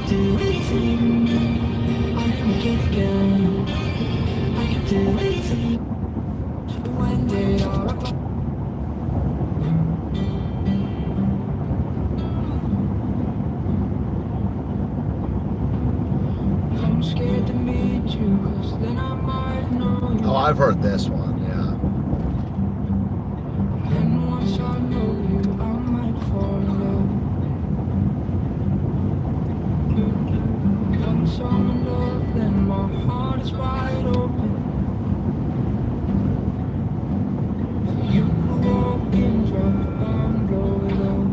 could do anything. I can begin again. I could do anything. When did our I'm scared to meet you, 'cause then I might know you. Oh, I've heard this one, yeah. And once I know you, I might fall in love. Once I'm in love, then my heart is wide open. For you to walk in, drop the bomb, blow it up.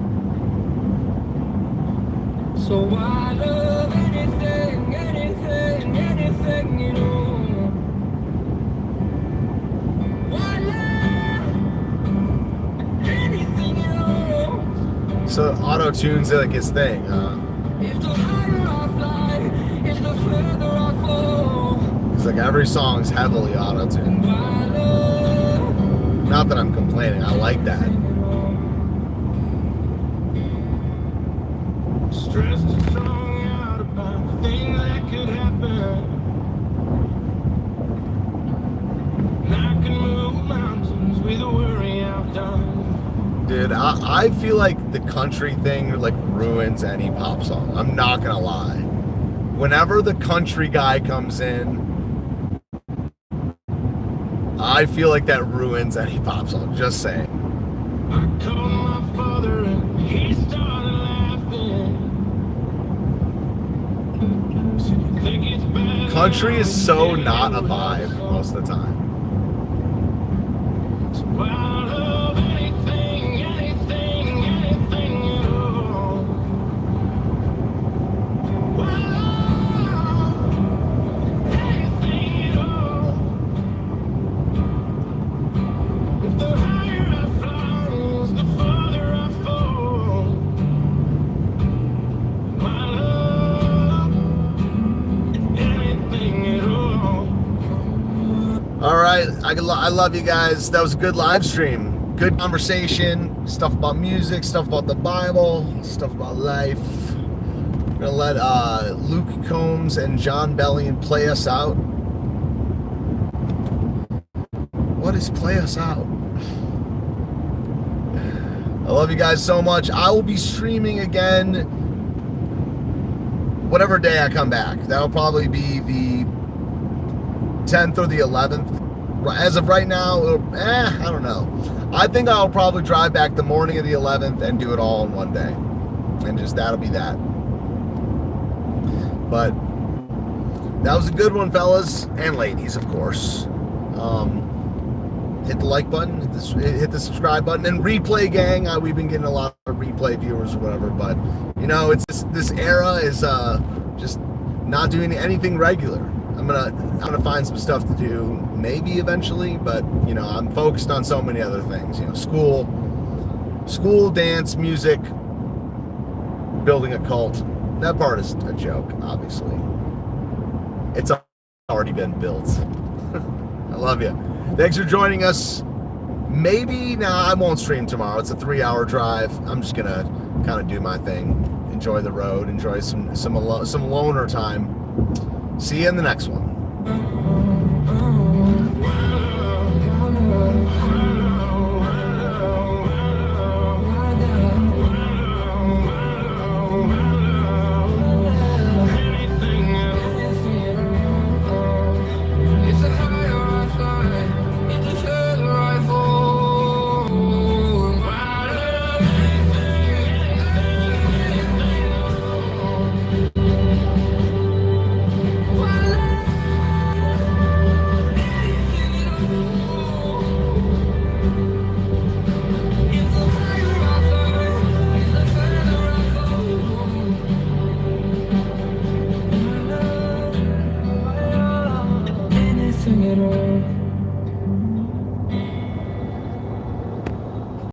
So I love anything, anything, anything, you know. I love anything, you know. So auto-tune's like his thing, huh? If the higher I fly, if the further I fall, It's like every song's heavily auto-tuned. I love Not that I'm complaining, I like that. Stressed and strung out about things that could happen. And I can move mountains with a worry I've done. Dude, I feel like the country thing like ruins any pop song. I'm not gonna lie. Whenever the country guy comes in, I feel like that ruins any pop song. Just saying. I called my father and he started laughing. Said, "You think it's bad?" Country is so not a vibe most of the time. So I love anything, anything, anything at all. I love anything at all. If the higher I fly, the farther I fall. I love anything at all. All right, I love you guys. That was a good live stream. Good conversation. Stuff about music, stuff about the Bible, stuff about life. I'm gonna let Luke Combs and John Bellion play us out. What is play us out? I love you guys so much. I will be streaming again whatever day I come back. That'll probably be the 10th or the 11th. As of right now, I don't know. I think I'll probably drive back the morning of the 11th and do it all in one day. And just that'll be that. But that was a good one, fellas and ladies, of course. Hit the like button, hit the subscribe button, and replay gang. We've been getting a lot of replay viewers or whatever, but you know, it's this era is just not doing anything regular. I'm gonna find some stuff to do, maybe eventually, but you know, I'm focused on so many other things. You know, school, dance, music, building a cult. That part is a joke, obviously. It's already been built. I love you. Thanks for joining us. Maybe I won't stream tomorrow. It's a 3-hour drive. I'm just gonna kind of do my thing, enjoy the road, enjoy some loner time. See you in the next one. anything at all.